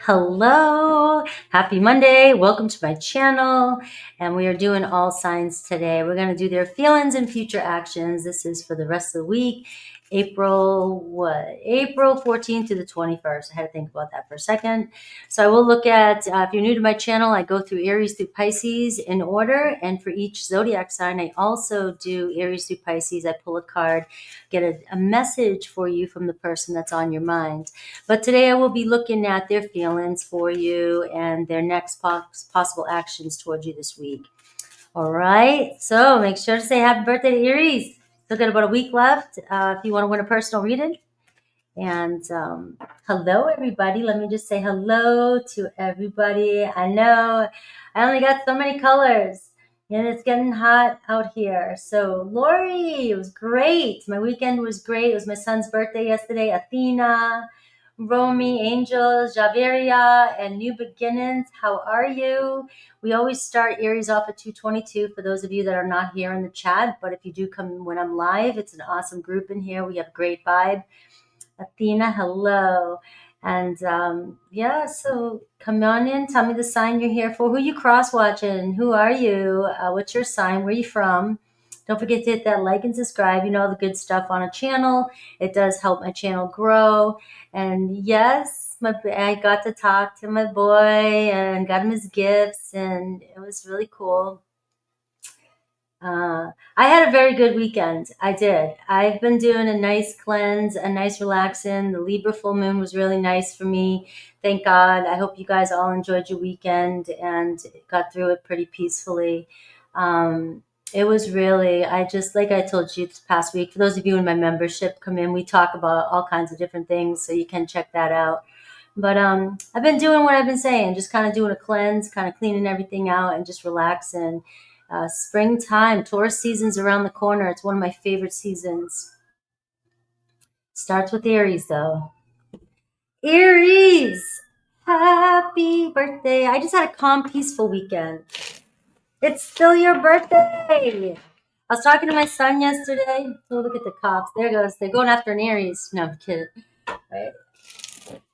Hello, happy Monday. Welcome to my channel. And we are doing all signs today. We're going to do their feelings and future actions. This is for the rest of the week. April 14th to the 21st. I had to think about that for a second. So I will look at, if you're new to my channel, I go through Aries through Pisces in order. And for each zodiac sign, I also do Aries through Pisces. I pull a card, get a message for you from the person that's on your mind. But today I will be looking at their feelings for you and their next possible actions towards you this week. All right. So make sure to say happy birthday to Aries. Still got about a week left if you want to win a personal reading. And hello, everybody. Let me just say hello to everybody. I know I only got so many colors. And it's getting hot out here. So, Lori, it was great. My weekend was great. It was my son's birthday yesterday. Athena, Romy, Angel, Javeria, and New Beginnings. How are you? We always start Aries off at 2:22 for those of you that are not here in the chat. But if you do come when I'm live, it's an awesome group in here. We have a great vibe. Athena, hello. And yeah, so come on in. Tell me the sign you're here for. Who you cross-watching? Who are you? What's your sign? Where are you from? Don't forget to hit that like and subscribe. You know, all the good stuff on a channel. It does help my channel grow. And yes, I got to talk to my boy and got him his gifts. And it was really cool. I had a very good weekend. I did. I've been doing a nice cleanse, a nice relaxing. The Libra full moon was really nice for me. Thank God. I hope you guys all enjoyed your weekend and got through it pretty peacefully. It was really, like I told you this past week, for those of you in my membership come in, we talk about all kinds of different things, so you can check that out. But I've been doing what I've been saying, just kind of doing a cleanse, kind of cleaning everything out and just relaxing. Springtime, Taurus season's around the corner. It's one of my favorite seasons. Starts with Aries, though. Aries! Happy birthday. I just had a calm, peaceful weekend. It's still your birthday. I was talking to my son yesterday. Oh, look at the cops. There goes. They're going after an Aries. No, I'm kidding. Right.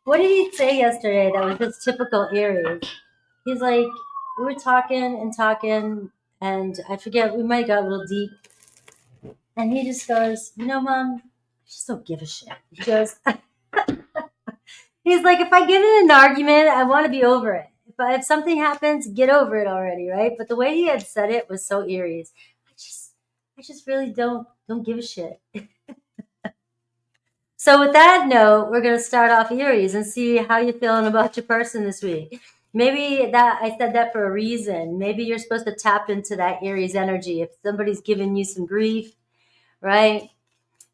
What did he say yesterday that was just typical Aries? He's like, we were talking, and I forget, we might have got a little deep. And he just goes, Mom, I just don't give a shit. He goes, he's like, if I get in an argument, I want to be over it. If something happens, get over it already, right? But the way he had said it was so Aries. I just really don't give a shit. So with that note, we're going to start off Aries and see how you're feeling about your person this week. Maybe that I said that for a reason. Maybe you're supposed to tap into that Aries energy. If somebody's giving you some grief, right?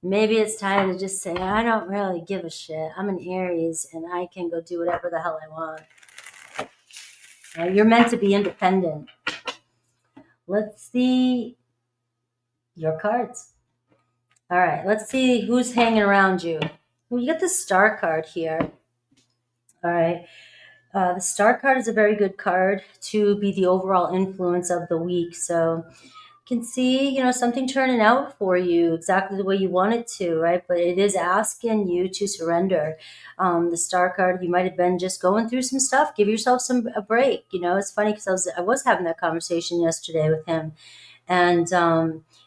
Maybe it's time to just say, I don't really give a shit. I'm an Aries and I can go do whatever the hell I want. You're meant to be independent. Let's see your cards. All right, let's see who's hanging around you. Well, you got the Star card here. All right. The Star card is a very good card to be the overall influence of the week. So can see, something turning out for you exactly the way you want it to, right? But it is asking you to surrender. The Star card, you might have been just going through some stuff. Give yourself a break. It's funny because I was having that conversation yesterday with him. And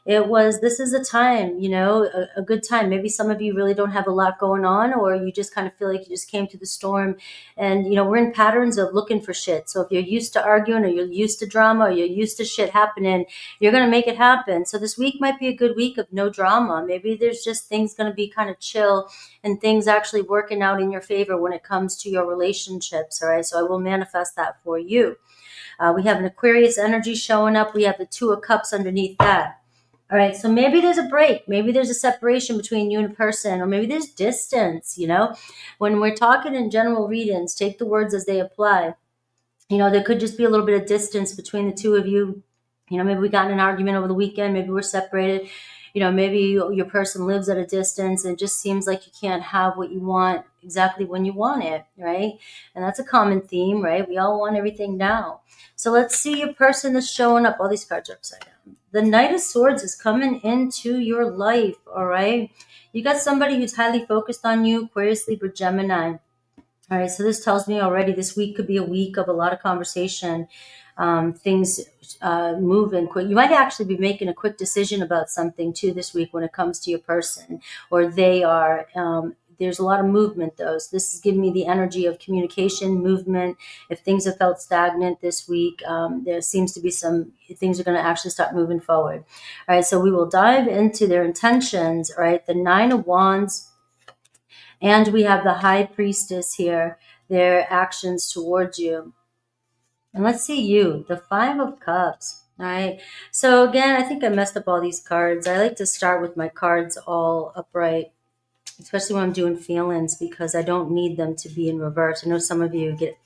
this is a time, a good time. Maybe some of you really don't have a lot going on, or you just kind of feel like you just came through the storm. And, we're in patterns of looking for shit. So if you're used to arguing, or you're used to drama, or you're used to shit happening, you're going to make it happen. So this week might be a good week of no drama. Maybe there's just things going to be kind of chill and things actually working out in your favor when it comes to your relationships. All right. So I will manifest that for you. We have an Aquarius energy showing up. We have the Two of Cups underneath that. All right, so maybe there's a break. Maybe there's a separation between you and a person, or maybe there's distance, When we're talking in general readings, take the words as they apply. There could just be a little bit of distance between the two of you. Maybe we got in an argument over the weekend. Maybe we're separated. Maybe your person lives at a distance and it just seems like you can't have what you want exactly when you want it, right? And that's a common theme, right? We all want everything now. So let's see your person that's showing up. All these cards are upside down. The Knight of Swords is coming into your life, all right? You got somebody who's highly focused on you, Aquarius, Libra, Gemini. All right, so this tells me already this week could be a week of a lot of conversation, things moving quick. You might actually be making a quick decision about something too this week when it comes to your person, or they are. There's a lot of movement though. So this is giving me the energy of communication, movement. If things have felt stagnant this week, there seems to be some things are going to actually start moving forward. All right, so we will dive into their intentions. All right, the Nine of Wands. And we have the High Priestess here, their actions towards you. And let's see you, the Five of Cups. All right. So again, I think I messed up all these cards. I like to start with my cards all upright, especially when I'm doing feelings, because I don't need them to be in reverse. I know some of you get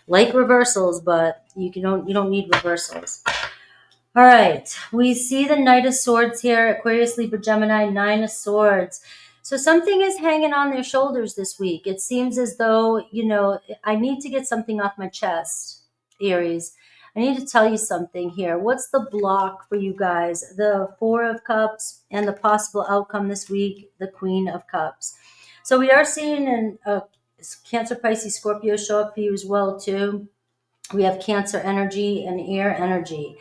like reversals, but you don't need reversals. All right, we see the Knight of Swords here, Aquarius, Libra, Gemini, Nine of Swords. So something is hanging on their shoulders this week. It seems as though, I need to get something off my chest, Aries. I need to tell you something here. What's the block for you guys? The Four of Cups and the possible outcome this week, the Queen of Cups. So we are seeing a Cancer, Pisces, Scorpio show up for you as well, too. We have Cancer energy and air energy.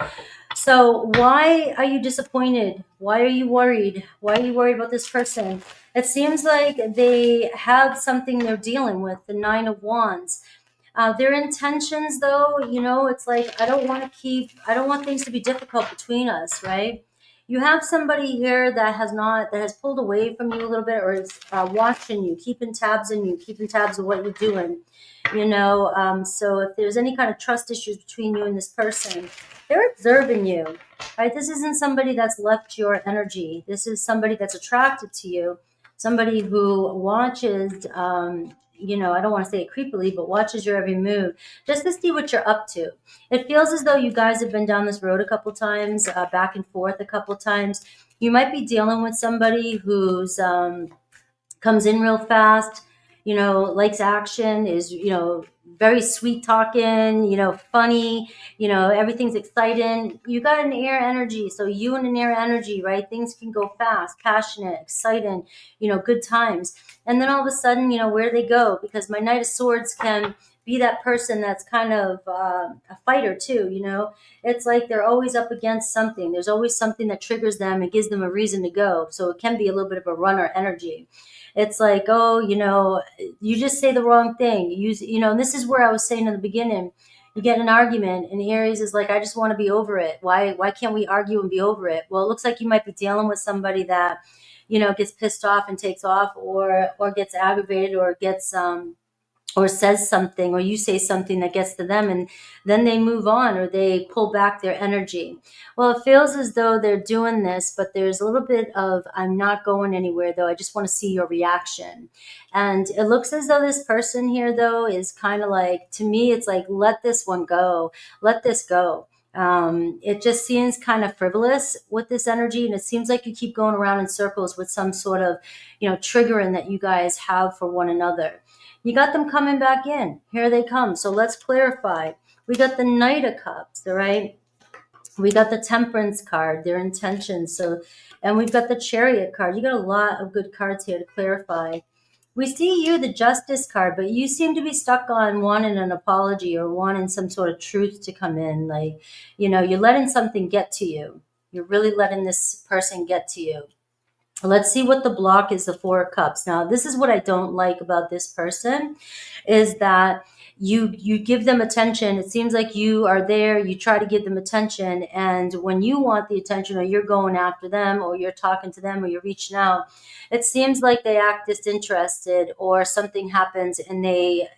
So why are you disappointed? Why are you worried? Why are you worried about this person? It seems like they have something they're dealing with, the Nine of Wands. Their intentions, though, it's like, I don't want things to be difficult between us, right? You have somebody here that has pulled away from you a little bit, or is watching you, keeping tabs on you, keeping tabs of what you're doing, so if there's any kind of trust issues between you and this person, they're observing you, right? This isn't somebody that's left your energy. This is somebody that's attracted to you, somebody who watches, I don't want to say it creepily, but watches your every move just to see what you're up to. It feels as though you guys have been down this road a couple times, back and forth a couple times. You might be dealing with somebody who's comes in real fast, likes action, is, very sweet talking, funny, everything's exciting. You got an air energy. So you and an air energy, right? Things can go fast, passionate, exciting, good times. And then all of a sudden, where they go? Because my Knight of Swords can be that person that's kind of a fighter too, It's like they're always up against something. There's always something that triggers them and gives them a reason to go. So it can be a little bit of a runner energy. It's like, oh, you just say the wrong thing. And this is where I was saying in the beginning, you get an argument and Aries is like, I just want to be over it. Why can't we argue and be over it? Well, it looks like you might be dealing with somebody that, gets pissed off and takes off, or gets aggravated, or gets, or says something, or you say something that gets to them, and then they move on, or they pull back their energy. Well, it feels as though they're doing this, but there's a little bit of, I'm not going anywhere, though. I just want to see your reaction. And it looks as though this person here, though, is kind of like, to me, it's like, let this one go. Let this go. It just seems kind of frivolous with this energy. And it seems like you keep going around in circles with some sort of, triggering that you guys have for one another. You got them coming back in. Here they come. So let's clarify. We got the Knight of Cups, all right? We got the Temperance card, their intentions. And we've got the Chariot card. You got a lot of good cards here to clarify. We see you, the Justice card, but you seem to be stuck on wanting an apology or wanting some sort of truth to come in. Like, you're letting something get to you. You're really letting this person get to you. Let's see what the block is, the Four of Cups. Now, this is what I don't like about this person, is that you give them attention. It seems like you are there, you try to give them attention, and when you want the attention, or you're going after them, or you're talking to them, or you're reaching out, it seems like they act disinterested, or something happens and they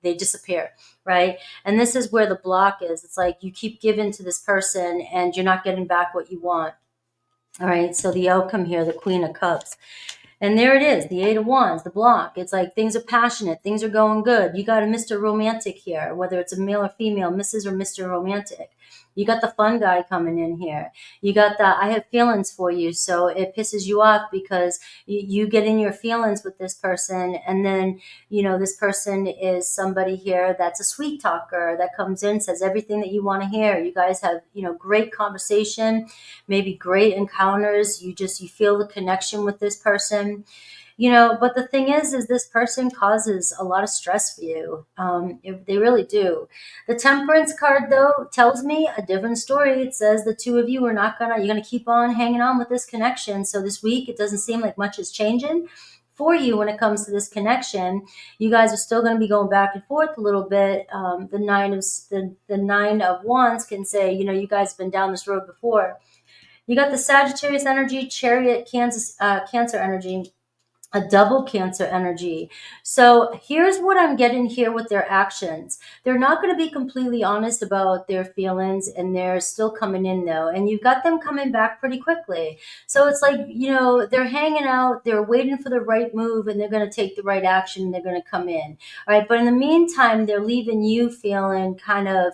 disappear, right? And this is where the block is. It's like you keep giving to this person and you're not getting back what you want. All right, so the outcome here, the Queen of Cups. And there it is, the Eight of Wands, the block. It's like things are passionate, things are going good. You got a Mr. Romantic here, whether it's a male or female, Mrs. or Mr. Romantic. You got the fun guy coming in here. You got the, I have feelings for you. So it pisses you off because you get in your feelings with this person. And then, this person is somebody here that's a sweet talker that comes in, says everything that you want to hear. You guys have, great conversation, maybe great encounters. You feel the connection with this person. But the thing is this person causes a lot of stress for you. They really do. The Temperance card, though, tells me a different story. It says the two of you are you're gonna keep on hanging on with this connection. So this week, it doesn't seem like much is changing for you when it comes to this connection. You guys are still going to be going back and forth a little bit. The nine of wands can say, you guys have been down this road before. You got the Sagittarius energy, Chariot, Cancer energy, a double Cancer energy. So here's what I'm getting here with their actions. They're not going to be completely honest about their feelings, and they're still coming in, though. And you've got them coming back pretty quickly. So it's like, they're hanging out, they're waiting for the right move, and they're going to take the right action, and they're going to come in. All right. But in the meantime, they're leaving you feeling kind of,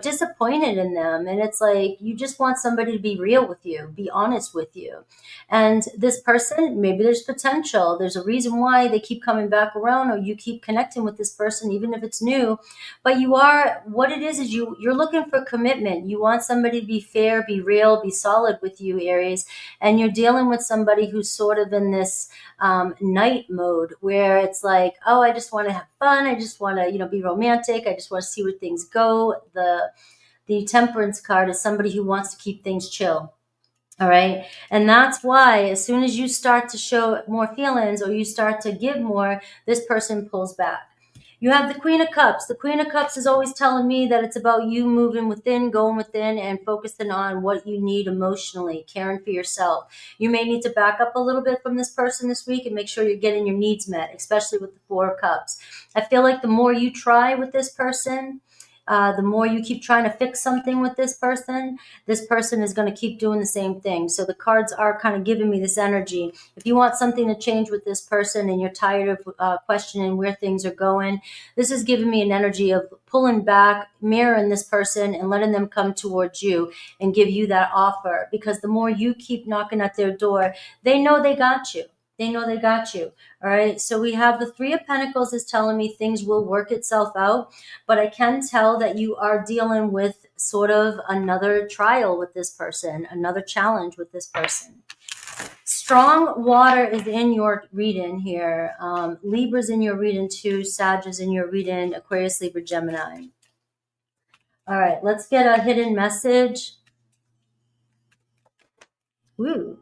disappointed in them. And it's like, you just want somebody to be real with you, be honest with you. And this person, maybe there's potential. There's a reason why they keep coming back around, or you keep connecting with this person, even if it's new. But what it is you're looking for commitment. You want somebody to be fair, be real, be solid with you, Aries. And you're dealing with somebody who's sort of in this night mode, where it's like, oh, I just want to have fun. I just want to, be romantic. I just want to see where things go. The Temperance card is somebody who wants to keep things chill. All right. And that's why as soon as you start to show more feelings, or you start to give more, this person pulls back. You have the Queen of Cups. The Queen of Cups is always telling me that it's about you moving within, going within, and focusing on what you need emotionally, caring for yourself. You may need to back up a little bit from this person this week and make sure you're getting your needs met, especially with the Four of Cups. I feel like the more you try with this person, the more you keep trying to fix something with this person is going to keep doing the same thing. So the cards are kind of giving me this energy. If you want something to change with this person and you're tired of questioning where things are going, this is giving me an energy of pulling back, mirroring this person, and letting them come towards you and give you that offer. Because the more you keep knocking at their door, they know they got you. They know they got you. All right. So we have the Three of Pentacles is telling me things will work itself out. But I can tell that you are dealing with sort of another trial with this person, another challenge with this person. Strong water is in your reading here. Libra's in your reading too. Sag is in your reading. Aquarius, Libra, Gemini. All right. Let's get a hidden message. Woo.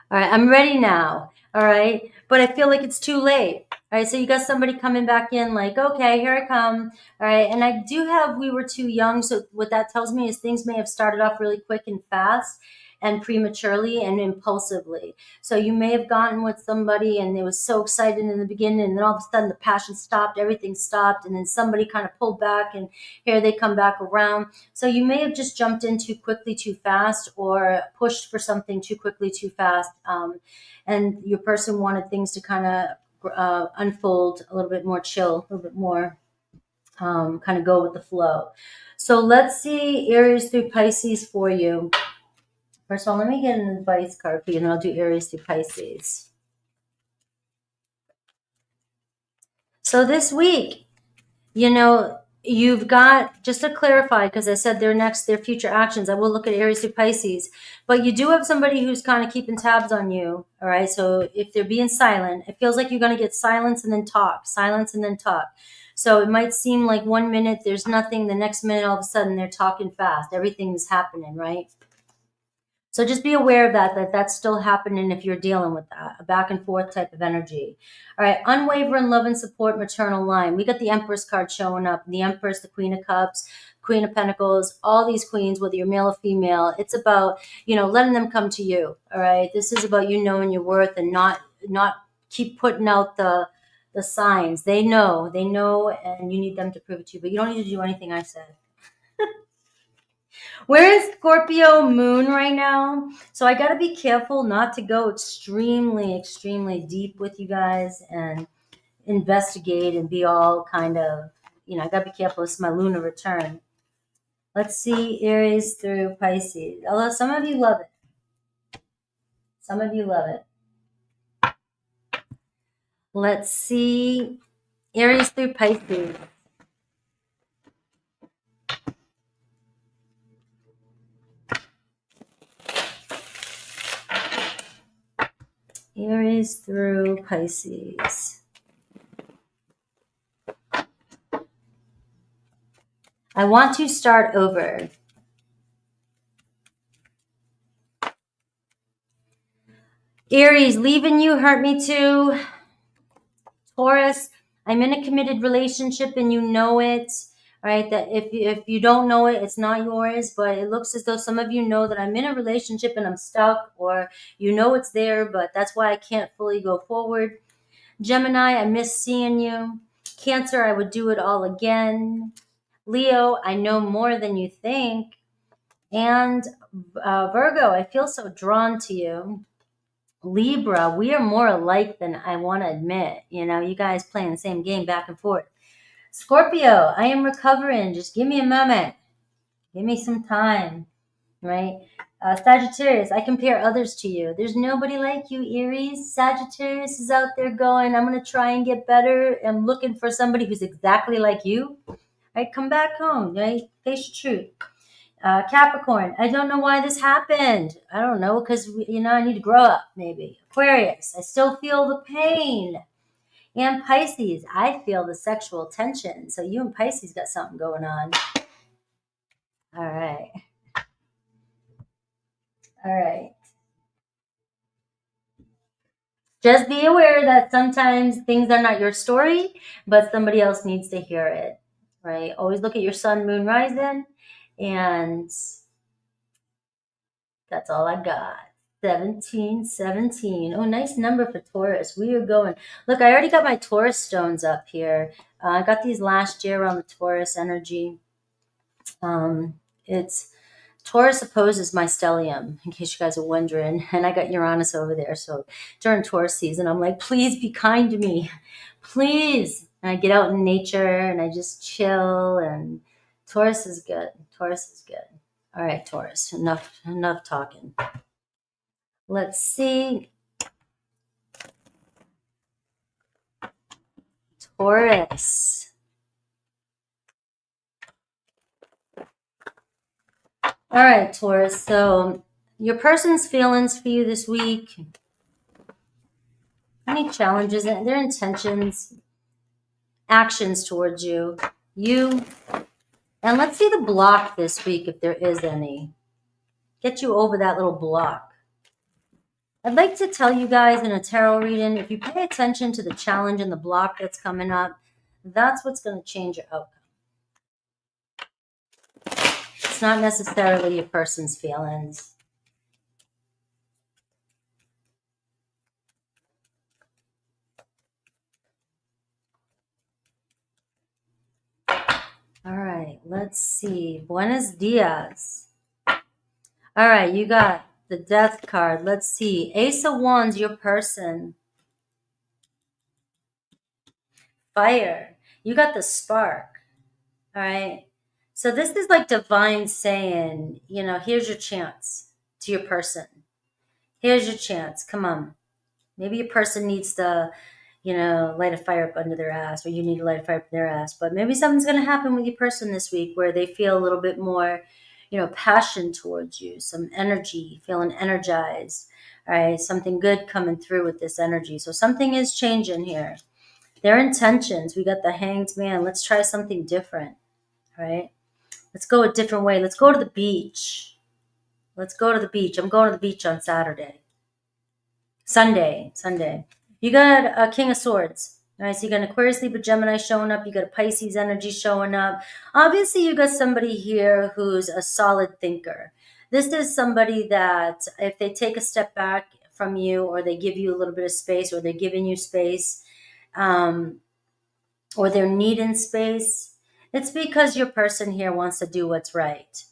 All right, I'm ready now. All right, but I feel like it's too late. All right, so you got somebody coming back in like, okay, here I come. All right, and I do have we were too young. So what that tells me is things may have started off really quick and fast and prematurely and impulsively. So you may have gotten with somebody and it was so exciting in the beginning, and then all of a sudden the passion stopped, everything stopped, and then somebody kind of pulled back, and here they come back around. So you may have just jumped in too quickly, too fast, or pushed for something too quickly, too fast. And your person wanted things to kind of unfold a little bit more chill, a little bit more kind of go with the flow. So let's see Aries through Pisces for you. First of all, let me get an advice card for you, and then I'll do Aries through Pisces. So this week, you've got, just to clarify, because I said their future actions, I will look at Aries through Pisces, but you do have somebody who's kind of keeping tabs on you. All right. So if they're being silent, it feels like you're going to get silence and then talk. So it might seem like 1 minute there's nothing, the next minute all of a sudden they're talking fast. Everything's happening, right? So just be aware of that's still happening if you're dealing with that, a back and forth type of energy. All right, unwavering love and support, maternal line. We got the Empress card showing up. The Empress, the Queen of Cups, Queen of Pentacles, all these queens, whether you're male or female, it's about, letting them come to you. All right, this is about you knowing your worth and not keep putting out the signs. They know, and you need them to prove it to you, but you don't need to do anything I said. We're in Scorpio moon right now, so I got to be careful not to go extremely, extremely deep with you guys and investigate and be all kind of, I got to be careful. This is my lunar return. Let's see Aries through Pisces. Although some of you love it. Some of you love it. Let's see Aries through Pisces. Aries through Pisces. I want to start over. Aries, leaving you hurt me too. Taurus, I'm in a committed relationship and you know it, right? That if you don't know it, it's not yours, but it looks as though some of you know that I'm in a relationship and I'm stuck, or you know it's there, but that's why I can't fully go forward. Gemini, I miss seeing you. Cancer, I would do it all again. Leo, I know more than you think. And Virgo, I feel so drawn to you. Libra, we are more alike than I want to admit. You know, you guys playing the same game back and forth. Scorpio, I am recovering. Just give me a moment. Give me some time, right? Sagittarius, I compare others to you. There's nobody like you, Aries. Sagittarius is out there going, I'm going to try and get better. I'm looking for somebody who's exactly like you. Right? Come back home, right? Face the truth. Capricorn, I don't know why this happened. I don't know, because, I need to grow up, maybe. Aquarius, I still feel the pain. And Pisces, I feel the sexual tension. So you and Pisces got something going on. All right. All right. Just be aware that sometimes things are not your story, but somebody else needs to hear it, right? Always look at your sun, moon, rising, and that's all I got. 1717. Oh, nice number for Taurus. We are going. Look, I already got my Taurus stones up here. I got these last year around the Taurus energy. It's Taurus opposes my stellium, in case you guys are wondering. And I got Uranus over there. So during Taurus season, I'm like, please be kind to me. Please. And I get out in nature and I just chill. And Taurus is good. Taurus is good. All right, Taurus. Enough talking. Let's see. Taurus. All right, Taurus. So your person's feelings for you this week. Any challenges, their intentions, actions towards you. And let's see the block this week, if there is any. Get you over that little block. I'd like to tell you guys in a tarot reading, if you pay attention to the challenge and the block that's coming up, that's what's going to change your outcome. It's not necessarily your person's feelings. All right, let's see. Buenos dias. All right, you got the Death card. Let's see. Ace of Wands, your person. Fire. You got the spark. All right. So this is like divine saying, here's your chance to your person. Here's your chance. Come on. Maybe your person needs to, light a fire up under their ass, or you need to light a fire up their ass. But maybe something's going to happen with your person this week where they feel a little bit more, passion towards you, some energy, feeling energized. All right. Something good coming through with this energy. So something is changing here. Their intentions. We got the Hanged Man. Let's try something different. All right. Let's go a different way. Let's go to the beach. Let's go to the beach. I'm going to the beach on Sunday. You got a King of Swords. All right, so you got an Aquarius, Libra, Gemini showing up. You got a Pisces energy showing up. Obviously, you got somebody here who's a solid thinker. This is somebody that if they take a step back from you, or they give you a little bit of space, or they're giving you space, or they're needing space, it's because your person here wants to do what's right.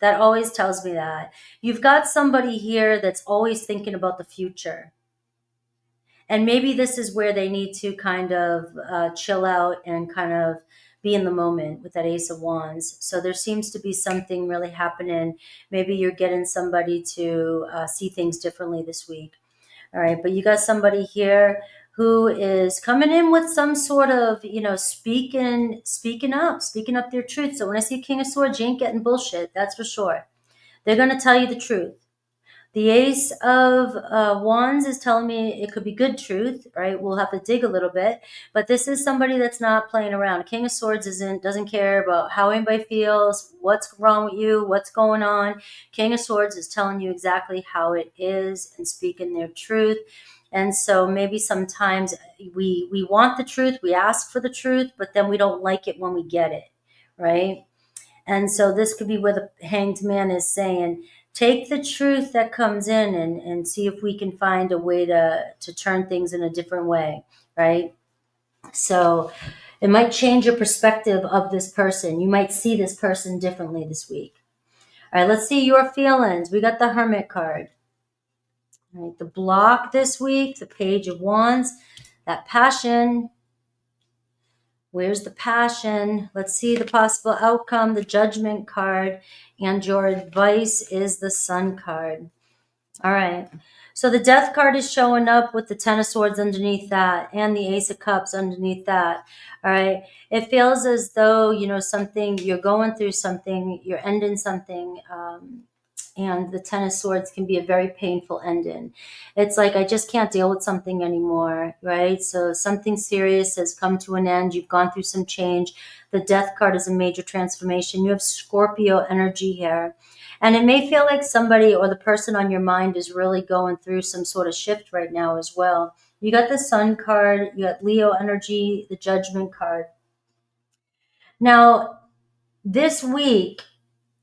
That always tells me that. You've got somebody here that's always thinking about the future. And maybe this is where they need to kind of chill out and kind of be in the moment with that Ace of Wands. So there seems to be something really happening. Maybe you're getting somebody to see things differently this week. All right, but you got somebody here who is coming in with some sort of, speaking up their truth. So when I see King of Swords, you ain't getting bullshit. That's for sure. They're going to tell you the truth. The Ace of Wands is telling me it could be good truth, right? We'll have to dig a little bit, but this is somebody that's not playing around. King of Swords doesn't care about how anybody feels, what's wrong with you, what's going on. King of Swords is telling you exactly how it is and speaking their truth. And so maybe sometimes we want the truth, we ask for the truth, but then we don't like it when we get it, right? And so this could be where the Hanged Man is saying, take the truth that comes in and see if we can find a way to turn things in a different way, right? So it might change your perspective of this person. You might see this person differently this week. All right, let's see your feelings. We got the Hermit card. All right, the block this week, the Page of Wands, that passion. Where's the passion? Let's see the possible outcome, the Judgment card, and your advice is the Sun card. All right. So the Death card is showing up with the Ten of Swords underneath that and the Ace of Cups underneath that. All right. It feels as though, something, you're going through something, you're ending something, and the Ten of Swords can be a very painful ending. It's like, I just can't deal with something anymore, right? So something serious has come to an end. You've gone through some change. The Death card is a major transformation. You have Scorpio energy here. And it may feel like somebody or the person on your mind is really going through some sort of shift right now as well. You got the Sun card, you got Leo energy, the Judgment card. Now, this week,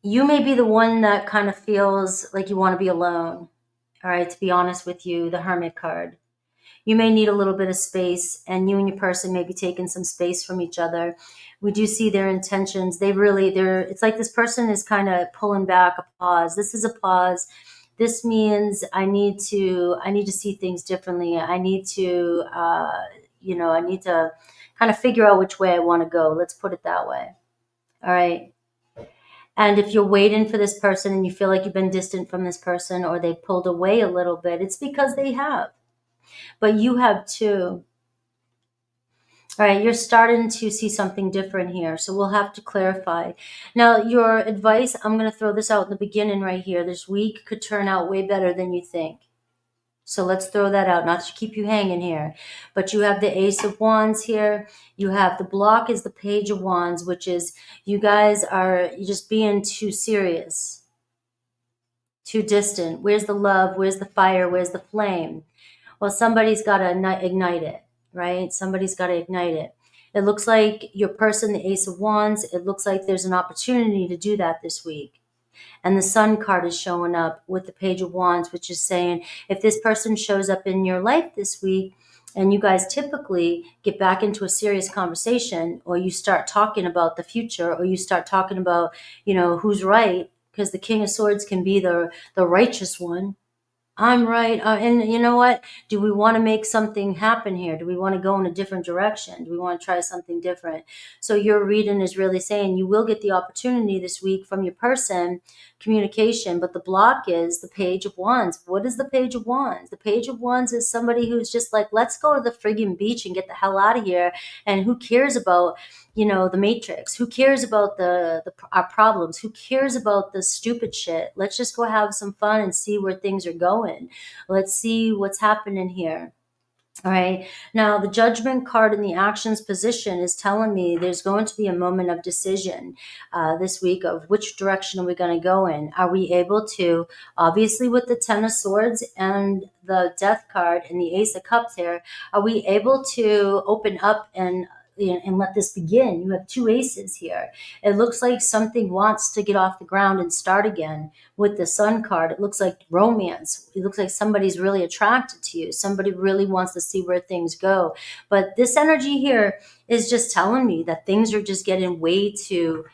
you may be the one that kind of feels like you want to be alone. All right, to be honest with you, the Hermit card. You may need a little bit of space, and you and your person may be taking some space from each other. We do see their intentions. It's like this person is kind of pulling back, a pause. This is a pause. This means I need to see things differently. I need to, I need to kind of figure out which way I want to go. Let's put it that way. All right. And if you're waiting for this person and you feel like you've been distant from this person or they pulled away a little bit, it's because they have. But you have too. All right, you're starting to see something different here. So we'll have to clarify. Now, your advice, I'm going to throw this out in the beginning right here. This week could turn out way better than you think. So let's throw that out, not to keep you hanging here. But you have the Ace of Wands here. You have the block is the Page of Wands, which is you guys are just being too serious, too distant. Where's the love? Where's the fire? Where's the flame? Well, somebody's got to ignite it, right? Somebody's got to ignite it. It looks like your person, the Ace of Wands, it looks like there's an opportunity to do that this week. And the Sun card is showing up with the Page of Wands, which is saying if this person shows up in your life this week and you guys typically get back into a serious conversation, or you start talking about the future, or you start talking about, who's right, because the King of Swords can be the righteous one. I'm right. And you know what? Do we want to make something happen here? Do we want to go in a different direction? Do we want to try something different? So your reading is really saying you will get the opportunity this week from your person, communication, but the block is the Page of Wands. What is the Page of Wands? The Page of Wands is somebody who's just like, let's go to the friggin' beach and get the hell out of here. And who cares about the Matrix? Who cares about our problems? Who cares about the stupid shit? Let's just go have some fun and see where things are going. Let's see what's happening here. All right. Now, the Judgment card in the actions position is telling me there's going to be a moment of decision this week of which direction are we going to go in. Are we able to, obviously with the Ten of Swords and the Death card and the Ace of Cups here, are we able to open up and let this begin? You have two aces here. It looks like something wants to get off the ground and start again. With the Sun card, it looks like romance. It looks like somebody's really attracted to you. Somebody really wants to see where things go. But this energy here is just telling me that things are just getting way too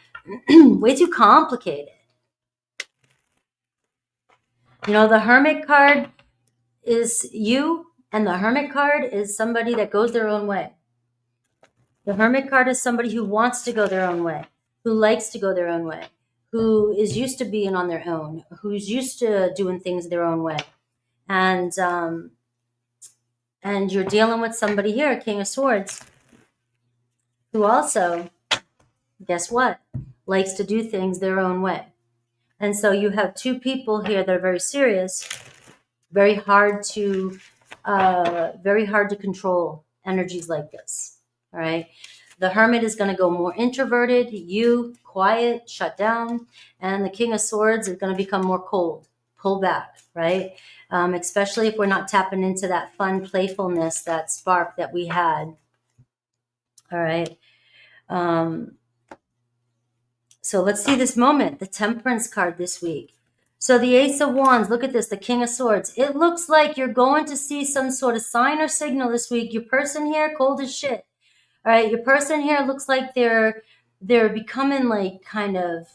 way too complicated. The Hermit card is you, and the Hermit card is somebody that goes their own way. The Hermit card is somebody who wants to go their own way, who likes to go their own way, who is used to being on their own, who's used to doing things their own way. And you're dealing with somebody here, King of Swords, who also, guess what, likes to do things their own way. And so you have two people here that are very serious, Very hard to control energies like this. All right. The Hermit is going to go more introverted, you quiet, shut down, and the King of Swords is going to become more cold, pull back, right? Especially if we're not tapping into that fun playfulness, that spark that we had. All right. So let's see this moment, the Temperance card this week. So the Ace of Wands, look at this, the King of Swords. It looks like you're going to see some sort of sign or signal this week. Your person here, cold as shit. All right, your person here looks like they're becoming like kind of,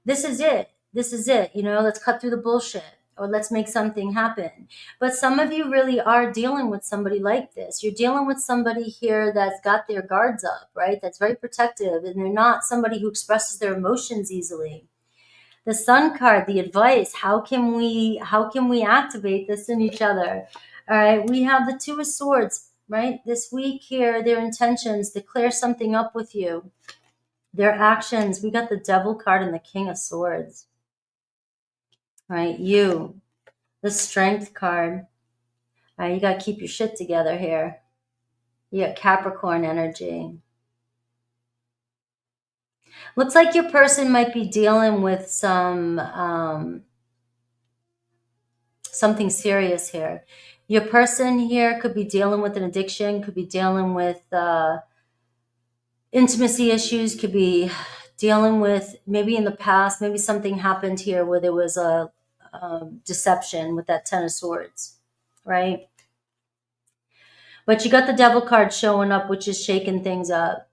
this is it. This is it. Let's cut through the bullshit, or let's make something happen. But some of you really are dealing with somebody like this. You're dealing with somebody here that's got their guards up, right? That's very protective, and they're not somebody who expresses their emotions easily. The Sun card, the advice, how can we activate this in each other? All right, we have the Two of Swords, right? This week here, their intentions to clear something up with you. Their actions, we got the Devil card and the King of Swords. Right, you, the Strength card. All right, you got to keep your shit together here. You got Capricorn energy. Looks like your person might be dealing with something serious here. Your person here could be dealing with an addiction, could be dealing with intimacy issues, could be dealing with, maybe in the past, maybe something happened here where there was a deception with that Ten of Swords, right? But you got the Devil card showing up, which is shaking things up.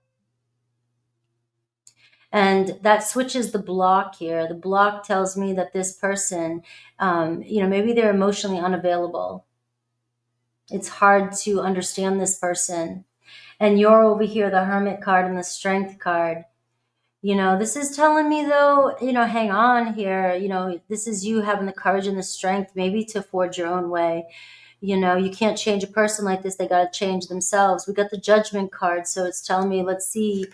And that switches the block here. The block tells me that this person, maybe they're emotionally unavailable. It's hard to understand this person. And you're over here, the Hermit card and the Strength card. This is telling me, though, hang on here. This is you having the courage and the strength maybe to forge your own way. You can't change a person like this. They got to change themselves. We got the Judgment card. So it's telling me, let's see.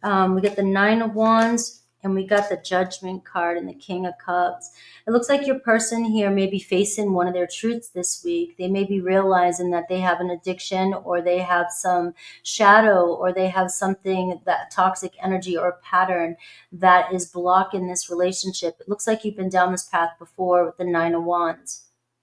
We got the Nine of Wands and we got the Judgment card and the King of Cups. It looks like your person here may be facing one of their truths this week. They may be realizing that they have an addiction, or they have some shadow, or they have something, that toxic energy or pattern that is blocking this relationship. It looks like you've been down this path before with the Nine of Wands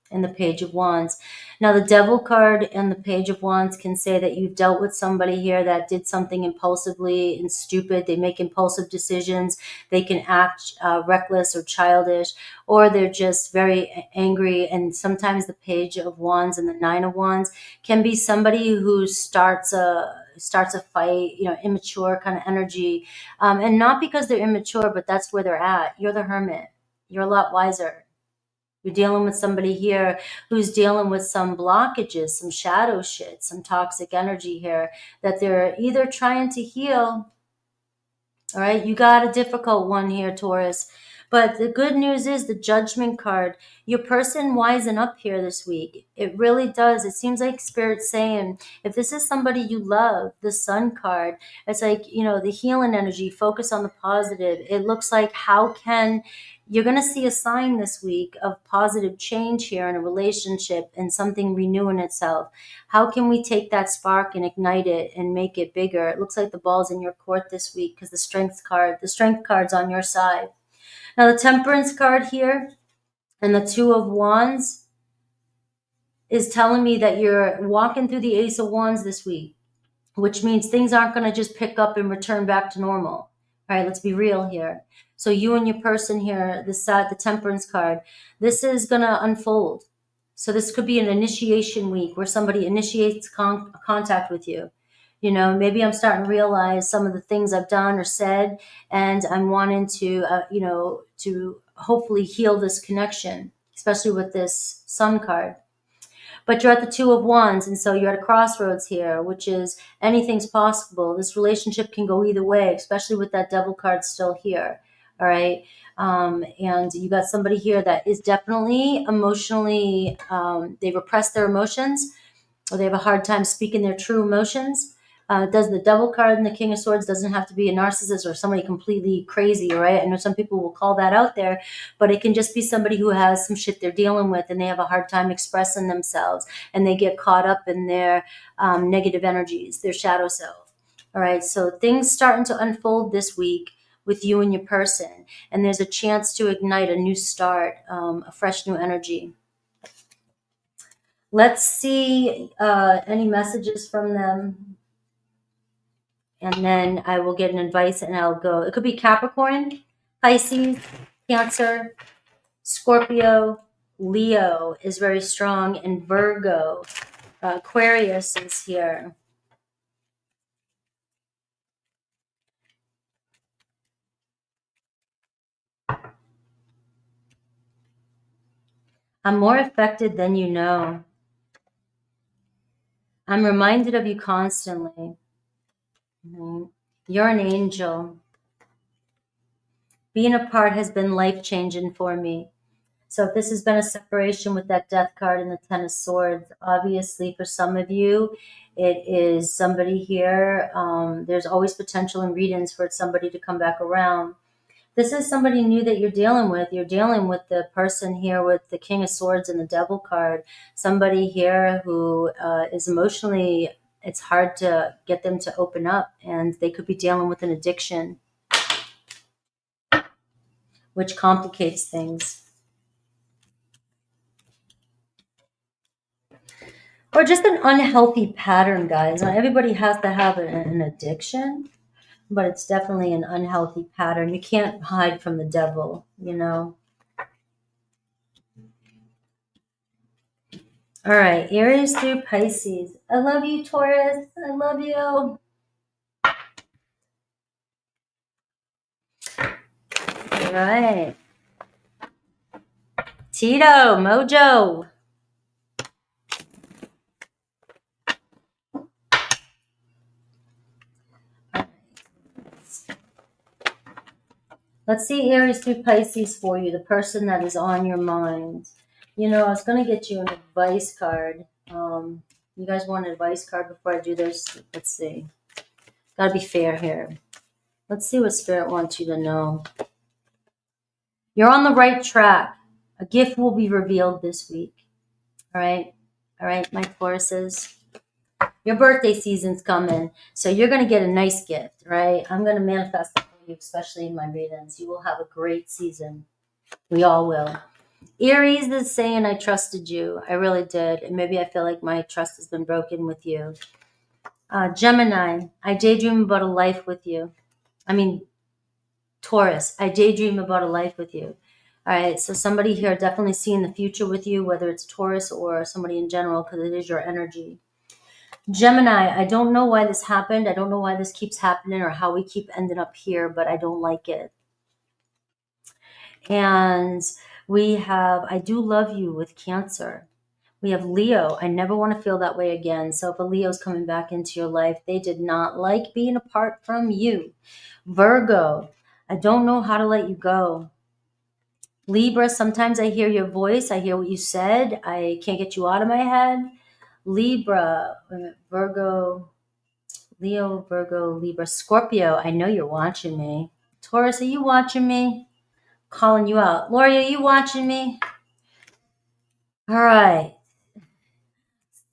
and the Page of Wands. Now, the Devil card and the Page of Wands can say that you've dealt with somebody here that did something impulsively and stupid. They make impulsive decisions. They can act reckless or childish, or they're just very angry. And sometimes the Page of Wands and the Nine of Wands can be somebody who starts a fight, immature kind of energy. And not because they're immature, but that's where they're at. You're the Hermit. You're a lot wiser. You're dealing with somebody here who's dealing with some blockages, some shadow shit, some toxic energy here that they're either trying to heal. All right, you got a difficult one here, Taurus. But the good news is the Judgment card. Your person wising up here this week. It really does. It seems like Spirit's saying, if this is somebody you love, the Sun card, it's like, the healing energy, focus on the positive. It looks like you're going to see a sign this week of positive change here in a relationship and something renewing itself. How can we take that spark and ignite it and make it bigger? It looks like the ball's in your court this week because the Strength card's on your side. Now, the Temperance card here and the Two of Wands is telling me that you're walking through the Ace of Wands this week, which means things aren't going to just pick up and return back to normal. All right, let's be real here. So you and your person here, the Temperance card, this is going to unfold. So this could be an initiation week where somebody initiates contact with you. Maybe I'm starting to realize some of the things I've done or said, and I'm wanting to, to hopefully heal this connection, especially with this Sun card. But you're at the Two of Wands, and so you're at a crossroads here, which is anything's possible. This relationship can go either way, especially with that Devil card still here. All right. And you got somebody here that is definitely emotionally, they repress their emotions, or they have a hard time speaking their true emotions. Does the Devil card and the King of Swords doesn't have to be a narcissist or somebody completely crazy, right? I know some people will call that out there, but it can just be somebody who has some shit they're dealing with and they have a hard time expressing themselves and they get caught up in their negative energies, their shadow self. All right, so things starting to unfold this week with you and your person, and there's a chance to ignite a new start, a fresh new energy. Let's see any messages from them. And then I will get an advice and I'll go. It could be Capricorn, Pisces, Cancer, Scorpio, Leo is very strong, and Virgo. Aquarius is here. I'm more affected than you know. I'm reminded of you constantly. You're an angel. Being apart has been life-changing for me. So if this has been a separation with that Death card and the Ten of Swords, obviously for some of you, it is somebody here. There's always potential in readings for somebody to come back around. This is somebody new that you're dealing with. You're dealing with the person here with the King of Swords and the Devil card. Somebody here who is emotionally, it's hard to get them to open up, and they could be dealing with an addiction, which complicates things. Or just an unhealthy pattern, guys. Not everybody has to have an addiction, but it's definitely an unhealthy pattern. You can't hide from the devil, you know. All right, Aries through Pisces. I love you, Taurus. I love you. All right. Tito, Mojo. Let's see Aries through Pisces for you, the person that is on your mind. You know, I was going to get you an advice card. You guys want an advice card before I do this? Let's see. Got to be fair here. Let's see what Spirit wants you to know. You're on the right track. A gift will be revealed this week. All right? All right, my Tauruses. Your birthday season's coming, so you're going to get a nice gift, right? I'm going to manifest it for you, especially in my readings. You will have a great season. We all will. Aries is saying, I trusted you. I really did. And maybe I feel like my trust has been broken with you. Gemini, I daydream about a life with you. Taurus, I daydream about a life with you. All right, so somebody here definitely seeing the future with you, whether it's Taurus or somebody in general, because it is your energy. Gemini, I don't know why this happened. I don't know why this keeps happening or how we keep ending up here, but I don't like it. And we have, I do love you with Cancer. We have Leo. I never want to feel that way again. So if a Leo's coming back into your life, they did not like being apart from you. Virgo, I don't know how to let you go. Libra, sometimes I hear your voice. I hear what you said. I can't get you out of my head. Libra, Virgo, Leo, Virgo, Libra, Scorpio, I know you're watching me. Taurus, are you watching me? Calling you out. Lori, are you watching me? All right.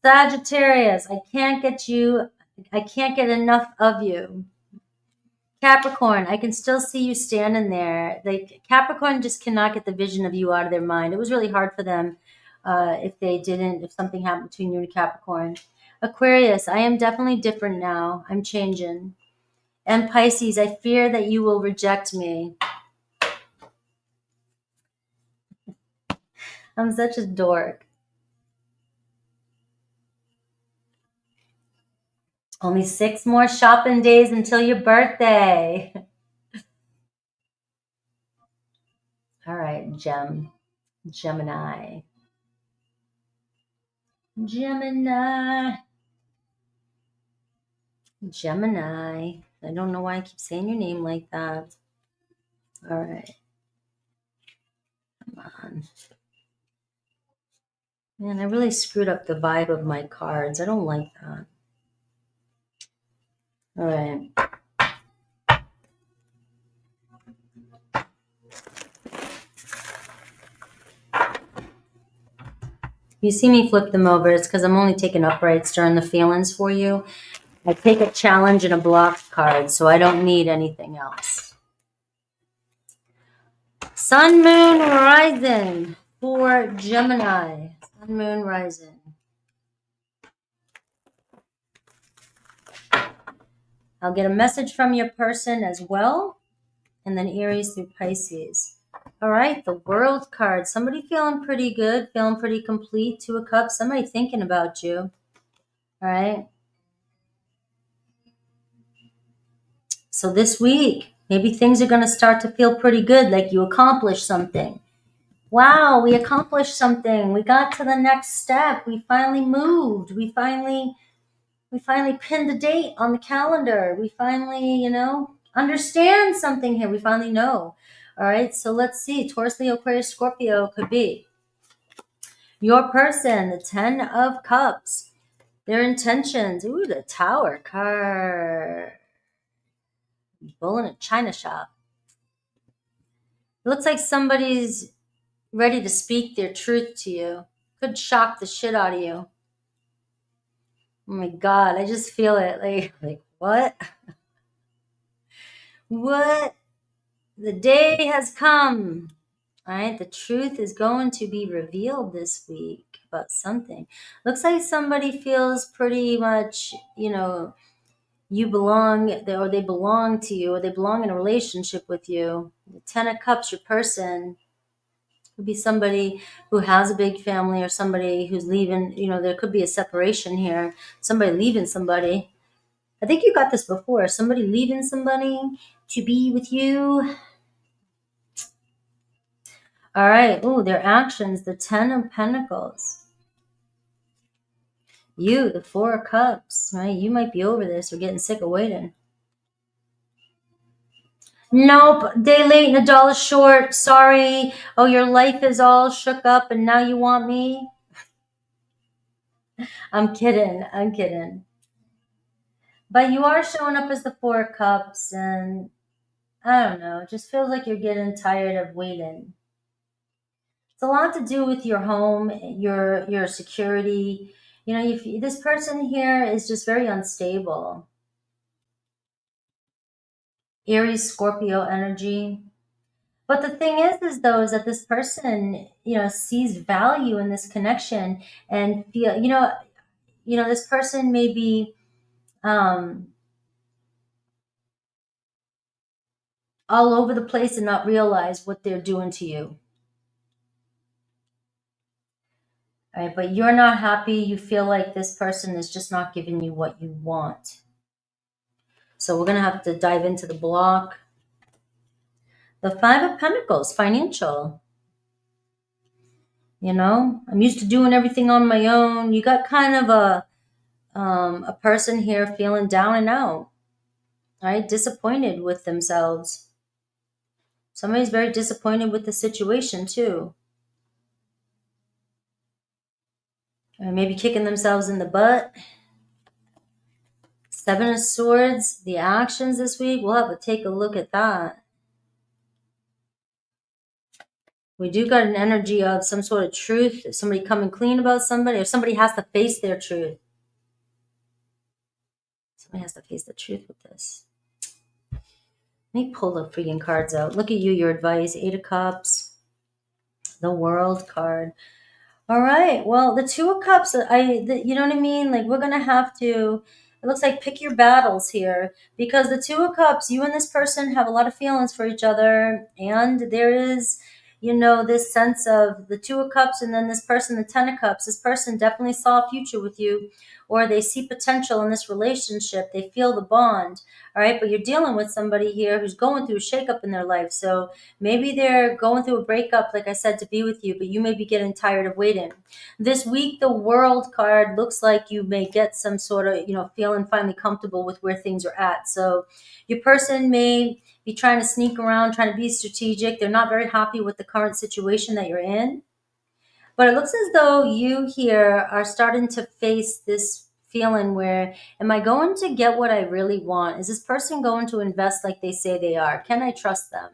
Sagittarius, I can't get enough of you. Capricorn, I can still see you standing there. Like Capricorn just cannot get the vision of you out of their mind. It was really hard for them if something happened between you and Capricorn. Aquarius, I am definitely different now. I'm changing. And Pisces, I fear that you will reject me. I'm such a dork. Only 6 more shopping days until your birthday. All right, Gemini. Gemini. Gemini. I don't know why I keep saying your name like that. All right. Come on. Man, I really screwed up the vibe of my cards. I don't like that. All right. You see me flip them over, it's because I'm only taking uprights during the feelings for you. I take a challenge and a blocked card, so I don't need anything else. Sun, Moon, Rising for Gemini. Sun, Moon, Rising. I'll get a message from your person as well, and then Aries through Pisces. All right, the World card. Somebody feeling pretty good, feeling pretty complete. Two of Cups. Somebody thinking about you. All right. So this week, maybe things are going to start to feel pretty good, like you accomplished something. Wow, we accomplished something. We got to the next step. We finally moved. We finally pinned a date on the calendar. We finally, understand something here. We finally know. All right, so let's see. Taurus, Leo, Aquarius, Scorpio could be your person, the 10 of Cups, their intentions. Ooh, the Tower card. Bull in a china shop. It looks like somebody's ready to speak their truth to you. Could shock the shit out of you. Oh my God, I just feel it. Like what? What? The day has come. All right, the truth is going to be revealed this week about something. Looks like somebody feels pretty much, you belong, or they belong to you, or they belong in a relationship with you. The 10 of Cups, your person, could be somebody who has a big family or somebody who's leaving. There could be a separation here. Somebody leaving somebody. I think you got this before. Somebody leaving somebody to be with you. All right. Oh, their actions. The 10 of Pentacles. You, the 4 of Cups, right? You might be over this or getting sick of waiting. Nope, day late and a dollar short. Sorry. Oh, your life is all shook up and now you want me? I'm kidding. I'm kidding. But you are showing up as the 4 of Cups, and I don't know. It just feels like you're getting tired of waiting. It's a lot to do with your home, your security. This person here is just very unstable. Aries, Scorpio energy. But the thing is that this person, sees value in this connection and feel, this person may be all over the place and not realize what they're doing to you. All right, but you're not happy. You feel like this person is just not giving you what you want. So we're going to have to dive into the block. The 5 of Pentacles, financial. I'm used to doing everything on my own. You got kind of a person here feeling down and out, right? Disappointed with themselves. Somebody's very disappointed with the situation too. Or maybe kicking themselves in the butt. 7 of Swords, the actions this week. We'll have to take a look at that. We do got an energy of some sort of truth. Somebody coming clean about somebody, or somebody has to face their truth. Somebody has to face the truth with this. Let me pull the freaking cards out. Look at you, your advice. 8 of Cups. The World card. All right. Well, the 2 of Cups, you know what I mean? Like, we're going to have to, it looks like, pick your battles here, because the 2 of Cups, you and this person have a lot of feelings for each other. And there is, this sense of the 2 of Cups and then this person, the 10 of Cups. This person definitely saw a future with you, or they see potential in this relationship. They feel the bond. All right. But you're dealing with somebody here who's going through a shakeup in their life. So maybe they're going through a breakup, like I said, to be with you, but you may be getting tired of waiting. This week, the World card looks like you may get some sort of, feeling finally comfortable with where things are at. So your person may be trying to sneak around, trying to be strategic. They're not very happy with the current situation that you're in. But it looks as though you here are starting to face this feeling where, am I going to get what I really want? Is this person going to invest like they say they are? Can I trust them?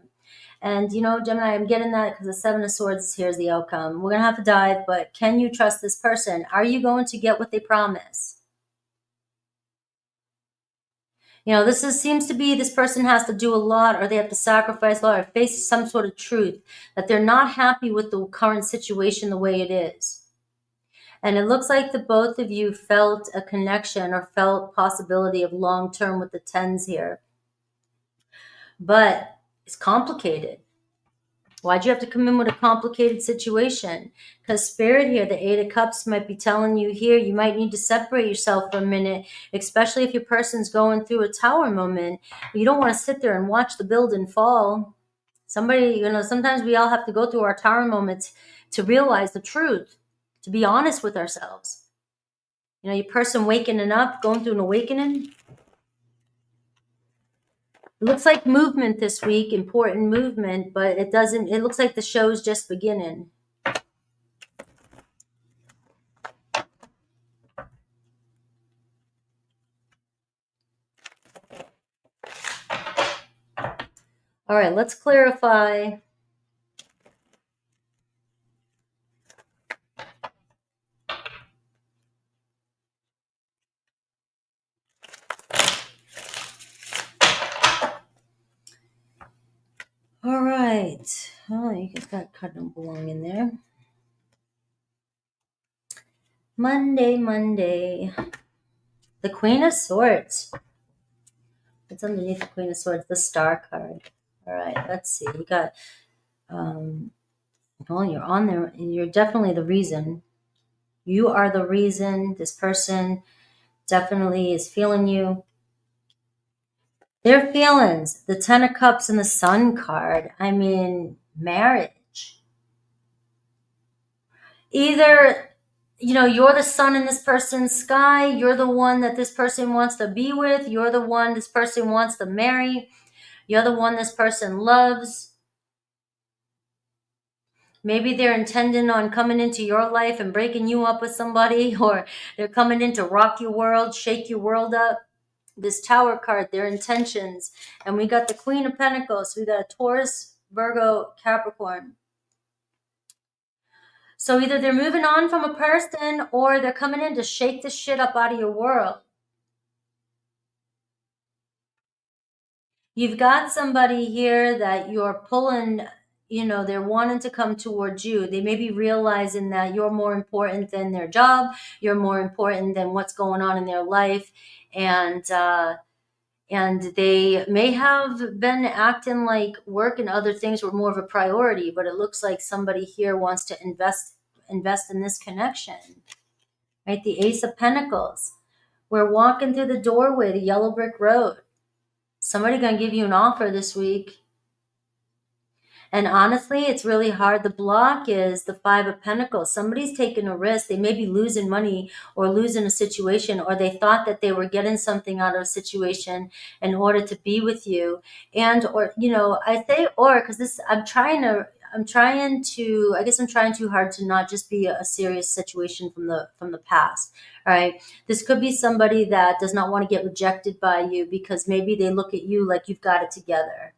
And, Gemini, I'm getting that because the Seven of Swords is here's the outcome. We're going to have to dive, but can you trust this person? Are you going to get what they promise? Seems to be this person has to do a lot, or they have to sacrifice a lot, or face some sort of truth that they're not happy with the current situation the way it is. And it looks like the both of you felt a connection or felt possibility of long-term with the tens here. But it's complicated. Why'd you have to come in with a complicated situation? Because Spirit here, the Eight of Cups might be telling you here, you might need to separate yourself for a minute, especially if your person's going through a tower moment. You don't want to sit there and watch the building fall. Somebody, sometimes we all have to go through our tower moments to realize the truth, to be honest with ourselves. Your person waking up, going through an awakening. It looks like movement this week, important movement, but it looks like the show's just beginning. All right, let's clarify. All right. Oh, you get that cut don't belong in there. Monday. The Queen of Swords. What's underneath the Queen of Swords? The Star card. All right, let's see. You got, well, you're on there, and you're definitely the reason. You are the reason. This person definitely is feeling you. Their feelings, the Ten of Cups and the Sun card. I mean, marriage. Either, you're the sun in this person's sky. You're the one that this person wants to be with. You're the one this person wants to marry. You're the one this person loves. Maybe they're intending on coming into your life and breaking you up with somebody, or they're coming in to rock your world, shake your world up. This Tower card, their intentions. And we got the Queen of Pentacles. We got a Taurus, Virgo, Capricorn. So either they're moving on from a person, or they're coming in to shake the shit up out of your world. You've got somebody here that you're pulling, they're wanting to come towards you. They may be realizing that you're more important than their job. You're more important than what's going on in their life. And they may have been acting like work and other things were more of a priority, but it looks like somebody here wants to invest in this connection, right? The Ace of Pentacles. We're walking through the doorway, the yellow brick road. Somebody going to give you an offer this week. And honestly, it's really hard. The block is the Five of Pentacles. Somebody's taking a risk. They may be losing money or losing a situation, or they thought that they were getting something out of a situation in order to be with you. And, or, I say or because I'm trying too hard to not just be a serious situation from the past. All right. This could be somebody that does not want to get rejected by you because maybe they look at you like you've got it together.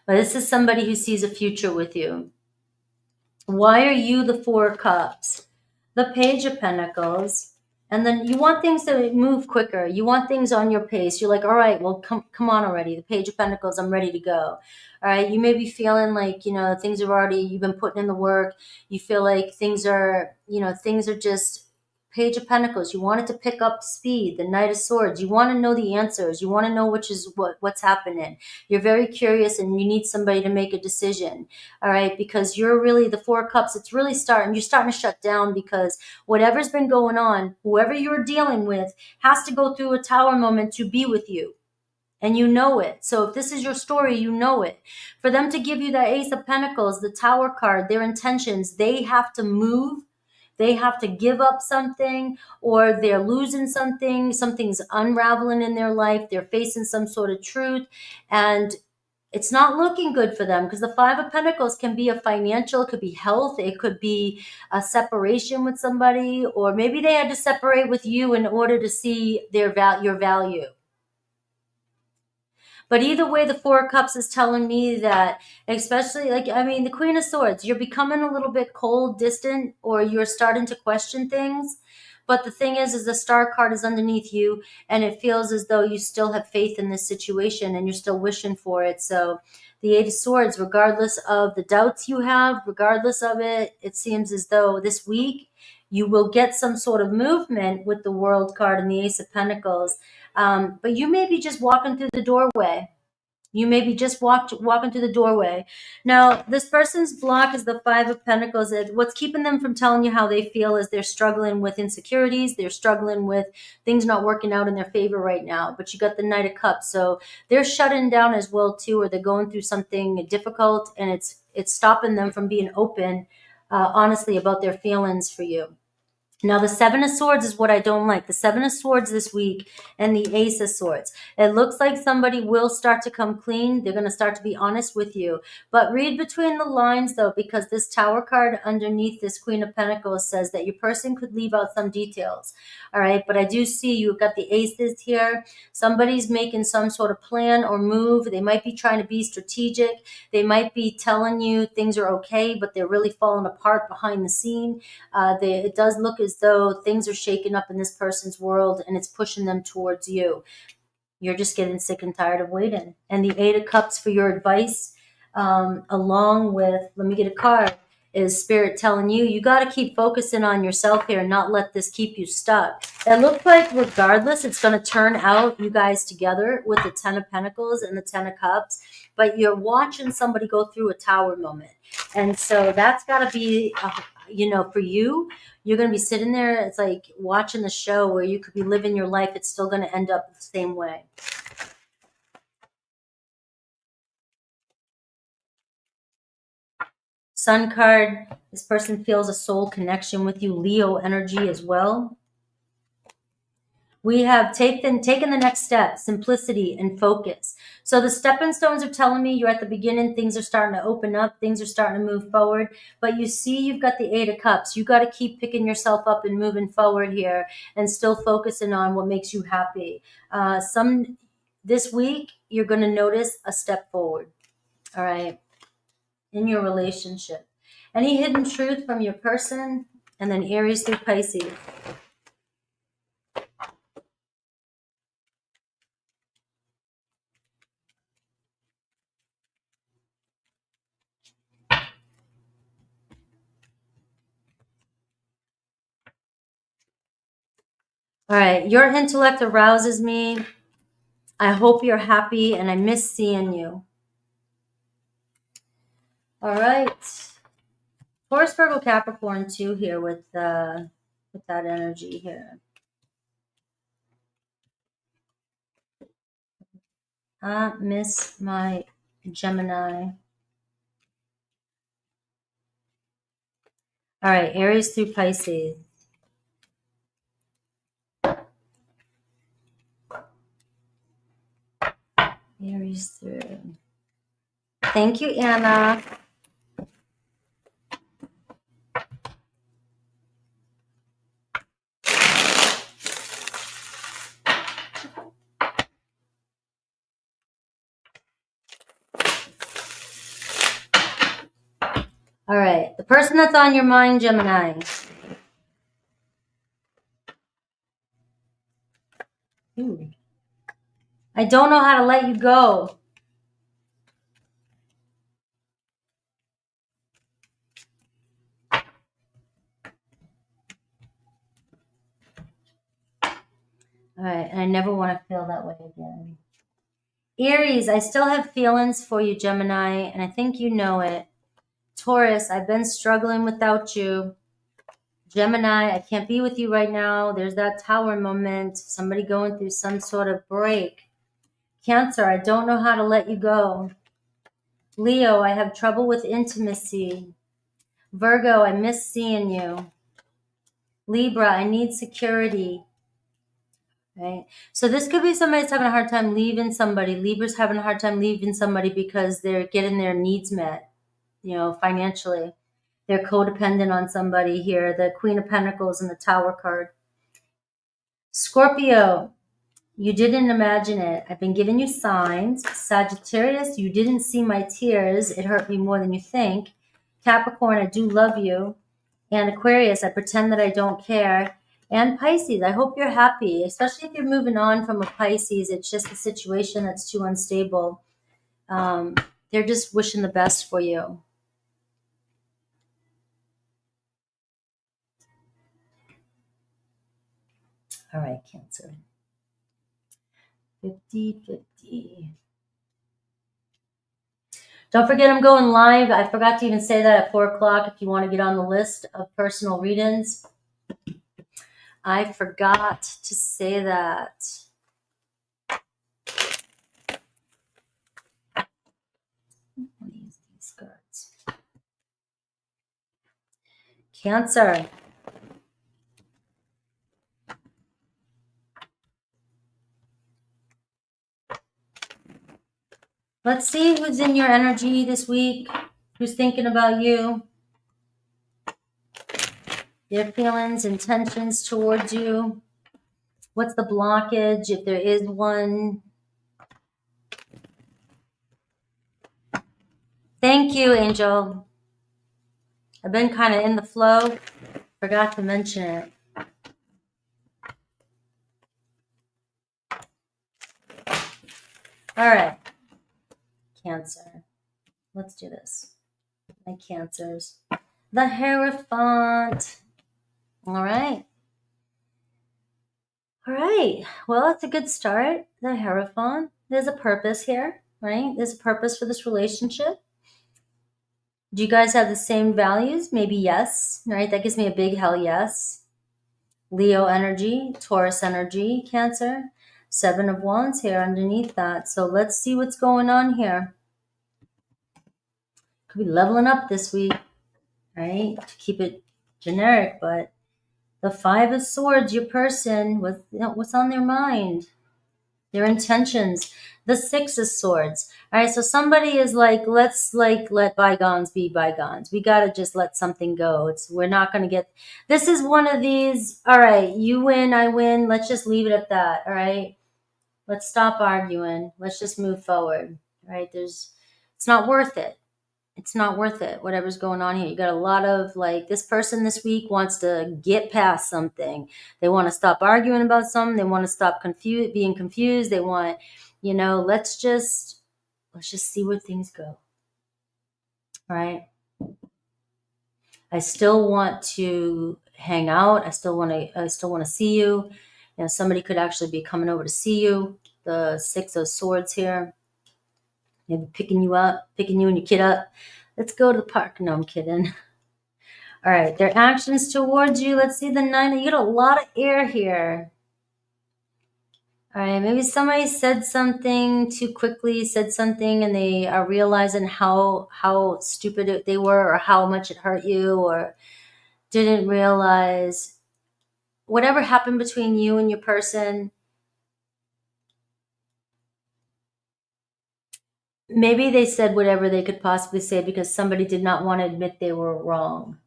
But this is somebody who sees a future with you. Why are you the Four of Cups? The Page of Pentacles. And then you want things to move quicker. You want things on your pace. You're like, all right, well, come on already. The Page of Pentacles, I'm ready to go. All right. You may be feeling like, things are already, you've been putting in the work. You feel like things are just Page of Pentacles. You want it to pick up speed. The Knight of Swords. You want to know the answers. You want to know what's happening. You're very curious and you need somebody to make a decision. All right. Because you're really the Four of Cups. It's really you're starting to shut down because whatever's been going on, whoever you're dealing with has to go through a tower moment to be with you. And you know it. So if this is your story, you know it. For them to give you that Ace of Pentacles, the Tower card, their intentions, they have to move. They have to give up something, or they're losing something. Something's unraveling in their life. They're facing some sort of truth. And it's not looking good for them, because the Five of Pentacles can be a financial, it could be health, it could be a separation with somebody, or maybe they had to separate with you in order to see your value. But either way, the Four of Cups is telling me that, especially, like, I mean, the Queen of Swords, you're becoming a little bit cold, distant, or you're starting to question things. But the thing is the Star card is underneath you, and it feels as though you still have faith in this situation and you're still wishing for it. So the Eight of Swords, regardless of the doubts you have, regardless of it, it seems as though this week you will get some sort of movement with the World card and the Ace of Pentacles. But you may be just walking through the doorway. You may be just walking through the doorway. Now, this person's block is the Five of Pentacles. What's keeping them from telling you how they feel is they're struggling with insecurities. They're struggling with things not working out in their favor right now. But you got the Knight of Cups. So they're shutting down as well, too, or they're going through something difficult, and it's stopping them from being open, honestly, about their feelings for you. Now, the Seven of Swords is what I don't like. The Seven of Swords this week and the Ace of Swords. It looks like somebody will start to come clean. They're going to start to be honest with you. But read between the lines, though, because this Tower card underneath this Queen of Pentacles says that your person could leave out some details. All right, but I do see you've got the aces here. Somebody's making some sort of plan or move. They might be trying to be strategic. They might be telling you things are okay, but they're really falling apart behind the scene. It does look as though things are shaking up in this person's world, and it's pushing them towards you. You're just getting sick and tired of waiting. And the Eight of Cups for your advice, along with, let me get a card, is Spirit telling you, you got to keep focusing on yourself here and not let this keep you stuck. It looks like regardless, it's going to turn out you guys together with the Ten of Pentacles and the Ten of Cups, but you're watching somebody go through a tower moment. And so that's got to be, for you, you're going to be sitting there, it's like watching the show where you could be living your life. It's still going to end up the same way. Sun card, this person feels a soul connection with you. Leo energy as well. We have taken the next step, simplicity and focus. So the stepping stones are telling me you're at the beginning. Things are starting to open up. Things are starting to move forward. But you see you've got the Eight of Cups. You got to keep picking yourself up and moving forward here and still focusing on what makes you happy. This week, you're going to notice a step forward, all right, in your relationship. Any hidden truth from your person, and then Aries through Pisces. All right, your intellect arouses me. I hope you're happy, and I miss seeing you. All right. Taurus, Virgo, Capricorn too here with that energy here. I miss my Gemini. All right, Aries through Pisces. Aries through. Thank you, Anna. All right, the person that's on your mind, Gemini. Ooh. I don't know how to let you go. All right, and I never want to feel that way again. Aries, I still have feelings for you, Gemini, and I think you know it. Taurus, I've been struggling without you. Gemini, I can't be with you right now. There's that tower moment, somebody going through some sort of break. Cancer, I don't know how to let you go. Leo, I have trouble with intimacy. Virgo, I miss seeing you. Libra, I need security. right? So this could be somebody that's having a hard time leaving somebody. Libra's having a hard time leaving somebody because they're getting their needs met, financially. They're codependent on somebody here. The Queen of Pentacles and the Tower card. Scorpio, you didn't imagine it. I've been giving you signs. Sagittarius, you didn't see my tears. It hurt me more than you think. Capricorn, I do love you. And Aquarius, I pretend that I don't care. And Pisces, I hope you're happy, especially if you're moving on from a Pisces. It's just a situation that's too unstable. They're just wishing the best for you. All right, Cancer. 50-50. Don't forget I'm going live. I forgot to even say that at 4 o'clock if you want to get on the list of personal readings. I forgot to say that. These cards. Cancer. Let's see who's in your energy this week, who's thinking about you, their feelings, intentions towards you. What's the blockage, if there is one? Thank you, Angel. I've been kind of in the flow. Forgot to mention it. All right. Cancer. Let's do this. My Cancers. The Hierophant. All right. All right. Well, it's a good start. The Hierophant. There's a purpose here, right? There's a purpose for this relationship. Do you guys have the same values? Maybe yes, right? That gives me a big hell yes. Leo energy, Taurus energy, Cancer. 7 of Wands here underneath that. So let's see what's going on here. Could be leveling up this week, right? To keep it generic, but the 5 of Swords, your person, what's on their mind? Their intentions. The 6 of Swords. All right, so somebody is like, let's let bygones be bygones. We got to just let something go. We're not going to get, this is one of these, all right, you win, I win. Let's just leave it at that. All right. Let's stop arguing. Let's just move forward. All right. It's not worth it. It's not worth it, whatever's going on here. You got a lot of this person this week wants to get past something. They want to stop arguing about something. They want to stop being confused. They want, let's just see where things go. All right. I still want to hang out. I still want to see you. Somebody could actually be coming over to see you. The 6 of Swords here. Maybe picking you and your kid up. Let's go to the park. No, I'm kidding. All right, their actions towards you. Let's see the 9. You got a lot of air here. All right, maybe somebody said something too quickly, and they are realizing how stupid they were or how much it hurt you, or didn't realize whatever happened between you and your person. Maybe they said whatever they could possibly say because somebody did not want to admit they were wrong.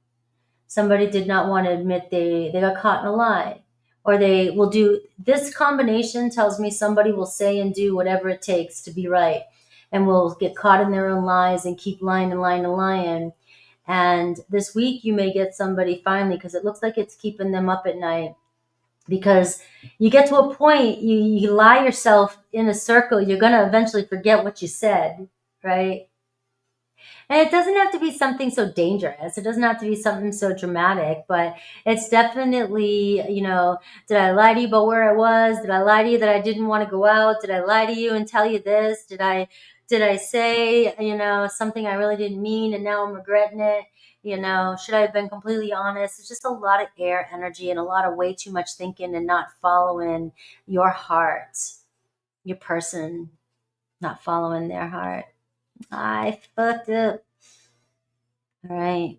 Somebody did not want to admit they got caught in a lie. Or they will do, this combination tells me somebody will say and do whatever it takes to be right. And will get caught in their own lies and keep lying and lying and lying. And this week you may get somebody finally, because it looks like it's keeping them up at night. Because you get to a point, you lie yourself in a circle, you're going to eventually forget what you said, right? And it doesn't have to be something so dangerous. It doesn't have to be something so dramatic, but it's definitely, did I lie to you about where I was? Did I lie to you that I didn't want to go out? Did I lie to you and tell you this? Did I say, something I really didn't mean and now I'm regretting it? Should I have been completely honest? It's just a lot of air energy and a lot of way too much thinking and not following your heart, your person, not following their heart. I fucked up. All right.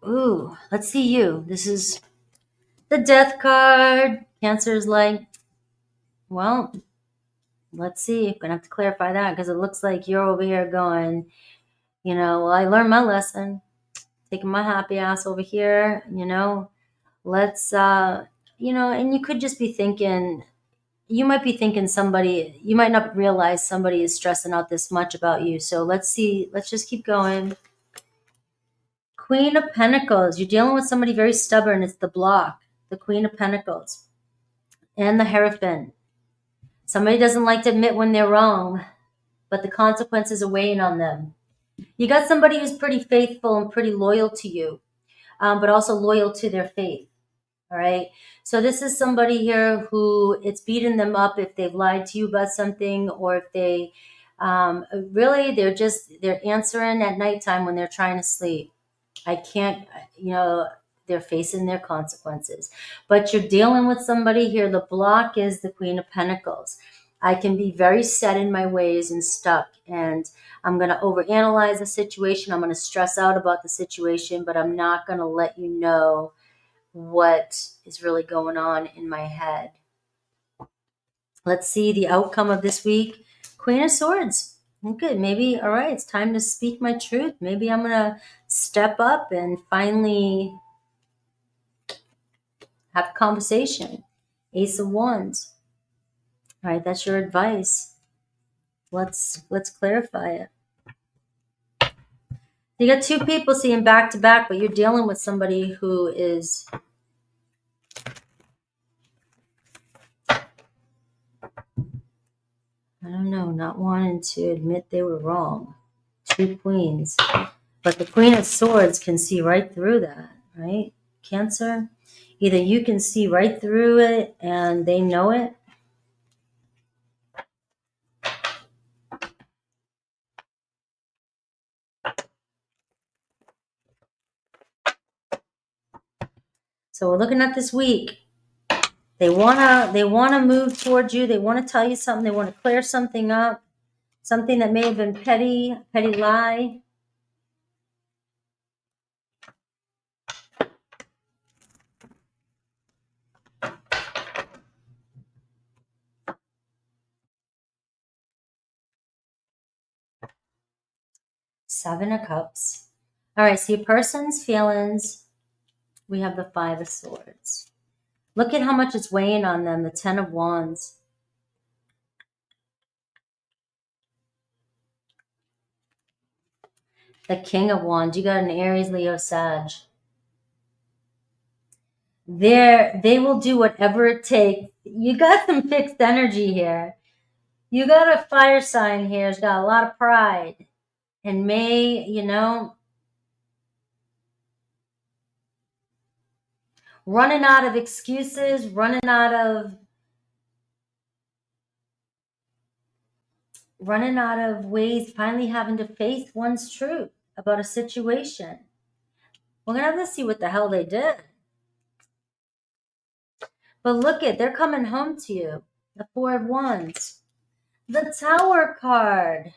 Ooh, let's see you. This is the Death card. Cancer is like, Well, let's see. I'm going to have to clarify that because it looks like you're over here going, well, I learned my lesson. Taking my happy ass over here, let's, and you could just be thinking, you might be thinking somebody, you might not realize somebody is stressing out this much about you. So let's see. Let's just keep going. Queen of Pentacles. You're dealing with somebody very stubborn. It's the block, the Queen of Pentacles, and the Hierophant. Somebody doesn't like to admit when they're wrong, but the consequences are weighing on them. You got somebody who's pretty faithful and pretty loyal to you, but also loyal to their faith. All right. So this is somebody here who it's beating them up if they've lied to you about something, or if they really, they're answering at nighttime when they're trying to sleep. I can't, they're facing their consequences. But you're dealing with somebody here. The block is the Queen of Pentacles. I can be very set in my ways and stuck, and I'm going to overanalyze the situation. I'm going to stress out about the situation, but I'm not going to let you know what is really going on in my head. Let's see the outcome of this week. Queen of Swords. Okay, maybe, all right, it's time to speak my truth. Maybe I'm going to step up and finally have a conversation. Ace of Wands. All right, that's your advice. Let's clarify it. You got two people seeing back to back, but you're dealing with somebody who is, I don't know, not wanting to admit they were wrong. Two queens. But the Queen of Swords can see right through that, right? Cancer. Either you can see right through it and they know it. So we're looking at this week. They wanna move towards you. They want to tell you something. They want to clear something up. Something that may have been petty lie. Seven of Cups. All right, so your person's feelings. We have the Five of Swords. Look at how much it's weighing on them. The Ten of Wands. The King of Wands. You got an Aries, Leo, Sag. They will do whatever it takes. You got some fixed energy here. You got a fire sign here. It's got a lot of pride. And may, running out of excuses, running out of ways, finally having to face one's truth about a situation. We're going to have to see what the hell they did. But look it, they're coming home to you. The Four of Wands. The Tower card.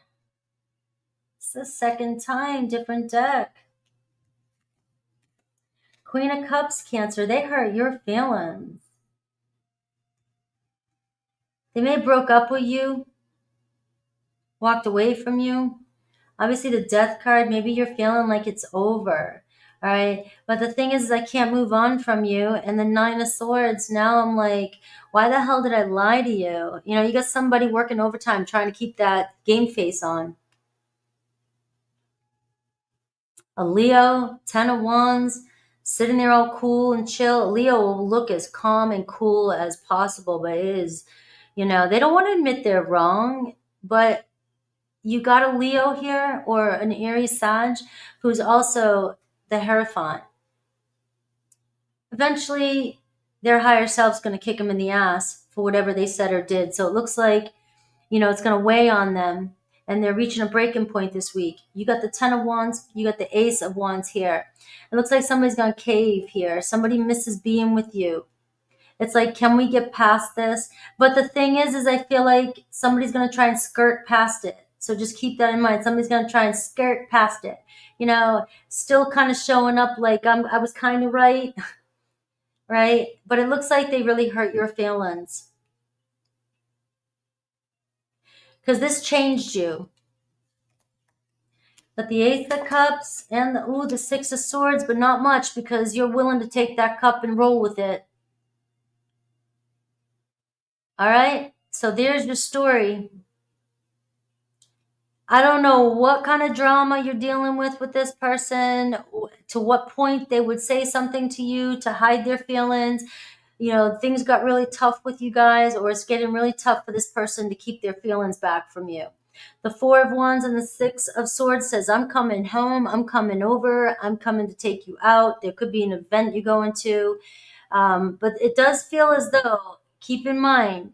It's the second time, different deck. Queen of Cups, Cancer. They hurt your feelings. They may have broke up with you, walked away from you. Obviously, the Death card, maybe you're feeling like it's over. All right. But the thing is I can't move on from you. And the Nine of Swords, now I'm like, why the hell did I lie to you? You got somebody working overtime trying to keep that game face on. A Leo, Ten of Wands, sitting there all cool and chill. Leo will look as calm and cool as possible, but it is, they don't want to admit they're wrong, but you got a Leo here or an Aries Sag who's also the Hierophant. Eventually, their higher self's going to kick them in the ass for whatever they said or did. So it looks like, it's going to weigh on them, and they're reaching a breaking point this week. You got the Ten of Wands. You got the Ace of Wands here. It looks like somebody's going to cave here. Somebody misses being with you. It's like, can we get past this? But the thing is I feel like somebody's going to try and skirt past it. So just keep that in mind. Somebody's going to try and skirt past it. Still kind of showing up like I was kind of right. Right? But it looks like they really hurt your feelings. because this changed you. But the Ace of Cups and the Six of Swords, but not much, because you're willing to take that cup and roll with it. All right? So there's your story. I don't know what kind of drama you're dealing with this person, to what point they would say something to you to hide their feelings. You know, things got really tough with you guys, or it's getting really tough for this person to keep their feelings back from you. The Four of Wands and the Six of Swords says, I'm coming home, I'm coming over, I'm coming to take you out. There could be an event you're going to. But it does feel as though, keep in mind,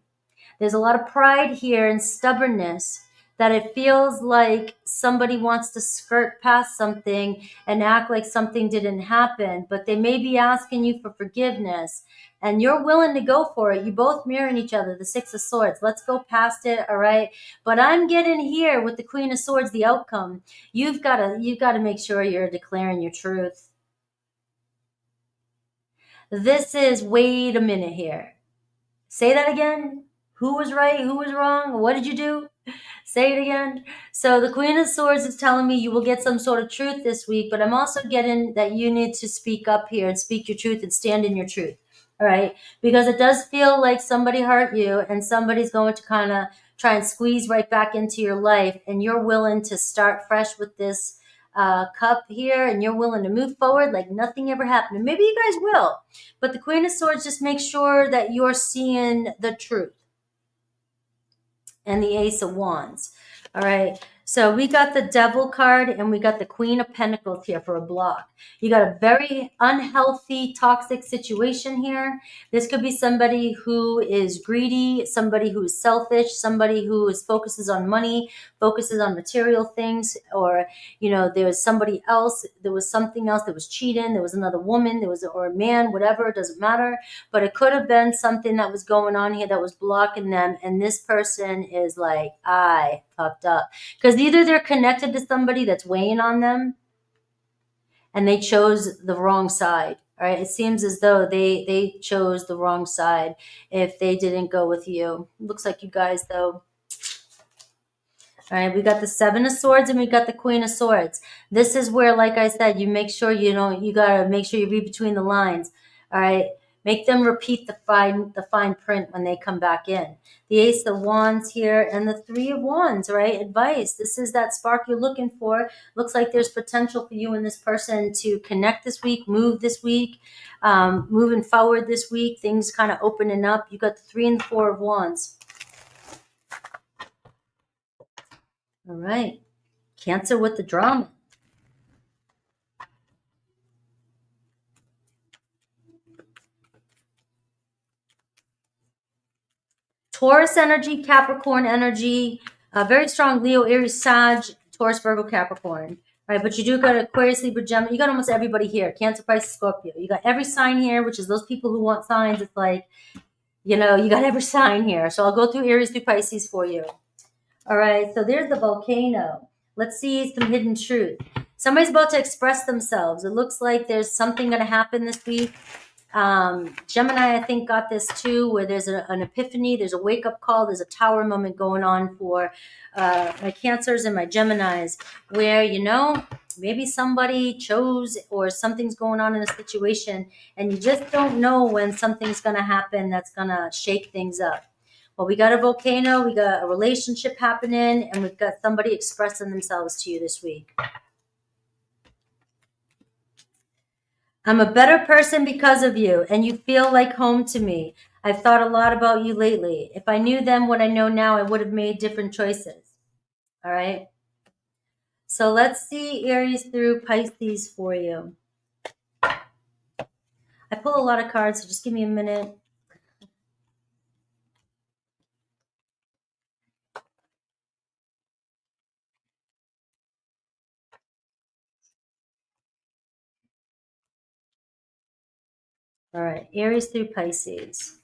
there's a lot of pride here and stubbornness, that it feels like somebody wants to skirt past something and act like something didn't happen, but they may be asking you for forgiveness and you're willing to go for it. You both mirror each other, the Six of Swords. Let's go past it, all right? But I'm getting here with the Queen of Swords, the outcome. You've got to make sure you're declaring your truth. This is, wait a minute here. Say that again. Who was right? Who was wrong? What did you do? Say it again. So the Queen of Swords is telling me you will get some sort of truth this week, but I'm also getting that you need to speak up here and speak your truth and stand in your truth. All right? Because it does feel like somebody hurt you and somebody's going to kind of try and squeeze right back into your life, and you're willing to start fresh with this cup here, and you're willing to move forward like nothing ever happened. And maybe you guys will, but the Queen of Swords just makes sure that you're seeing the truth. And the Ace of Wands. All right. So we got the Devil card and we got the Queen of Pentacles here for a block. You got a very unhealthy, toxic situation here. This could be somebody who is greedy, somebody who is selfish, somebody who focuses on money, focuses on material things, or, you know, there was somebody else, there was something else that was cheating, there was another woman, or a man, whatever, it doesn't matter. But it could have been something that was going on here that was blocking them, and this person is like, I fucked up. Because either they're connected to somebody that's weighing on them and they chose the wrong side. All right. It seems as though they chose the wrong side if they didn't go with you. Looks like you guys, though. All right, we got the Seven of Swords and we got the Queen of Swords. This is where, like I said, you make sure you got to make sure you read between the lines. All right. Make them repeat the fine print when they come back in. The Ace of Wands here and the Three of Wands, right? Advice. This is that spark you're looking for. Looks like there's potential for you and this person to connect this week, move this week, moving forward this week, things kind of opening up. You got the Three and the Four of Wands. All right. Cancer with the drama. Taurus energy, Capricorn energy, very strong Leo, Aries, Sag, Taurus, Virgo, Capricorn. Right, but you do got Aquarius, Libra, Gemini. You got almost everybody here. Cancer, Pisces, Scorpio. You got every sign here, which is those people who want signs. It's like, you got every sign here. So I'll go through Aries through Pisces for you. All right, so there's the volcano. Let's see some hidden truth. Somebody's about to express themselves. It looks like there's something going to happen this week. Gemini, I think, got this too, where there's an epiphany, there's a wake-up call, there's a tower moment going on for my Cancers and my Geminis, where, maybe somebody chose or something's going on in a situation, and you just don't know when something's going to happen that's going to shake things up. Well, we got a volcano, we got a relationship happening, and we've got somebody expressing themselves to you this week. I'm a better person because of you, and you feel like home to me. I've thought a lot about you lately. If I knew then what I know now, I would have made different choices. All right? So let's see Aries through Pisces for you. I pull a lot of cards, so just give me a minute. All right, Aries through Pisces.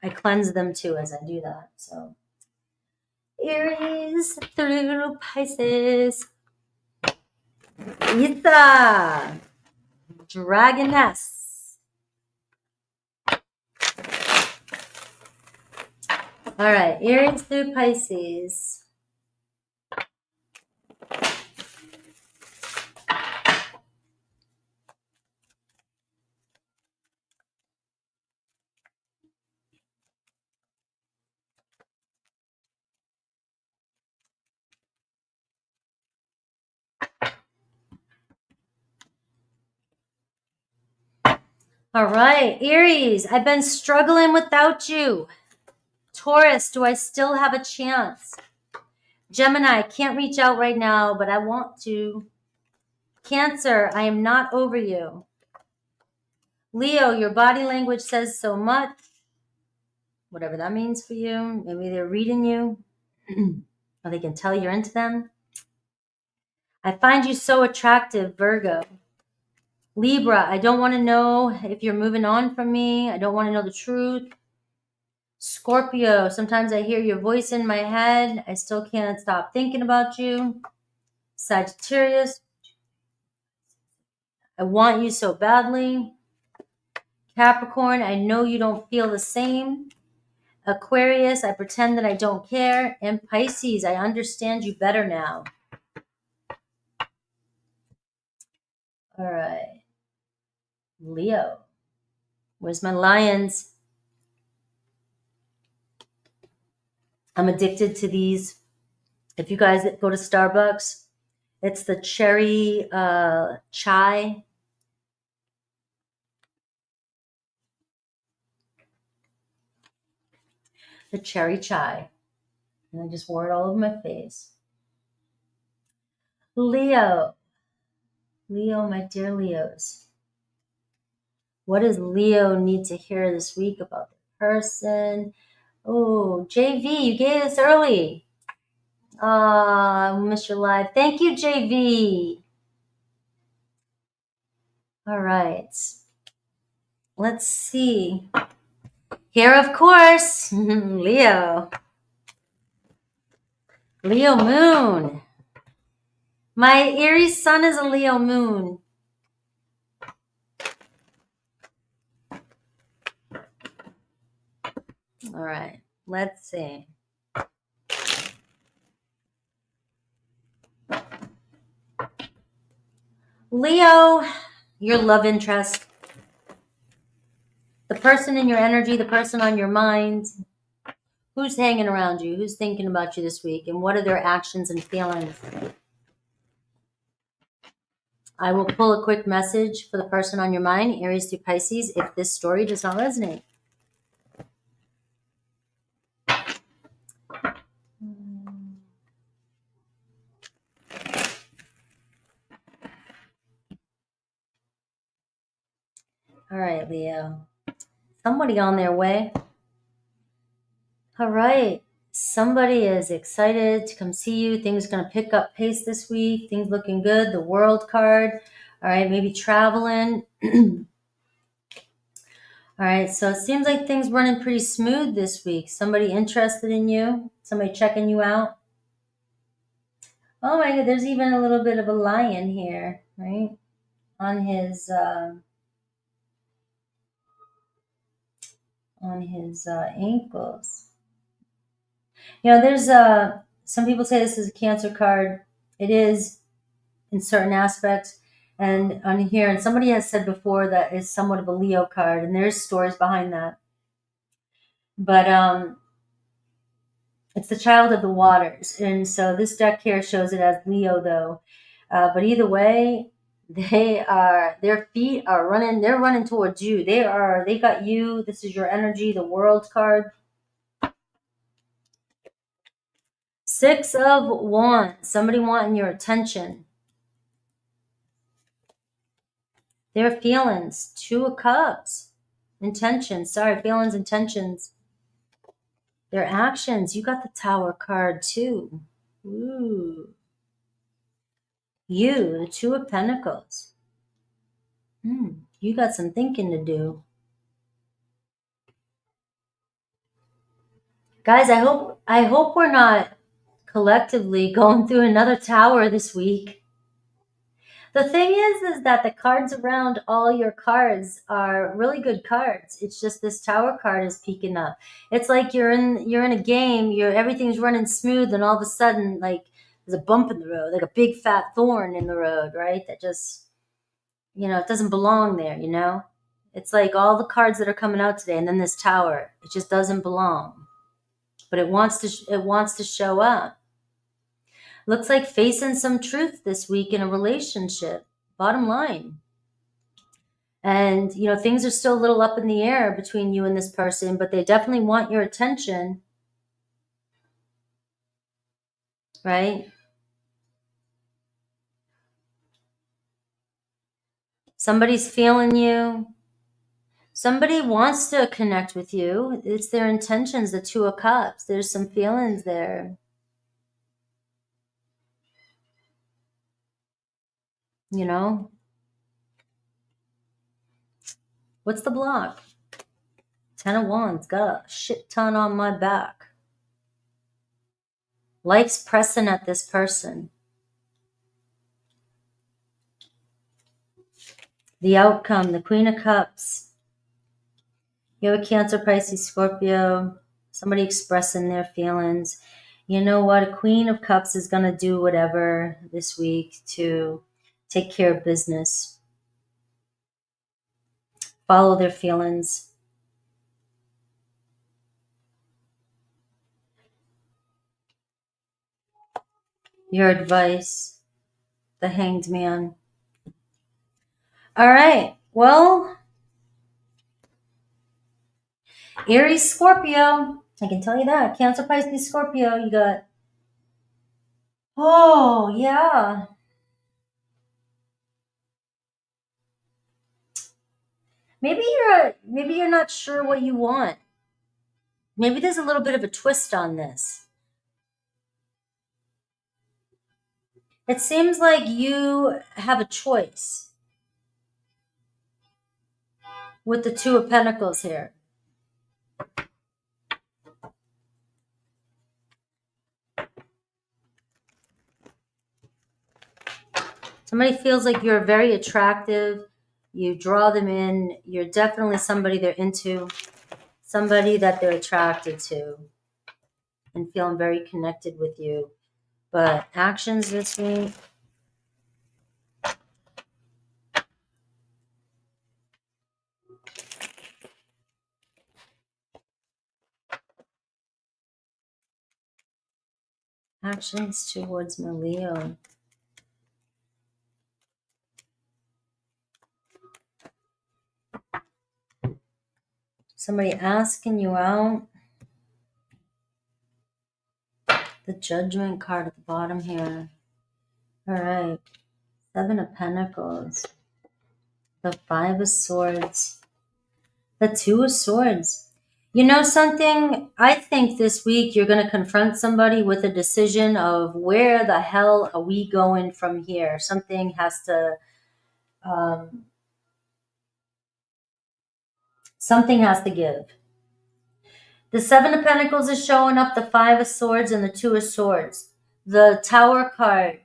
I cleanse them too as I do that. So Aries through Pisces. Isa, Dragoness. All right, Aries through Pisces. All right, Aries, I've been struggling without you. Taurus, do I still have a chance? Gemini, can't reach out right now, but I want to. Cancer, I am not over you. Leo, your body language says so much. Whatever that means for you. Maybe they're reading you. Or they can tell you're into them. I find you so attractive, Virgo. Libra, I don't want to know if you're moving on from me. I don't want to know the truth. Scorpio, sometimes I hear your voice in my head. I still can't stop thinking about you. Sagittarius, I want you so badly. Capricorn, I know you don't feel the same. Aquarius, I pretend that I don't care. And Pisces, I understand you better now. All right. Leo, where's my lions? I'm addicted to these. If you guys go to Starbucks, it's the cherry chai. The cherry chai. And I just wore it all over my face. Leo. Leo, my dear Leos. What does Leo need to hear this week about the person? Oh, JV, you gave this early. I missed your live. Thank you, JV. All right. Let's see. Here, of course, Leo. Leo moon. My Aries sun is a Leo moon. All right. Let's see. Leo, your love interest. The person in your energy, the person on your mind. Who's hanging around you? Who's thinking about you this week? And what are their actions and feelings? I will pull a quick message for the person on your mind, Aries through Pisces, if this story does not resonate. All right, Leo. Somebody on their way. All right. Somebody is excited to come see you. Things are going to pick up pace this week. Things looking good. The World card. All right. Maybe traveling. All right. So it seems like things running pretty smooth this week. Somebody interested in you. Somebody checking you out. Oh my God. There's even a little bit of a lion here, right? On his ankles. You know, there's some people say this is a Cancer card. It is in certain aspects. And on here, and somebody has said before that it's somewhat of a Leo card, and there's stories behind that. But it's the child of the waters. And so this deck here shows it as Leo, though. But either way, their feet are running, they're running towards you. They got you. This is your energy, the World card. 6 of Wands, somebody wanting your attention. Their feelings, 2 of Cups. Intentions, feelings, intentions. Their actions, you got the Tower card too. Ooh. You, the 2 of Pentacles. You got some thinking to do. Guys, I hope we're not collectively going through another tower this week. The thing is that the cards around all your cards are really good cards. It's just this Tower card is peeking up. It's like you're in a game, everything's running smooth, and all of a sudden, like, there's a bump in the road, like a big fat thorn in the road, right? That just, it doesn't belong there, It's like all the cards that are coming out today, and then this Tower, it just doesn't belong. But it wants to show up. Looks like facing some truth this week in a relationship, bottom line. And, things are still a little up in the air between you and this person, but they definitely want your attention, right? Somebody's feeling you. Somebody wants to connect with you. It's their intentions, the Two of Cups. There's some feelings there. What's the block? 10 of Wands, got a shit ton on my back. Life's pressing at this person. The outcome, the Queen of Cups. You have a Cancer, Pisces, Scorpio, somebody expressing their feelings. You know what? A Queen of Cups is going to do whatever this week to take care of business. Follow their feelings. Your advice, the Hanged Man. All right. Well, Aries, Scorpio. I can tell you that. Cancer, Pisces, Scorpio. You got, oh, yeah. Maybe you're not sure what you want. Maybe there's a little bit of a twist on this. It seems like you have a choice with the Two of Pentacles here. Somebody feels like you're very attractive. You draw them in. You're definitely somebody they're into, somebody that they're attracted to and feeling very connected with you. But actions this week. Actions towards my Leo. Somebody asking you out. The Judgment card at the bottom here. All right. 7 of Pentacles. The 5 of Swords. The 2 of Swords. You know something? I think this week you're going to confront somebody with a decision of where the hell are we going from here? Something has to give. The 7 of Pentacles is showing up, the 5 of Swords and the 2 of Swords. The Tower card.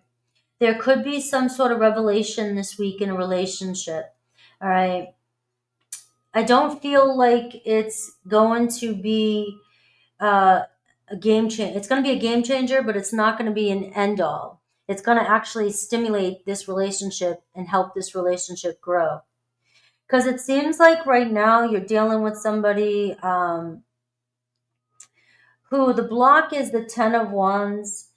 There could be some sort of revelation this week in a relationship. All right. I don't feel like it's going to be a game changer. It's going to be a game changer, but it's not going to be an end all. It's going to actually stimulate this relationship and help this relationship grow. Because it seems like right now you're dealing with somebody who the block is the 10 of Wands.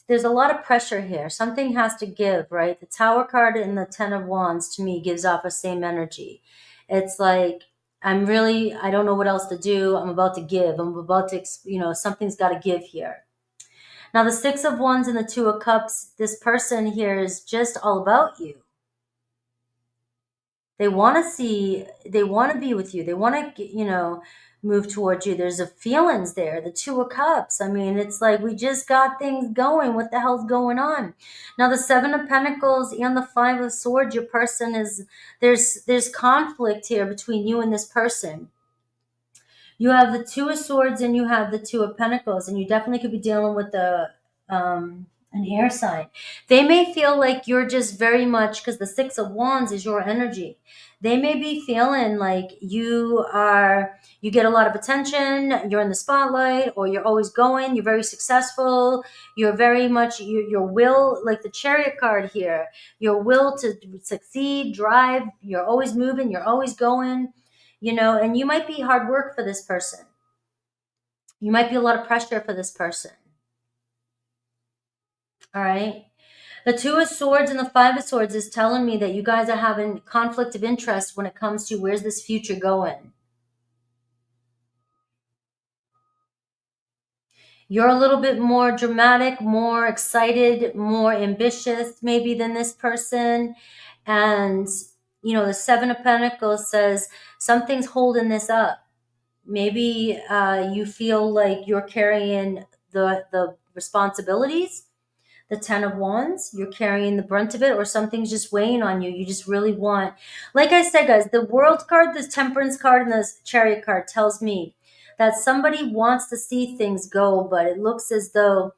There's a lot of pressure here. Something has to give, right? The Tower card and the 10 of Wands to me gives off the same energy. It's like, I don't know what else to do. I'm about to give. I'm about to, something's got to give here. Now, the 6 of Wands and the 2 of Cups, this person here is just all about you. They want to be with you. They want to, move towards you. There's a feelings there. The 2 of Cups. I mean, it's like we just got things going. What the hell's going on? Now, the 7 of Pentacles and the 5 of Swords, your person is, there's conflict here between you and this person. You have the 2 of Swords and you have the 2 of Pentacles, and you definitely could be dealing with a An air sign. They may feel like you're just very much, because the Six of Wands is your energy. They may be feeling like you get a lot of attention, you're in the spotlight, or you're always going, you're very successful, you're very much, your will, like the Chariot card here, your will to succeed, drive, you're always moving, you're always going, and you might be hard work for this person. You might be a lot of pressure for this person. All right. The Two of Swords and the Five of Swords is telling me that you guys are having conflict of interest when it comes to where's this future going. You're a little bit more dramatic, more excited, more ambitious maybe than this person. And, the Seven of Pentacles says something's holding this up. Maybe you feel like you're carrying the responsibilities. The Ten of Wands, you're carrying the brunt of it, or something's just weighing on you. You just really want, like I said, guys, the World card, the Temperance card, and the Chariot card tells me that somebody wants to see things go, but it looks as though,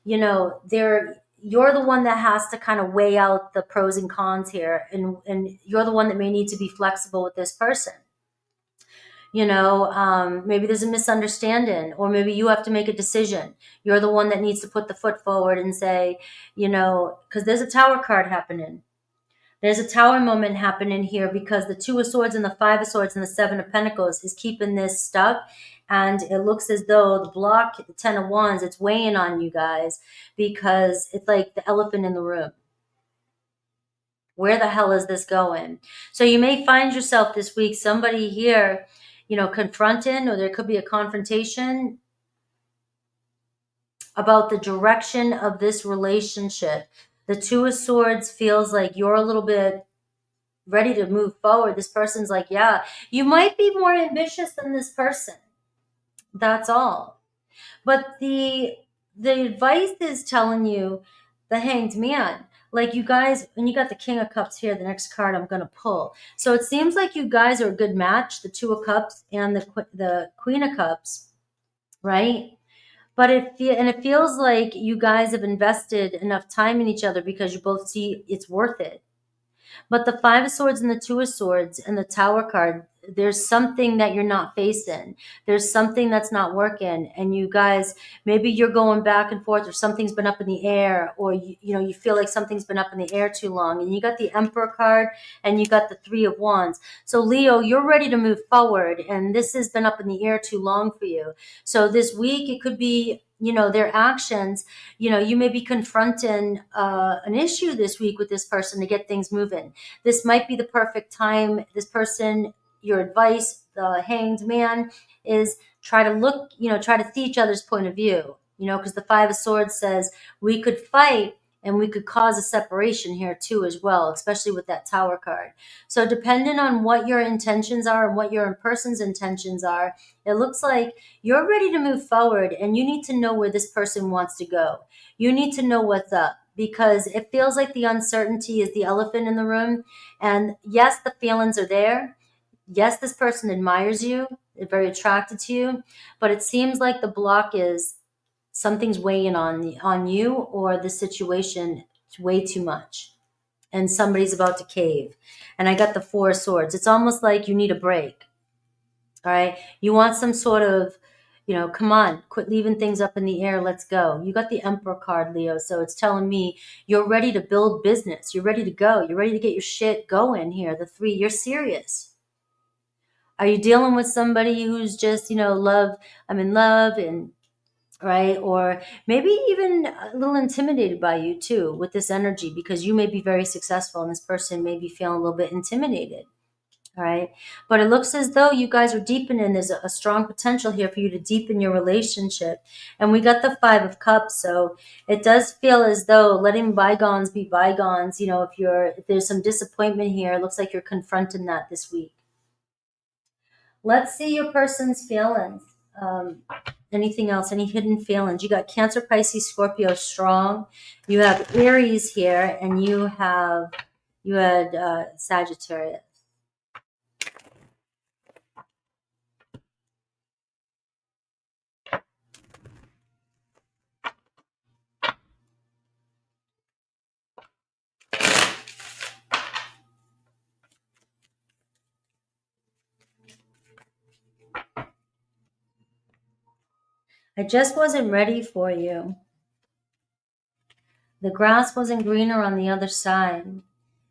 you're the one that has to kind of weigh out the pros and cons here, and you're the one that may need to be flexible with this person. Maybe there's a misunderstanding, or maybe you have to make a decision. You're the one that needs to put the foot forward and say, because there's a Tower card happening. There's a Tower moment happening here, because the Two of Swords and the Five of Swords and the Seven of Pentacles is keeping this stuck. And it looks as though the block, the Ten of Wands, it's weighing on you guys, because it's like the elephant in the room. Where the hell is this going? So you may find yourself this week, somebody here, confronting, or there could be a confrontation about the direction of this relationship. The Two of Swords feels like you're a little bit ready to move forward. This person's like, yeah, you might be more ambitious than this person. That's all. But the advice is telling you, the Hanged Man, like you guys, and you got the King of Cups here, the next card I'm going to pull. So it seems like you guys are a good match, the Two of Cups and the Queen of Cups, right? But it feels like you guys have invested enough time in each other, because you both see it's worth it. But the Five of Swords and the Two of Swords and the Tower card, there's something that you're not facing. There's something that's not working. And you guys, maybe you're going back and forth, or something's been up in the air, or you feel like something's been up in the air too long. And you got the Emperor card and you got the Three of Wands. So Leo, you're ready to move forward, and this has been up in the air too long for you. So this week it could be, their actions, you may be confronting an issue this week with this person to get things moving. This might be the perfect time. This person, your advice, the Hanged Man, is try to see each other's point of view, because the Five of Swords says we could fight and we could cause a separation here too as well, especially with that Tower card. So depending on what your intentions are and what your person's intentions are, it looks like you're ready to move forward, and you need to know where this person wants to go. You need to know what's up, because it feels like the uncertainty is the elephant in the room. And yes, the feelings are there. Yes, this person admires you. They're very attracted to you. But it seems like the block is something's weighing on you, or the situation way too much. And somebody's about to cave. And I got the Four of Swords. It's almost like you need a break. All right. You want some sort of, come on, quit leaving things up in the air. Let's go. You got the Emperor card, Leo. So it's telling me you're ready to build business. You're ready to go. You're ready to get your shit going here. The Three, you're serious. Are you dealing with somebody who's just, I'm in love, and right? Or maybe even a little intimidated by you too with this energy, because you may be very successful and this person may be feeling a little bit intimidated. All right. But it looks as though you guys are deepening. There's a strong potential here for you to deepen your relationship. And we got the Five of Cups. So it does feel as though letting bygones be bygones. If there's some disappointment here, it looks like you're confronting that this week. Let's see your person's feelings. Anything else? Any hidden feelings? You got Cancer, Pisces, Scorpio, strong. You have Aries here, and you had Sagittarius. I just wasn't ready for you. The grass wasn't greener on the other side.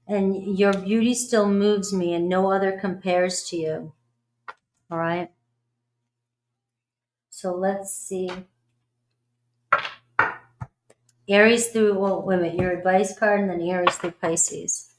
And your beauty still moves me and no other compares to you. All right. So let's see. Aries through, well, wait a minute, your advice card and then Aries through Pisces.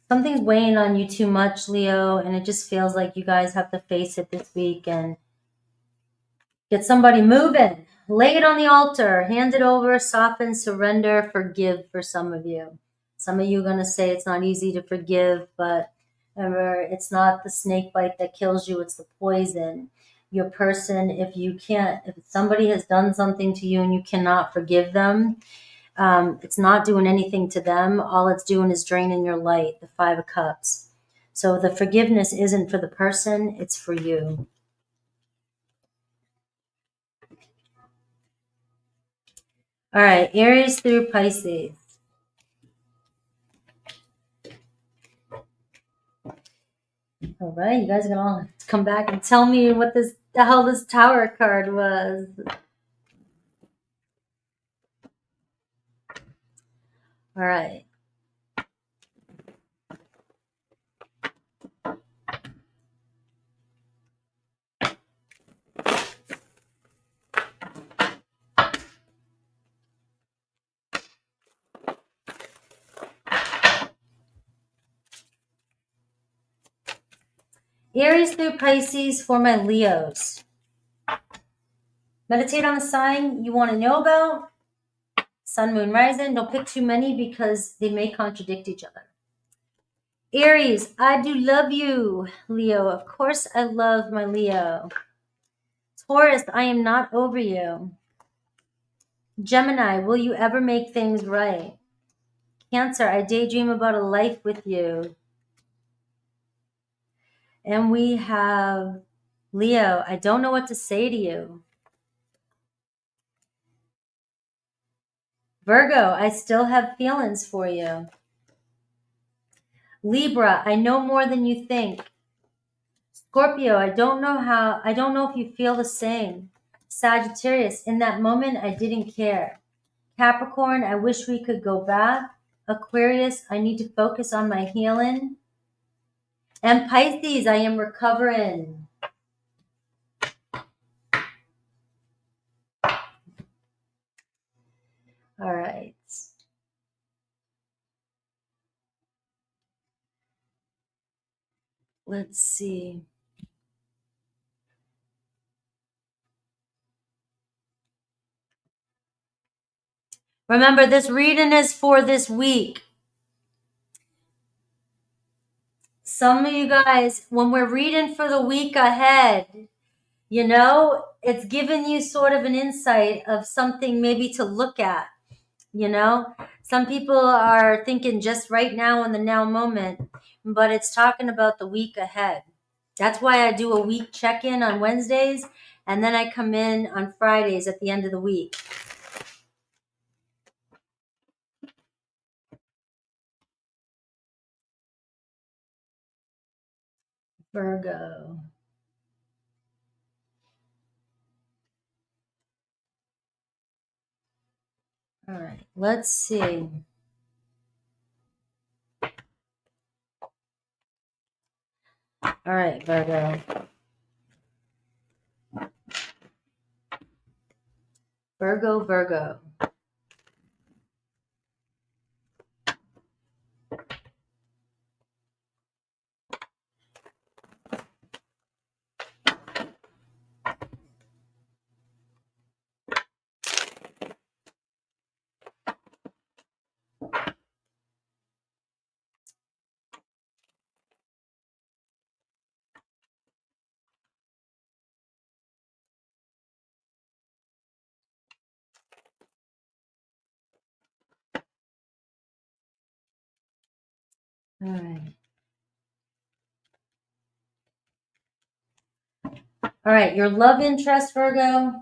Something's weighing on you too much, Leo, and it just feels like you guys have to face it this week and get somebody moving. Lay it on the altar. Hand it over. Soften, surrender, forgive for some of you. Some of you are going to say it's not easy to forgive, but remember, it's not the snake bite that kills you. It's the poison. Your person, if somebody has done something to you and you cannot forgive them, it's not doing anything to them. All it's doing is draining your light, the Five of Cups. So the forgiveness isn't for the person, it's for you. All right, Aries through Pisces. All right, you guys are gonna come back and tell me what the hell this Tower card was. All right. Aries through Pisces for my Leos. Meditate on a sign you want to know about. Sun, moon, rising. Don't pick too many because they may contradict each other. Aries, I do love you. Leo, of course I love my Leo. Taurus, I am not over you. Gemini, will you ever make things right? Cancer, I daydream about a life with you. And we have Leo, I don't know what to say to you. Virgo, I still have feelings for you. Libra, I know more than you think. Scorpio, I don't know if you feel the same. Sagittarius, in that moment, I didn't care. Capricorn, I wish we could go back. Aquarius, I need to focus on my healing. And Pisces, I am recovering. All right. Let's see. Remember, this reading is for this week. Some of you guys, when we're reading for the week ahead, it's giving you sort of an insight of something maybe to look at. Some people are thinking just right now in the now moment, but it's talking about the week ahead. That's why I do a week check-in on Wednesdays, and then I come in on Fridays at the end of the week. Virgo. All right, let's see. All right, Virgo. Virgo. All right. All right, your love interest, Virgo.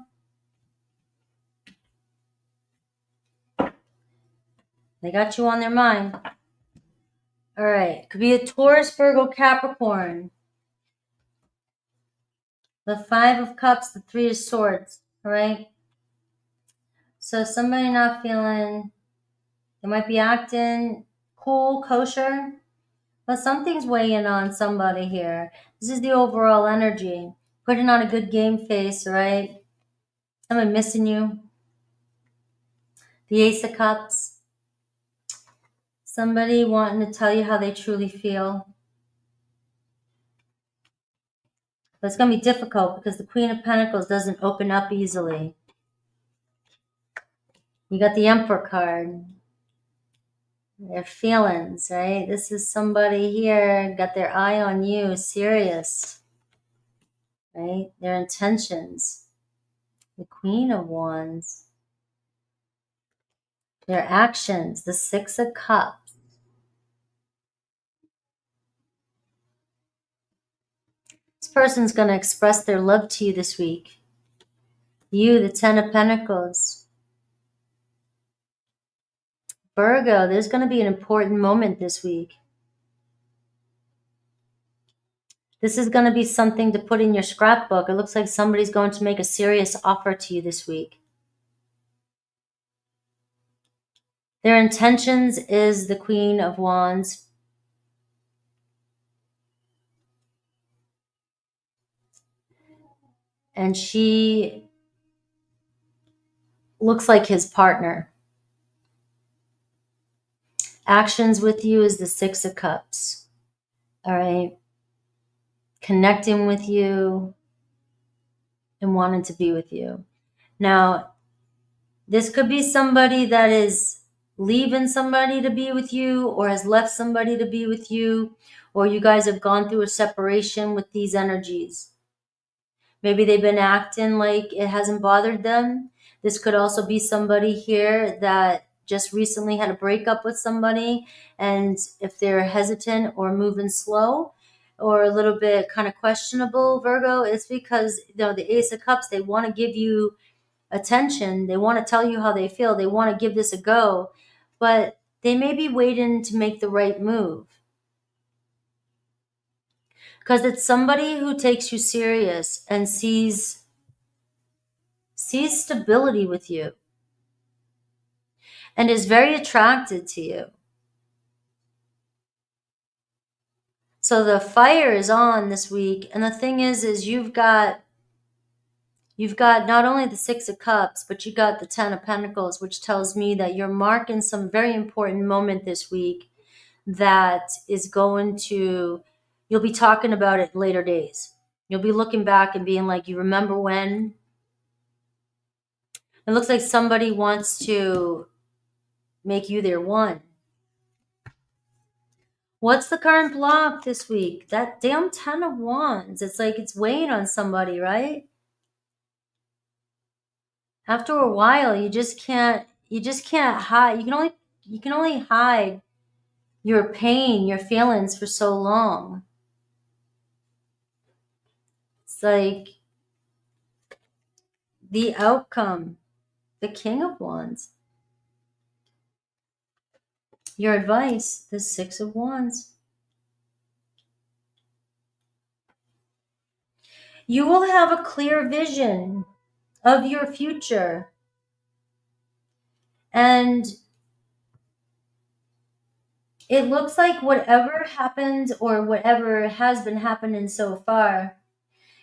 They got you on their mind. All right, could be a Taurus, Virgo, Capricorn. The 5 of Cups, the 3 of Swords. All right. So somebody not feeling, they might be acting cool, kosher, but something's weighing on somebody here. This is the overall energy. Putting on a good game face, right? Someone missing you. The Ace of Cups. Somebody wanting to tell you how they truly feel. But it's going to be difficult because the Queen of Pentacles doesn't open up easily. You got the Emperor card. Their feelings, right? This is somebody here, got their eye on you, serious, right? Their intentions. The Queen of Wands. Their actions, the 6 of Cups. This person's going to express their love to you this week. You, the 10 of Pentacles. Virgo, there's going to be an important moment this week. This is going to be something to put in your scrapbook. It looks like somebody's going to make a serious offer to you this week. Their intentions is the Queen of Wands. And she looks like his partner. Actions with you is the 6 of Cups. All right. Connecting with you and wanting to be with you. Now, this could be somebody that is leaving somebody to be with you or has left somebody to be with you, or you guys have gone through a separation with these energies. Maybe they've been acting like it hasn't bothered them. This could also be somebody here that just recently had a breakup with somebody, and if they're hesitant or moving slow or a little bit kind of questionable, Virgo, it's because, you know, the Ace of Cups, they want to give you attention. They want to tell you how they feel. They want to give this a go, but they may be waiting to make the right move. Because it's somebody who takes you serious and sees stability with you and is very attracted to you. So the fire is on this week. And the thing is you've got not only the 6 of Cups, but you got the 10 of Pentacles, which tells me that you're marking some very important moment this week that is going to, you'll be talking about it later days. You'll be looking back and being like, you remember when? It looks like somebody wants to make you their one. What's the current block this week? That damn 10 of Wands. It's like it's weighing on somebody, right? After a while, you just can't hide. You can only hide your pain, your feelings for so long. It's like the outcome, the King of Wands. Your advice, the 6 of Wands. You will have a clear vision of your future. And it looks like whatever happened or whatever has been happening so far,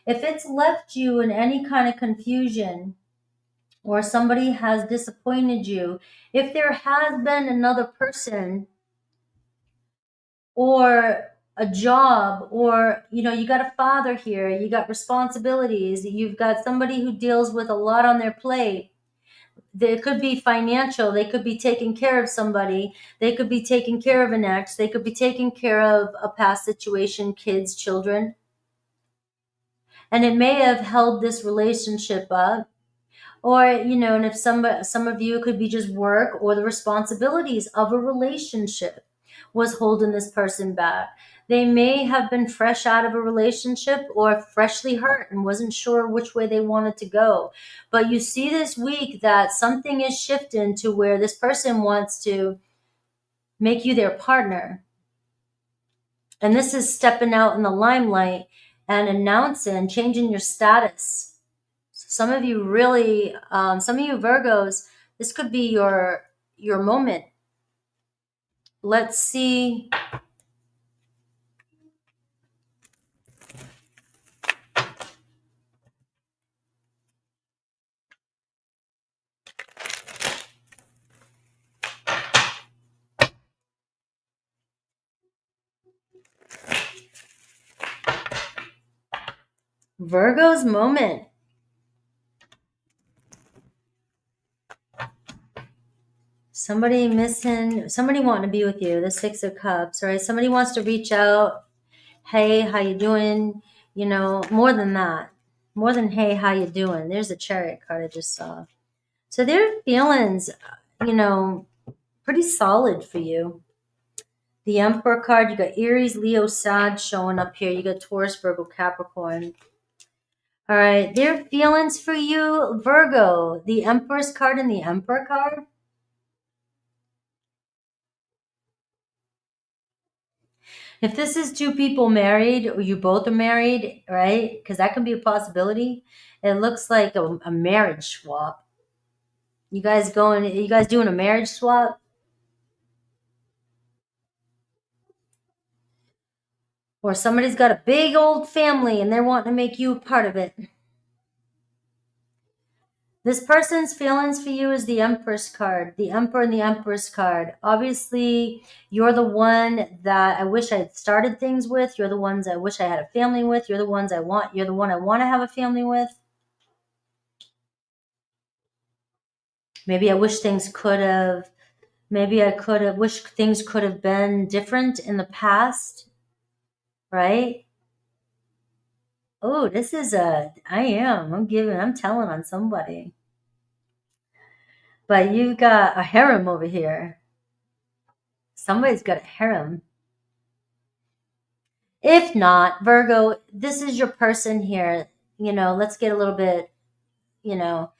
if it's left you in any kind of confusion or somebody has disappointed you, if there has been another person or a job, or, you know, you got a father here, you got responsibilities, you've got somebody who deals with a lot on their plate. They could be financial, they could be taking care of somebody, they could be taking care of an ex, they could be taking care of a past situation, kids, children. And it may have held this relationship up. Or, you know, and if some of you, could be just work or the responsibilities of a relationship was holding this person back. They may have been fresh out of a relationship or freshly hurt and wasn't sure which way they wanted to go. But you see this week that something is shifting to where this person wants to make you their partner. And this is stepping out in the limelight and announcing, changing your status. Some of you really, some of you Virgos, this could be your moment. Let's see. Virgo's moment. Somebody missing, somebody wanting to be with you, the Six of Cups, right? Somebody wants to reach out. Hey, how you doing? You know, more than that. More than, hey, how you doing? There's a Chariot card I just saw. So their feelings, you know, pretty solid for you. The Emperor card, you got Aries, Leo, Sag showing up here. You got Taurus, Virgo, Capricorn. All right, their feelings for you, Virgo. The Empress card and the Emperor card. If this is two people married, or you both are married, right? Because that can be a possibility. It looks like a marriage swap. You guys doing a marriage swap? Or somebody's got a big old family and they're wanting to make you a part of it. This person's feelings for you is the Empress card, the Emperor and the Empress card. Obviously, you're the one that I wish I had started things with. You're the ones I wish I had a family with. You're the one I want to have a family with. Maybe I wish things could have, wished things could have been different in the past, right? Oh, I'm telling on somebody. But you got a harem over here. Somebody's got a harem. If not, Virgo, this is your person here. You know, let's get a little bit, you know,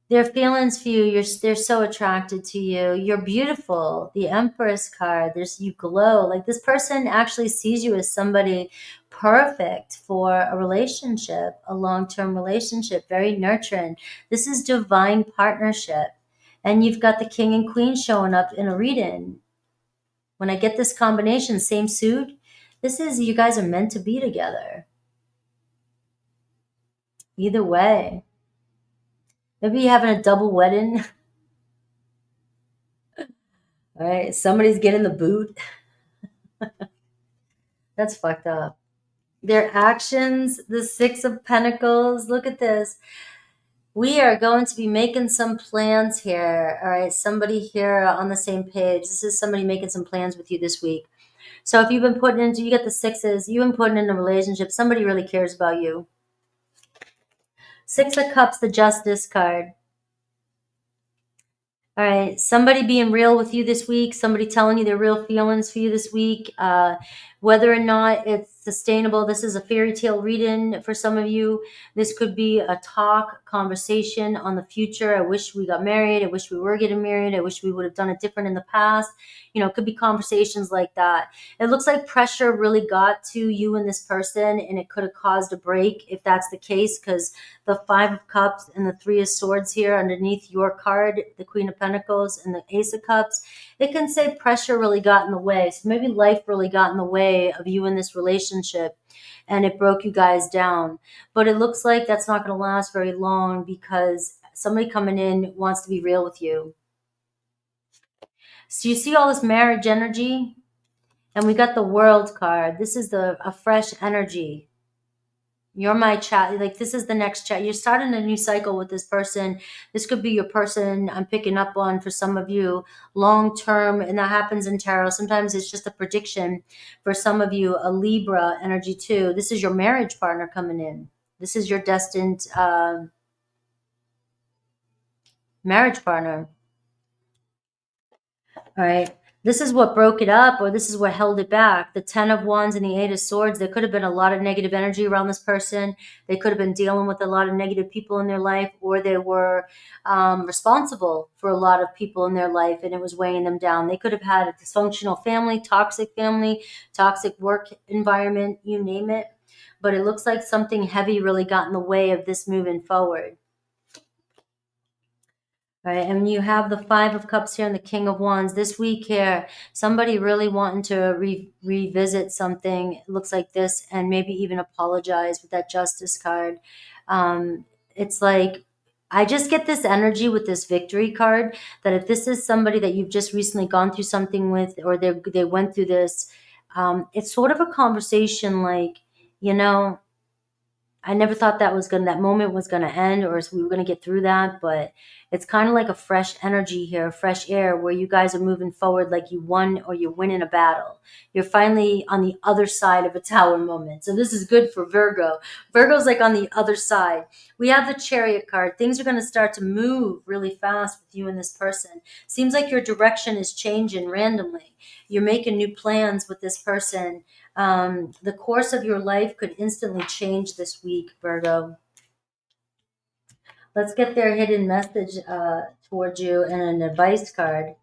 their feelings for you. They're so attracted to you. You're beautiful. The Empress card. You glow. Like this person actually sees you as somebody perfect for a relationship, a long-term relationship, very nurturing. This is divine partnership. And you've got the King and Queen showing up in a reading. When I get this combination, same suit, this is you guys are meant to be together. Either way. Maybe you're having a double wedding. All right, somebody's getting the boot. That's fucked up. Their actions, the Six of Pentacles. Look at this. We are going to be making some plans here. All right, somebody here on the same page. This is somebody making some plans with you this week. So if you've been you get the sixes, you've been putting in a relationship, somebody really cares about you. Six of Cups, the Justice card. All right, somebody being real with you this week, somebody telling you their real feelings for you this week, whether or not it's sustainable. This is a fairy tale reading for some of you. This could be a conversation on the future. I wish we got married. I wish we were getting married. I wish we would have done it different in the past. You know, it could be conversations like that. It looks like pressure really got to you and this person, and it could have caused a break if that's the case, because the Five of Cups and the Three of Swords here underneath your card, the Queen of Pentacles and the Ace of Cups, it can say pressure really got in the way. So maybe life really got in the way of you in this relationship and it broke you guys down. But it looks like that's not going to last very long because somebody coming in wants to be real with you. So you see all this marriage energy, and we got the World card. This is a fresh energy. You're my chat. Like this is the next chat. You're starting a new cycle with this person. This could be your person I'm picking up on for some of you long term. And that happens in tarot. Sometimes it's just a prediction for some of you, a Libra energy too. This is your marriage partner coming in. This is your destined marriage partner. All right. This is what broke it up, or this is what held it back. The 10 of Wands and the 8 of Swords. There could have been a lot of negative energy around this person. They could have been dealing with a lot of negative people in their life, or they were responsible for a lot of people in their life, and it was weighing them down. They could have had a dysfunctional family, toxic work environment, you name it. But it looks like something heavy really got in the way of this moving forward. Right, and you have the 5 of Cups here and the King of Wands. This week here, somebody really wanting to revisit something, it looks like this, and maybe even apologize with that Justice card. It's like, I just get this energy with this Victory card, that if this is somebody that you've just recently gone through something with, or they went through this, it's sort of a conversation like, you know, I never thought that moment was gonna end, or we were gonna get through that, but it's kind of like a fresh energy here, fresh air, where you guys are moving forward like you won or you're winning a battle. You're finally on the other side of a tower moment. So this is good for Virgo. Virgo's like on the other side. We have the Chariot card. Things are gonna start to move really fast with you and this person. Seems like your direction is changing randomly. You're making new plans with this person. The course of your life could instantly change this week, Virgo. Let's get their hidden message towards you and an advice card.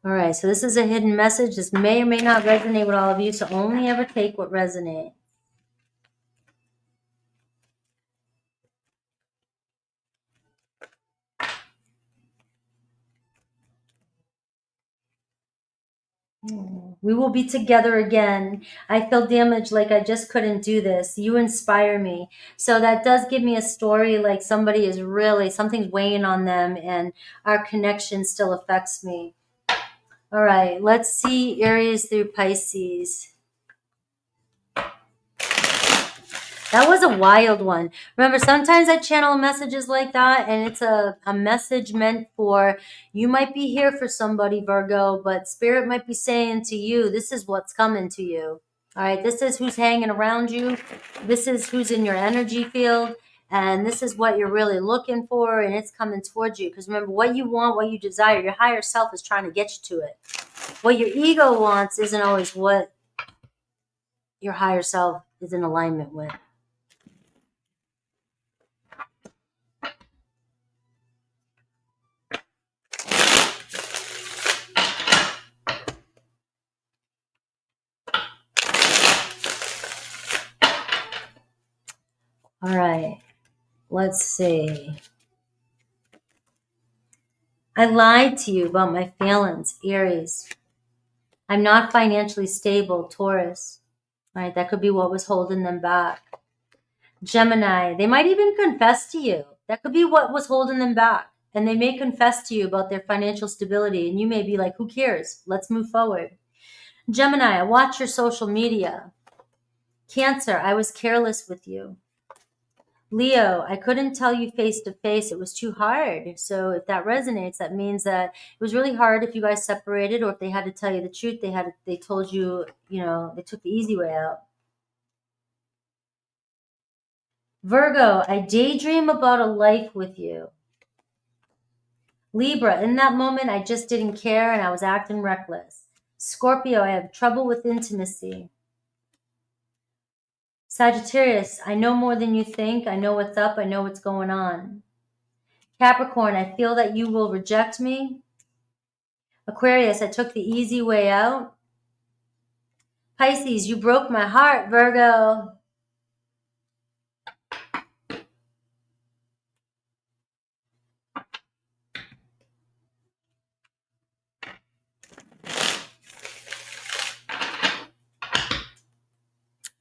All right, so this is a hidden message. This may or may not resonate with all of you, so only ever take what resonates. We will be together again. I feel damaged, like I just couldn't do this. You inspire me. So that does give me a story like somebody is really, something's weighing on them, and our connection still affects me. All right, let's see Aries through Pisces. That was a wild one. Remember, sometimes I channel messages like that, and it's a message meant for, you might be here for somebody, Virgo, but Spirit might be saying to you, this is what's coming to you. All right, this is who's hanging around you. This is who's in your energy field. And this is what you're really looking for, and it's coming towards you. Because remember, what you want, what you desire, your higher self is trying to get you to it. What your ego wants isn't always what your higher self is in alignment with. All right, let's see. I lied to you about my feelings, Aries. I'm not financially stable, Taurus. All right, that could be what was holding them back. Gemini, they might even confess to you. That could be what was holding them back. And they may confess to you about their financial stability, and you may be like, who cares? Let's move forward. Gemini, watch your social media. Cancer, I was careless with you. Leo, I couldn't tell you face to face. It was too hard. So if that resonates, that means that it was really hard if you guys separated, or if they had to tell you the truth, they told you, they took the easy way out. Virgo, I daydream about a life with you. Libra, in that moment, I just didn't care and I was acting reckless. Scorpio, I have trouble with intimacy. Sagittarius, I know more than you think. I know what's up. I know what's going on. Capricorn, I feel that you will reject me. Aquarius, I took the easy way out. Pisces, you broke my heart, Virgo.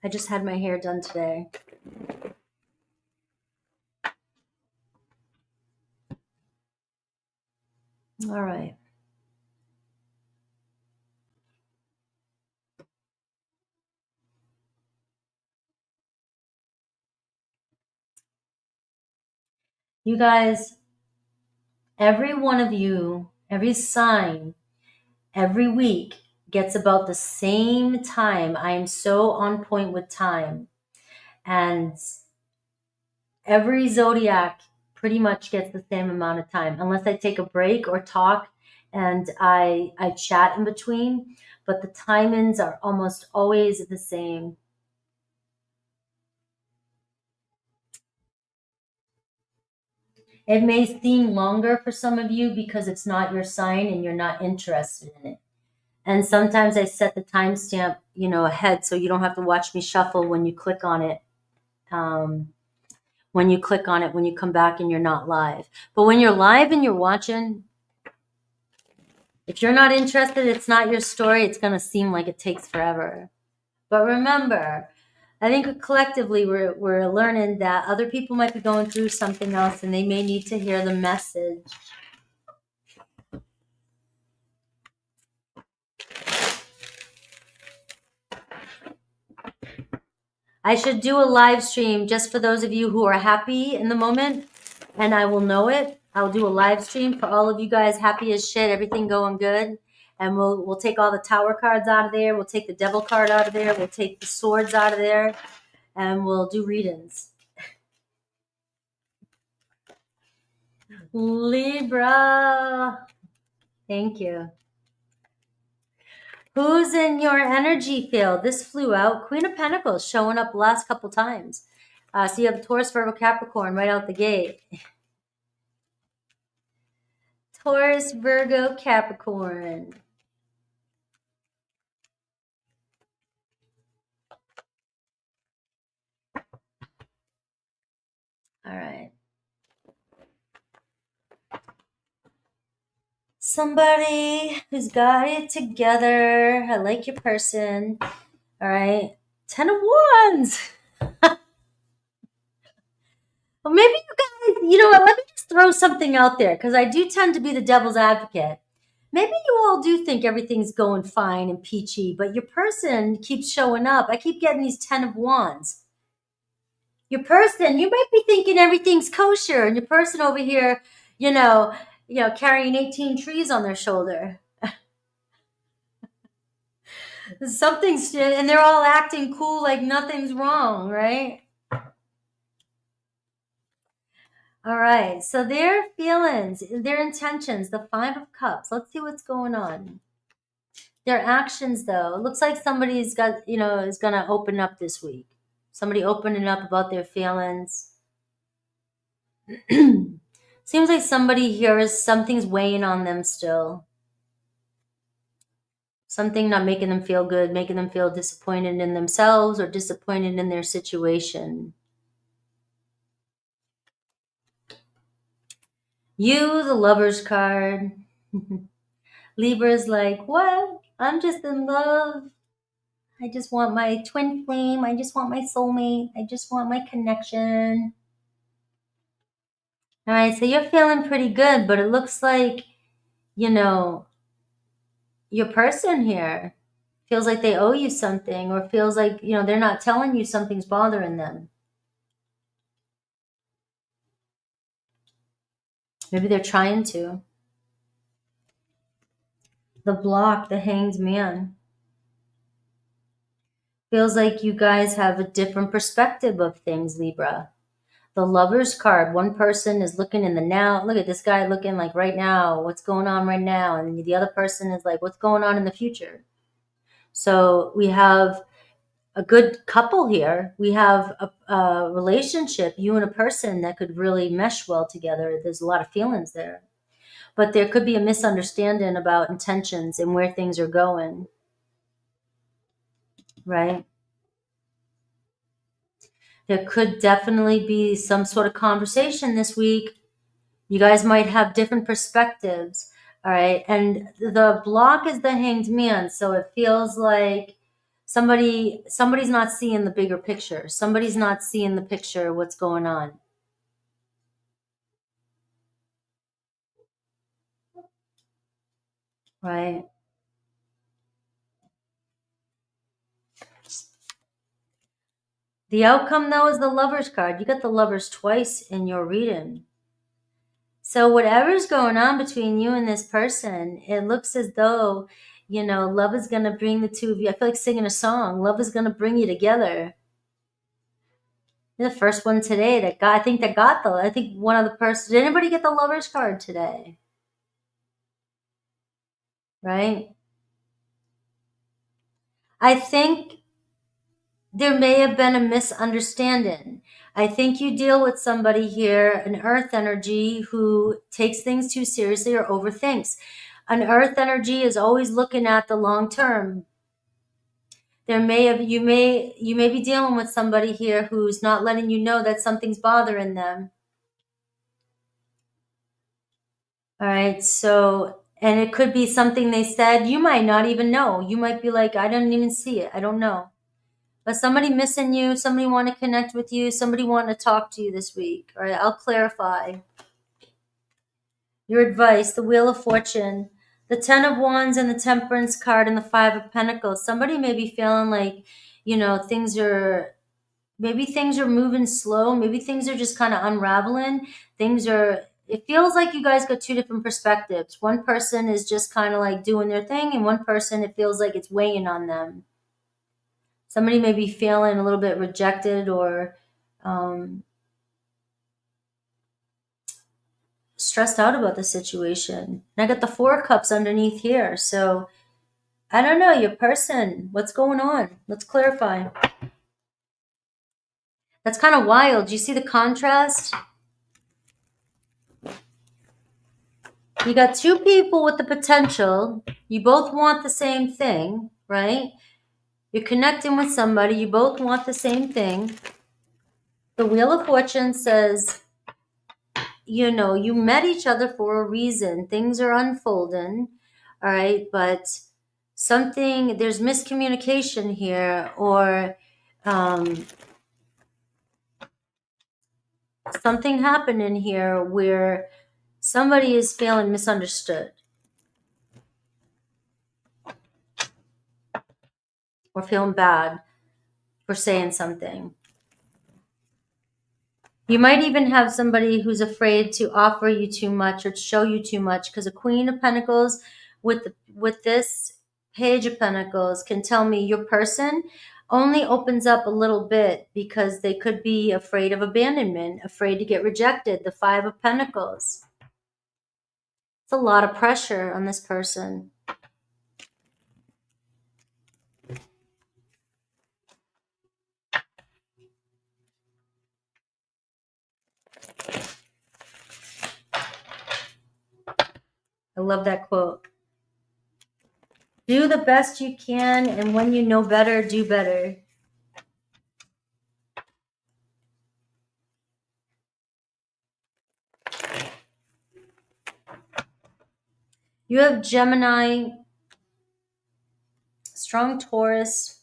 I just had my hair done today. All right. You guys, every one of you, every sign every week gets about the same time. I am so on point with time. And every zodiac pretty much gets the same amount of time, unless I take a break or talk and I chat in between. But the timings are almost always the same. It may seem longer for some of you because it's not your sign and you're not interested in it. And sometimes I set the timestamp, ahead so you don't have to watch me shuffle when you click on it. When you come back and you're not live. But when you're live and you're watching, if you're not interested, it's not your story. It's going to seem like it takes forever. But remember, I think collectively we're learning that other people might be going through something else and they may need to hear the message. I should do a live stream just for those of you who are happy in the moment, and I will know it. I'll do a live stream for all of you guys happy as shit, everything going good. And we'll take all the Tower cards out of there. We'll take the Devil card out of there. We'll take the Swords out of there, and we'll do readings. Libra. Thank you. Who's in your energy field? This flew out. Queen of Pentacles showing up the last couple times. So you have Taurus, Virgo, Capricorn right out the gate. Taurus, Virgo, Capricorn. All right. Somebody who's got it together. I like your person. All right. 10 of Wands. Well, maybe you guys, you know what? Let me just throw something out there because I do tend to be the devil's advocate. Maybe you all do think everything's going fine and peachy, but your person keeps showing up. I keep getting these 10 of Wands. Your person, you might be thinking everything's kosher, and your person over here, carrying 18 trees on their shoulder. Something's, and they're all acting cool like nothing's wrong, right? All right, so their feelings, their intentions, the 5 of Cups. Let's see what's going on. Their actions, though, it looks like somebody's got, is going to open up this week. Somebody opening up about their feelings. Seems like somebody here is, something's weighing on them still. Something not making them feel good, making them feel disappointed in themselves or disappointed in their situation. You, the Lover's card. Libra's like, what? I'm just in love. I just want my twin flame. I just want my soulmate. I just want my connection. All right, so you're feeling pretty good, but it looks like, your person here feels like they owe you something, or feels like, they're not telling you something's bothering them. Maybe they're trying to. The block, the Hanged Man. Feels like you guys have a different perspective of things, Libra. The Lover's card, one person is looking in the now. Look at this guy looking like right now, what's going on right now? And the other person is like, what's going on in the future? So we have a good couple here. We have a relationship, you and a person that could really mesh well together. There's a lot of feelings there. But there could be a misunderstanding about intentions and where things are going. Right? There could definitely be some sort of conversation this week. You guys might have different perspectives. All right. And the block is the Hanged Man. So it feels like somebody's not seeing the bigger picture. Somebody's not seeing the picture of what's going on. Right. The outcome, though, is the Lover's card. You got the Lovers twice in your reading. So whatever's going on between you and this person, it looks as though, love is going to bring the two of you. I feel like singing a song. Love is going to bring you together. You're the first one today that got, I think one of the persons, did anybody get the Lover's card today? Right? I think there may have been a misunderstanding. I think you deal with somebody here, an earth energy, who takes things too seriously or overthinks. An earth energy is always looking at the long term. You may be dealing with somebody here who's not letting you know that something's bothering them. All right, so, and it could be something they said you might not even know. You might be like, I didn't even see it. I don't know. But somebody missing you, somebody want to connect with you, somebody wanting to talk to you this week. All right, I'll clarify. Your advice, the Wheel of Fortune, the 10 of Wands and the Temperance card and the 5 of Pentacles. Somebody may be feeling like, things are moving slow. Maybe things are just kind of unraveling. It feels like you guys got two different perspectives. One person is just kind of like doing their thing, and one person, it feels like it's weighing on them. Somebody may be feeling a little bit rejected or stressed out about the situation. And I got the 4 of Cups underneath here. So I don't know, your person, what's going on? Let's clarify. That's kind of wild. Do you see the contrast? You got two people with the potential. You both want the same thing, right? You're connecting with somebody. You both want the same thing. The Wheel of Fortune says, you met each other for a reason. Things are unfolding, all right? But there's miscommunication here, or something happened in here where somebody is feeling misunderstood or feeling bad for saying something. You might even have somebody who's afraid to offer you too much or show you too much, because a Queen of Pentacles with this Page of Pentacles can tell me your person only opens up a little bit because they could be afraid of abandonment, afraid to get rejected. The 5 of Pentacles. It's a lot of pressure on this person. I love that quote. Do the best you can, and when you know better, do better. You have Gemini, strong Taurus,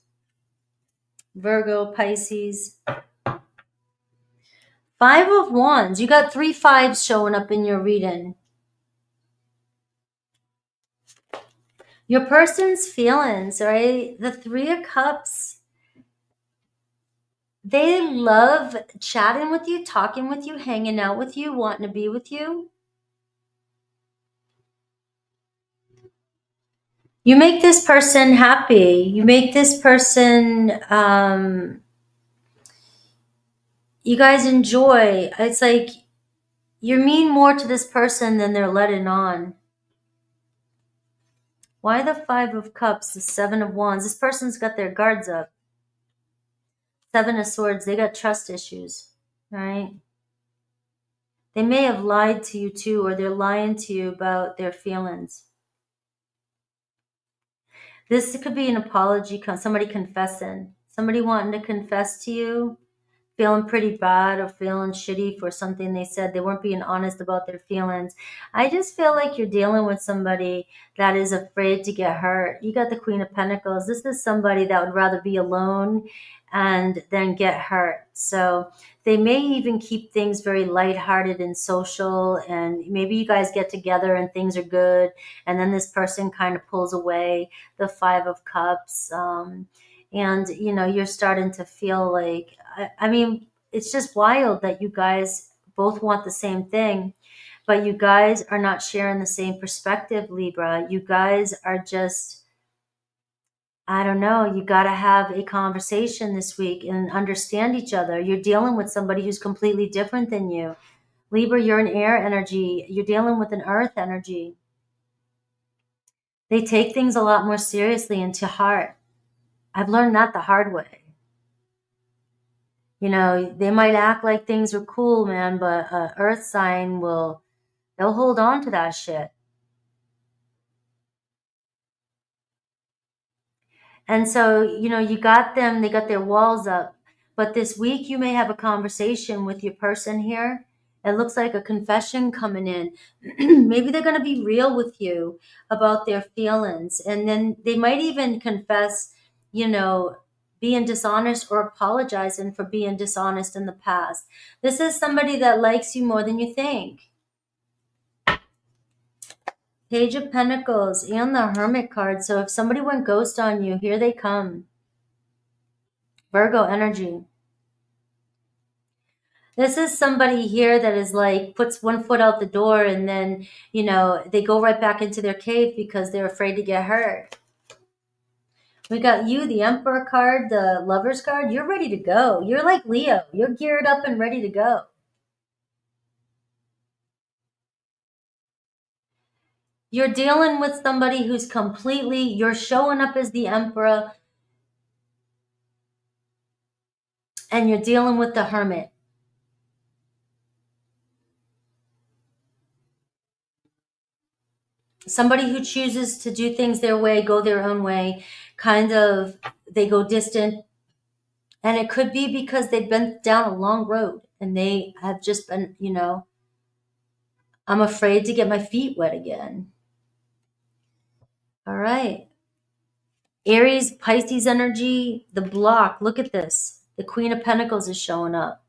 Virgo, Pisces. 5 of Wands. You got 3 5s showing up in your reading. Your person's feelings, right? The 3 of Cups. They love chatting with you, talking with you, hanging out with you, wanting to be with you. You make this person happy. You make this person, you guys enjoy. It's like you mean more to this person than they're letting on. Why the 5 of Cups, the 7 of Wands? This person's got their guards up. 7 of Swords, they got trust issues, right? They may have lied to you too, or they're lying to you about their feelings. This could be an apology, somebody confessing, somebody wanting to confess to you, feeling pretty bad or feeling shitty for something they said. They weren't being honest about their feelings. I just feel like you're dealing with somebody that is afraid to get hurt. You got the Queen of Pentacles. This is somebody that would rather be alone and then get hurt. So they may even keep things very lighthearted and social, and maybe you guys get together and things are good, and then this person kind of pulls away. The 5 of Cups, and you're starting to feel like, I mean, it's just wild that you guys both want the same thing. but you guys are not sharing the same perspective, Libra. You guys are just, I don't know, you got to have a conversation this week and understand each other. You're dealing with somebody who's completely different than you. Libra, you're an air energy. You're dealing with an earth energy. They take things a lot more seriously and to heart. I've learned that the hard way. You know, they might act like things are cool, man, but earth sign they'll hold on to that shit. And so, you know, you got them, they got their walls up. But this week you may have a conversation with your person here. It looks like a confession coming in. Maybe they're going to be real with you about their feelings. And then they might even confess, you know, being dishonest or apologizing for being dishonest in the past. This is somebody that likes you more than you think. Page of Pentacles and the Hermit card. So if somebody went ghost on you, here they come. Virgo energy. This is somebody here that is like, puts one foot out the door and then, you know, they go right back into their cave because they're afraid to get hurt. We got you, the Emperor card, the Lovers card. You're ready to go. You're like Leo. You're geared up and ready to go. You're dealing with somebody who's completely, you're showing up as the Emperor and you're dealing with the Hermit. Somebody who chooses to do things their way, go their own way, kind of, they go distant. And it could be because they've been down a long road and they have just been, you know, I'm afraid to get my feet wet again. All right. Aries, Pisces energy, the block. Look at this. The Queen of Pentacles is showing up.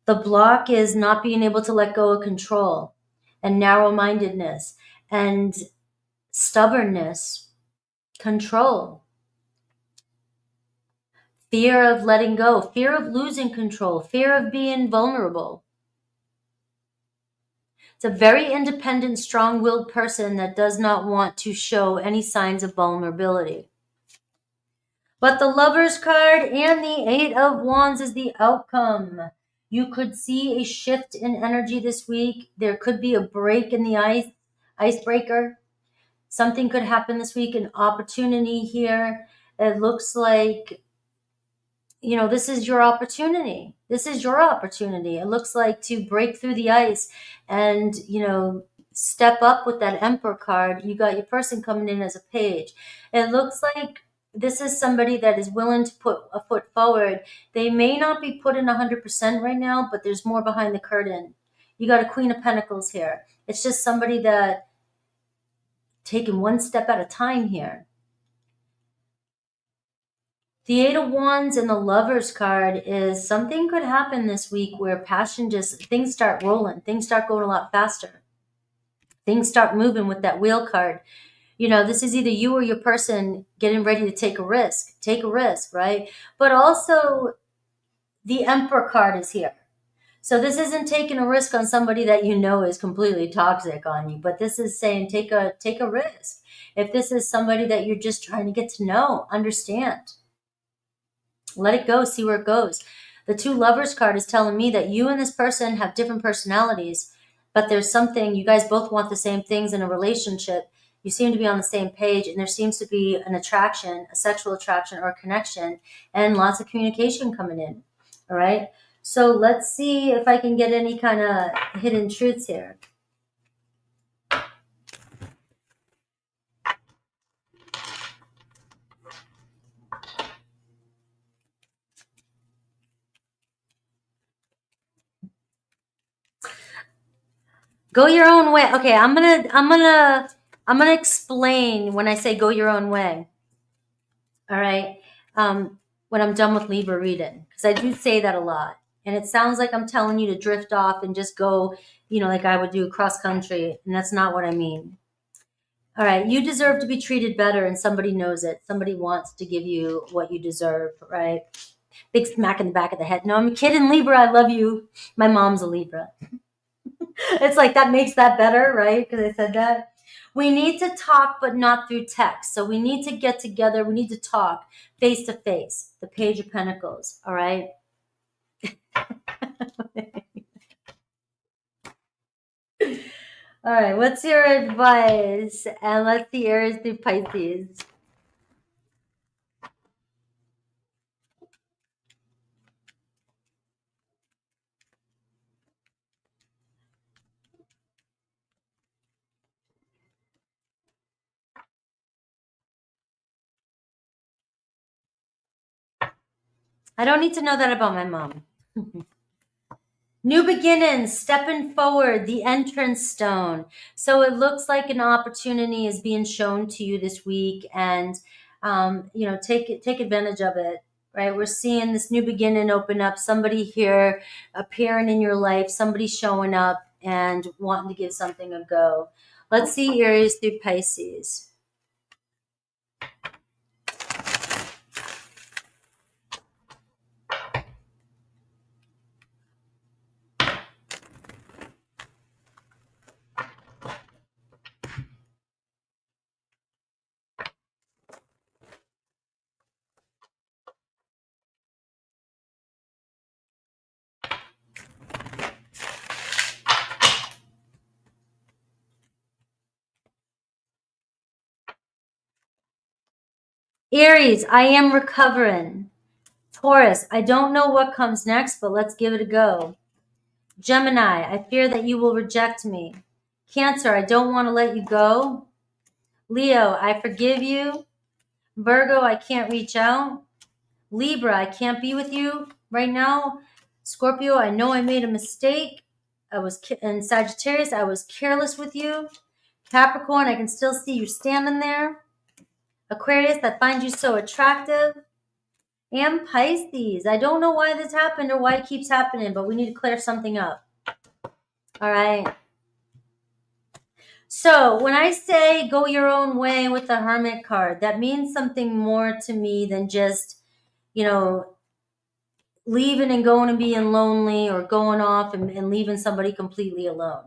The block is not being able to let go of control and narrow-mindedness and stubbornness, control, fear of letting go, fear of losing control, fear of being vulnerable. It's a very independent, strong-willed person that does not want to show any signs of vulnerability. But the Lovers card and the Eight of Wands is the outcome. You could see a shift in energy this week. There could be a break in the icebreaker. Something could happen this week, an opportunity here. It looks like, you know, this is your opportunity. This is your opportunity. It looks like to break through the ice and, you know, step up with that Emperor card. You got your person coming in as a page. It looks like this is somebody that is willing to put a foot forward. They may not be put in 100% right now, but there's more behind the curtain. You got a Queen of Pentacles here. It's just somebody that taking one step at a time here. The Eight of Wands and the Lovers card is something could happen this week where passion just, things start rolling. Things start going a lot faster. Things start moving with that wheel card. You know, this is either you or your person getting ready to take a risk. Take a risk, right? But also the Emperor card is here. So this isn't taking a risk on somebody that you know is completely toxic on you, but this is saying take a risk. If this is somebody that you're just trying to get to know, understand, let it go, see where it goes. The Two Lovers card is telling me that you and this person have different personalities, but there's something, you guys both want the same things in a relationship. You seem to be on the same page, and there seems to be an attraction, a sexual attraction or a connection, and lots of communication coming in. All right. So let's see if I can get any kind of hidden truths here. Go your own way. Okay, I'm gonna explain when I say go your own way. All right. When I'm done with Libra reading, because I do say that a lot. And it sounds like I'm telling you to drift off and just go, you know, like I would do cross country. And that's not what I mean. All right. You deserve to be treated better, and somebody knows it. Somebody wants to give you what you deserve, right? Big smack in the back of the head. No, I'm kidding, Libra. I love you. My mom's a Libra. It's like that makes that better, right? Because I said that. We need to talk, but not through text. So we need to get together. We need to talk face to face. The Page of Pentacles. All right. All right. What's your advice? And let's see Aries through Pisces. I don't need to know that about my mom. New beginnings, stepping forward, the entrance stone. So it looks like an opportunity is being shown to you this week, and take advantage of it. Right, we're seeing this new beginning open up. Somebody here appearing in your life, somebody showing up and wanting to give something a go. Let's see Aries through Pisces. Aries, I am recovering. Taurus, I don't know what comes next, but let's give it a go. Gemini, I fear that you will reject me. Cancer, I don't want to let you go. Leo, I forgive you. Virgo, I can't reach out. Libra, I can't be with you right now. Scorpio, I know I made a mistake. And Sagittarius, I was careless with you. Capricorn, I can still see you standing there. Aquarius, I find you so attractive. And Pisces, I don't know why this happened or why it keeps happening, but we need to clear something up. All right. So when I say go your own way with the Hermit card, that means something more to me than just, leaving and going and being lonely, or going off and leaving somebody completely alone.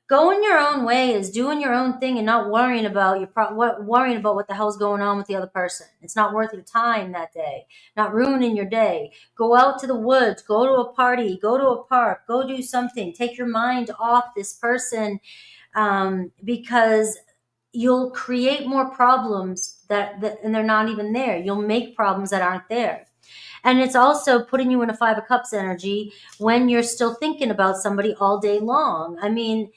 Going your own way is doing your own thing and not worrying about what the hell's going on with the other person. It's not worth your time that day. Not ruining your day. Go out to the woods. Go to a party. Go to a park. Go do something. Take your mind off this person, because you'll create more problems and they're not even there. You'll make problems that aren't there. And it's also putting you in a Five of Cups energy when you're still thinking about somebody all day long. I mean,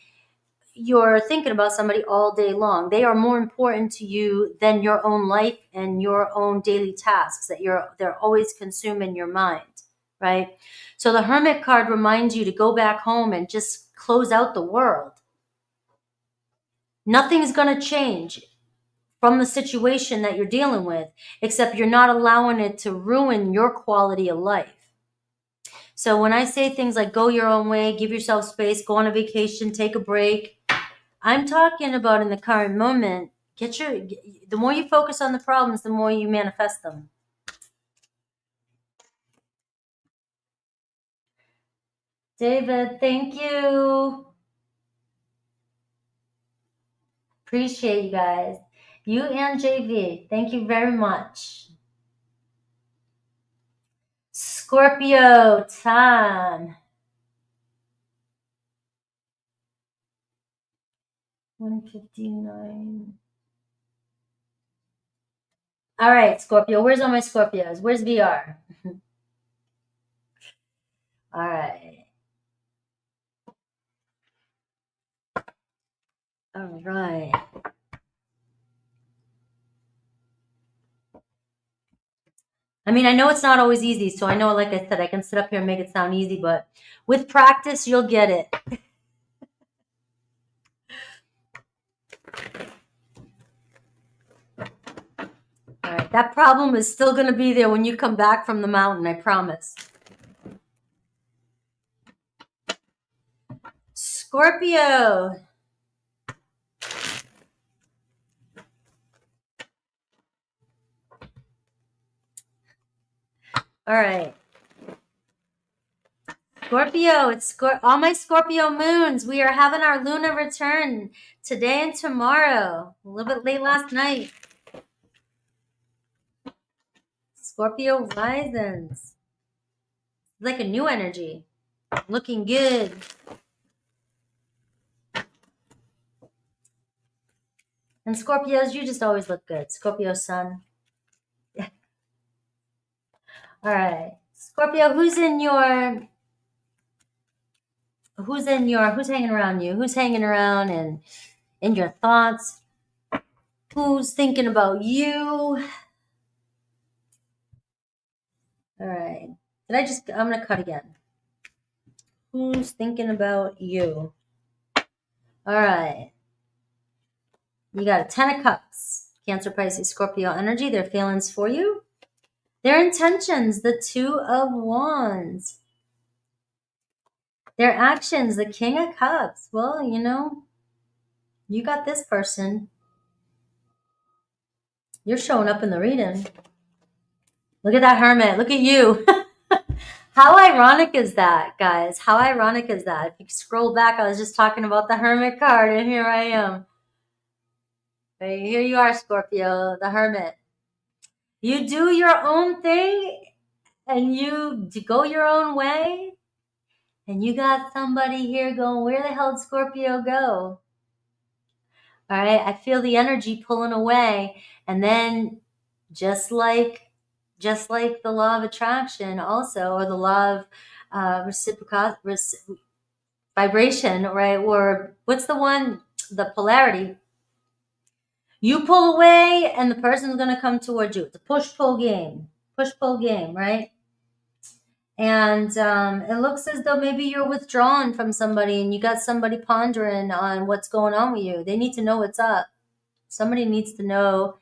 you're thinking about somebody all day long. They are more important to you than your own life and your own daily tasks they're always consuming your mind, right? So the Hermit card reminds you to go back home and just close out the world. Nothing's going to change from the situation that you're dealing with, except you're not allowing it to ruin your quality of life. So when I say things like go your own way, give yourself space, go on a vacation, take a break, I'm talking about in the current moment. The more you focus on the problems, the more you manifest them. David, thank you. Appreciate you guys. You and JV, thank you very much. Scorpio time. 159. All right, Scorpio. Where's all my Scorpios? Where's VR? All right. All right. I mean, I know it's not always easy, so I know, like I said, I can sit up here and make it sound easy, but with practice, you'll get it. All right, that problem is still going to be there when you come back from the mountain, I promise. Scorpio. All right. Scorpio, it's all my Scorpio moons. We are having our lunar return today and tomorrow. A little bit late last night. Scorpio risings. Like a new energy. Looking good. And Scorpios, you just always look good. Scorpio sun. All right. Scorpio, who's hanging around you? Who's hanging around in your thoughts? Who's thinking about you? All right. I'm going to cut again. Who's thinking about you? All right. You got a 10 of Cups. Cancer, Pisces, Scorpio energy. Their feelings for you. Their intentions. The 2 of Wands. Their actions. The King of Cups. Well, you got this person. You're showing up in the reading. Look at that Hermit. Look at you. How ironic is that, guys? How ironic is that? If you scroll back, I was just talking about the Hermit card, and here I am. Here you are, Scorpio, the Hermit. You do your own thing, and you go your own way, and you got somebody here going, where the hell did Scorpio go? All right, I feel the energy pulling away, and then just like the law of attraction also, or the law of vibration, right? Or what's the one? The polarity. You pull away and the person's going to come towards you. It's a push-pull game. Push-pull game, right? And it looks as though maybe you're withdrawn from somebody and you got somebody pondering on what's going on with you. They need to know what's up. Somebody needs to know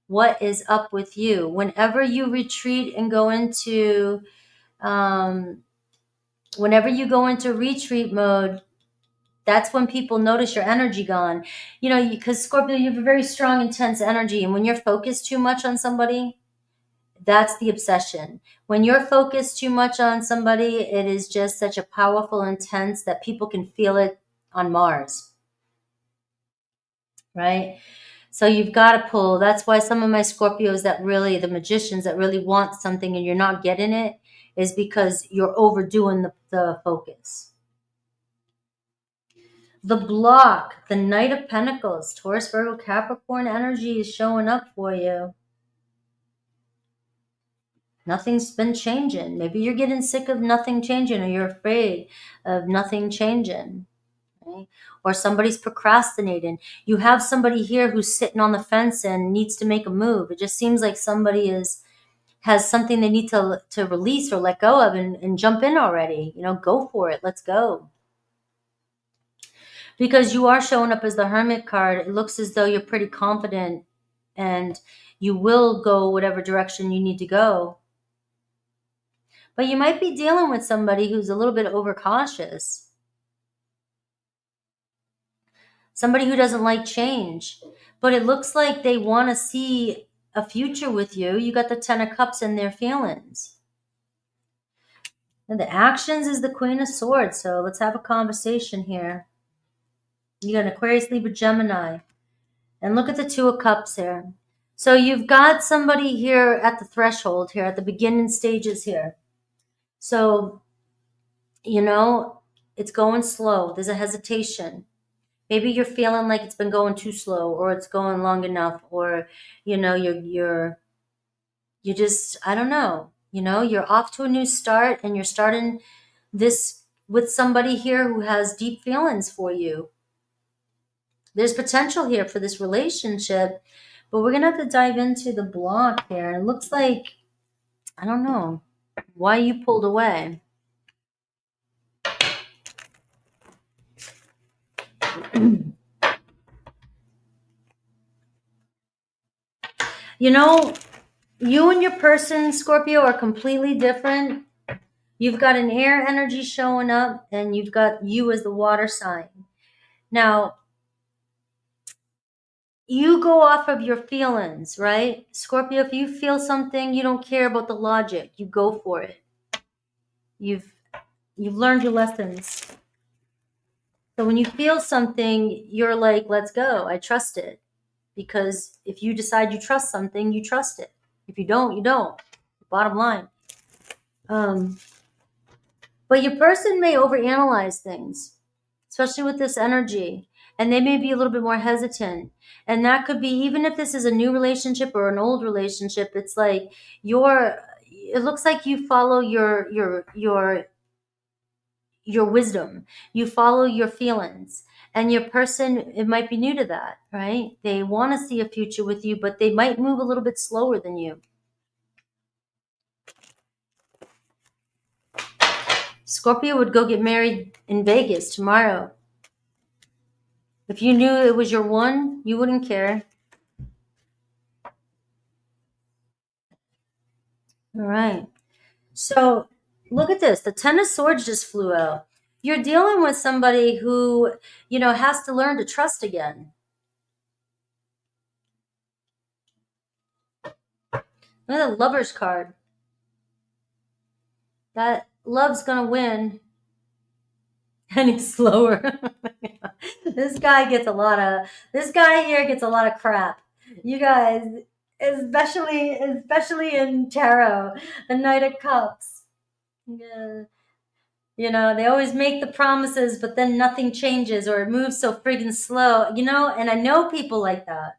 what is up with you. Whenever you retreat and go into retreat mode, that's when people notice your energy gone. Because Scorpio, you have a very strong, intense energy. And when you're focused too much on somebody, that's the obsession. When you're focused too much on somebody, it is just such a powerful, intense that people can feel it on Mars. Right? So you've got to pull. That's why some of my Scorpios the magicians that really want something and you're not getting it, is because you're overdoing the focus. The block, the Knight of Pentacles, Taurus, Virgo, Capricorn energy is showing up for you. Nothing's been changing. Maybe you're getting sick of nothing changing, or you're afraid of nothing changing. Right? Or somebody's procrastinating. You have somebody here who's sitting on the fence and needs to make a move. It just seems like somebody has something they need to release or let go of and jump in already. Go for it. Let's go. Because you are showing up as the Hermit card, it looks as though you're pretty confident and you will go whatever direction you need to go. But you might be dealing with somebody who's a little bit overcautious. Somebody who doesn't like change. But it looks like they want to see a future with you. You got the 10 of Cups in their feelings. And the actions is the Queen of Swords. So let's have a conversation here. You got an Aquarius, Libra, Gemini. And look at the 2 of Cups here. So you've got somebody here at the threshold here, at the beginning stages here. So, it's going slow. There's a hesitation. Maybe you're feeling like it's been going too slow, or it's going long enough, or, you're just, I don't know, you're off to a new start and you're starting this with somebody here who has deep feelings for you. There's potential here for this relationship, but we're going to have to dive into the block here. It looks like, I don't know why you pulled away. You and your person, Scorpio, are completely different. You've got an air energy showing up, and you've got you as the water sign. Now, you go off of your feelings, right? Scorpio, if you feel something, you don't care about the logic. You go for it. You've learned your lessons. So when you feel something, you're like, let's go. I trust it. Because if you decide you trust something, you trust it. If you don't, you don't. Bottom line. But your person may overanalyze things, especially with this energy. And they may be a little bit more hesitant. And that could be, even if this is a new relationship or an old relationship, it's like it looks like you follow your wisdom. You follow your feelings. And your person, it might be new to that, right? They want to see a future with you, but they might move a little bit slower than you. Scorpio would go get married in Vegas tomorrow. If you knew it was your one, you wouldn't care. All right. So look at this. The Ten of Swords just flew out. You're dealing with somebody who, has to learn to trust again. Look at the Lover's card. That love's going to win. And he's slower. This guy here gets a lot of crap. You guys, especially in tarot, the Knight of Cups. Yeah. They always make the promises, but then nothing changes, or it moves so friggin' slow, and I know people like that.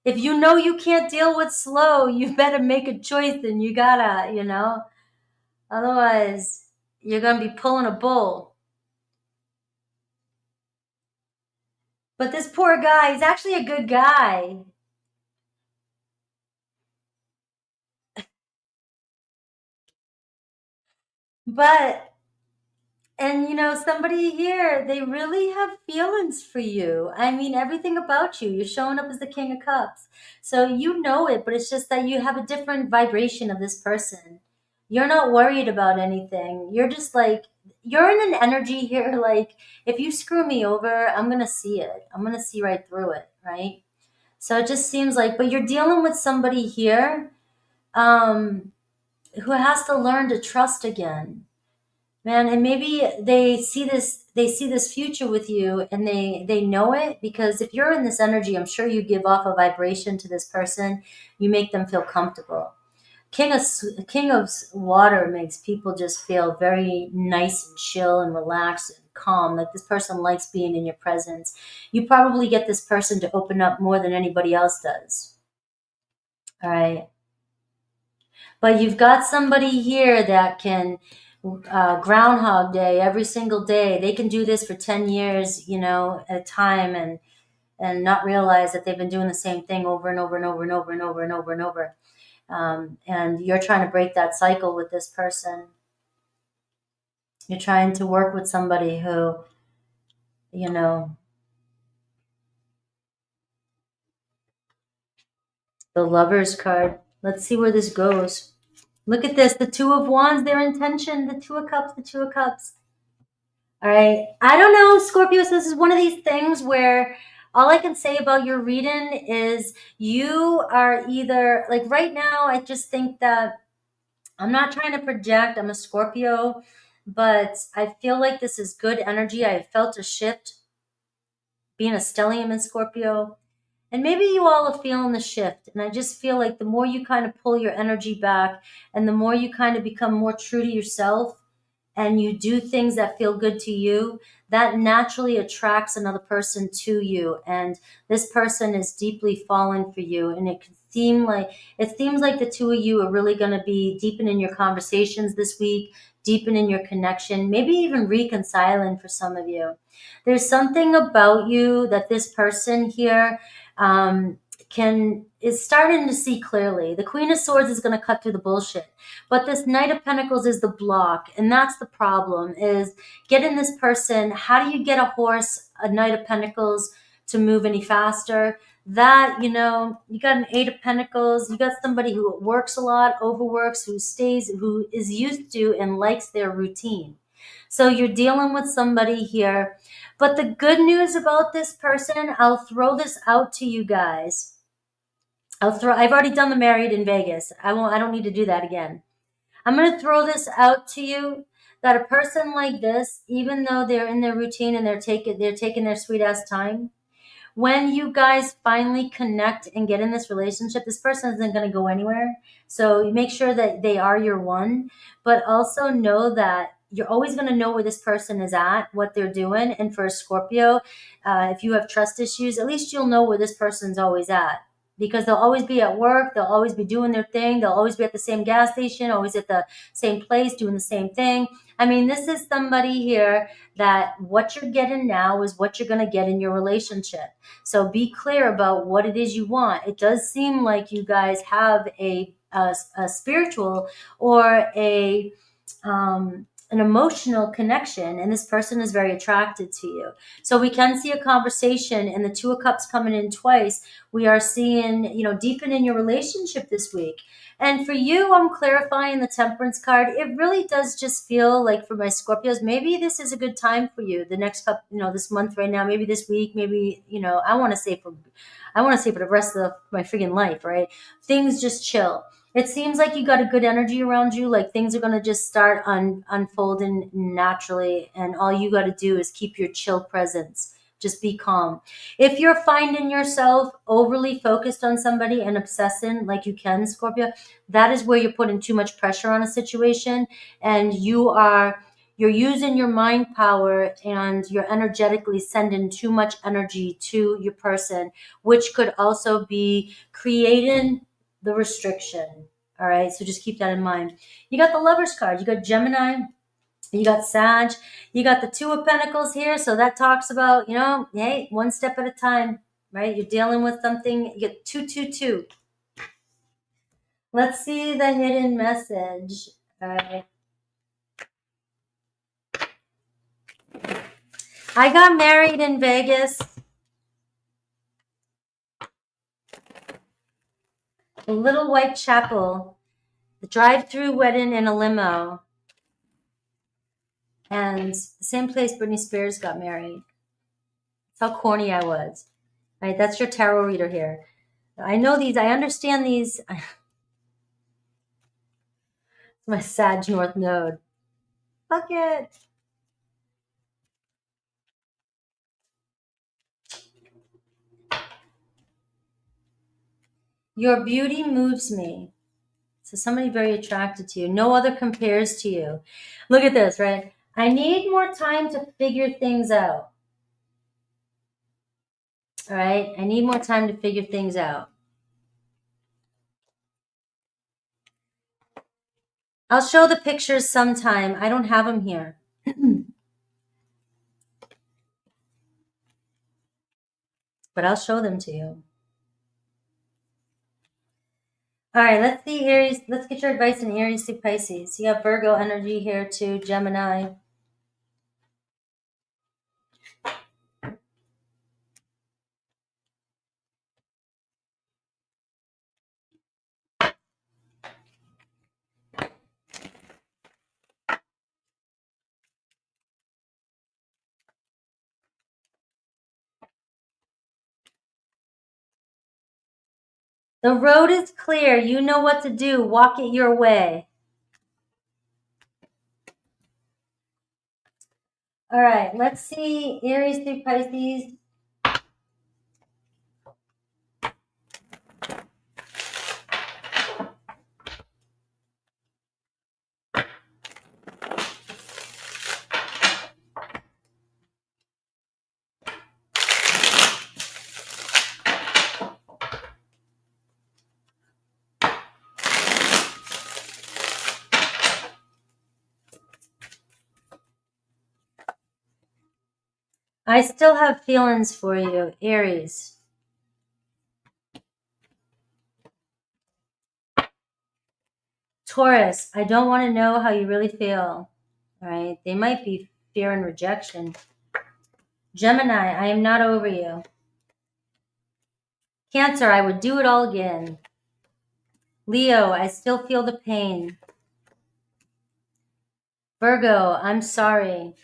If you know you can't deal with slow, you better make a choice, and you gotta, otherwise you're gonna be pulling a bull. But this poor guy, he's actually a good guy. But, and somebody here, they really have feelings for you. I mean, everything about you. You're showing up as the King of Cups. So you know it, but it's just that you have a different vibration of this person. You're not worried about anything. You're just like, you're in an energy here, like, if you screw me over, I'm going to see it. I'm going to see right through it, right? So it just seems like, but you're dealing with somebody here who has to learn to trust again, man. And maybe they see this future with you, and they know it, because if you're in this energy, I'm sure you give off a vibration to this person. You make them feel comfortable. King of water makes people just feel very nice and chill and relaxed and calm, like this person likes being in your presence. You probably get this person to open up more than anybody else does. All right. But you've got somebody here that can Groundhog Day every single day. They can do this for 10 years, at a time, and not realize that they've been doing the same thing over and over and over and over and over and over and over. And you're trying to break that cycle with this person. You're trying to work with somebody who, the Lover's card. Let's see where this goes. Look at this. The Two of Wands, their intention. The Two of Cups, the Two of Cups. All right. I don't know, Scorpios, this is one of these things where all I can say about your reading is you are either, like right now, I just think that I'm not trying to project. I'm a Scorpio, but I feel like this is good energy. I felt a shift being a stellium in Scorpio. And maybe you all are feeling the shift. And I just feel like the more you kind of pull your energy back, and the more you kind of become more true to yourself, and you do things that feel good to you, that naturally attracts another person to you. And this person is deeply falling for you. And it seems like the two of you are really going to be deepening your conversations this week, deepening your connection, maybe even reconciling for some of you. There's something about you that this person here is starting to see clearly. The Queen of Swords is going to cut through the bullshit, but this Knight of Pentacles is the block, and that's the problem, is getting this person. How do you get a Knight of Pentacles, to move any faster? That, you got an Eight of Pentacles, you got somebody who works a lot, overworks, who is used to and likes their routine. So you're dealing with somebody here. But the good news about this person, I'll throw this out to you guys. I've already done the married in Vegas. I don't need to do that again. I'm going to throw this out to you, that a person like this, even though they're in their routine and they're taking their sweet ass time, when you guys finally connect and get in this relationship, this person isn't going to go anywhere. So you make sure that they are your one, but also know that you're always going to know where this person is at, what they're doing. And for a Scorpio, if you have trust issues, at least you'll know where this person's always at, because they'll always be at work. They'll always be doing their thing. They'll always be at the same gas station, always at the same place, doing the same thing. I mean, this is somebody here that what you're getting now is what you're going to get in your relationship. So be clear about what it is you want. It does seem like you guys have a spiritual or an emotional connection, and this person is very attracted to you. So we can see a conversation, and the Two of Cups coming in twice. We are seeing, deepen in your relationship this week. And for you, I'm clarifying the Temperance card. It really does just feel like, for my Scorpios, maybe this is a good time for you. The next couple, this month right now, maybe this week, maybe, I want to say for the rest of my freaking life, right? Things just chill. It seems like you got a good energy around you. Like things are going to just start unfolding naturally. And all you got to do is keep your chill presence. Just be calm. If you're finding yourself overly focused on somebody and obsessing like you can, Scorpio, that is where you're putting too much pressure on a situation, and you're using your mind power and you're energetically sending too much energy to your person, which could also be creating the restriction. All right, so just keep that in mind. You got the Lovers card. You got Gemini. You got Sag. You got the Two of Pentacles here. So that talks about, hey, one step at a time, right? You're dealing with something. You get 222. Let's see the hidden message. All right. I got married in Vegas. A little white chapel. The drive-through wedding in a limo. And the same place Britney Spears got married. That's how corny I was. Right? That's your tarot reader here. I know these. I understand these. My Sag North Node. Fuck it. Your beauty moves me. So somebody very attracted to you. No other compares to you. Look at this, right? I need more time to figure things out. All right? I need more time to figure things out. I'll show the pictures sometime. I don't have them here. But I'll show them to you. All right, let's see Aries. Let's get your advice on Aries to Pisces. You have Virgo energy here too, Gemini. The road is clear. You know what to do. Walk it your way. All right, let's see Aries through Pisces. I still have feelings for you, Aries. Taurus, I don't want to know how you really feel. All right, they might be fear and rejection. Gemini, I am not over you. Cancer, I would do it all again. Leo, I still feel the pain. Virgo, I'm sorry.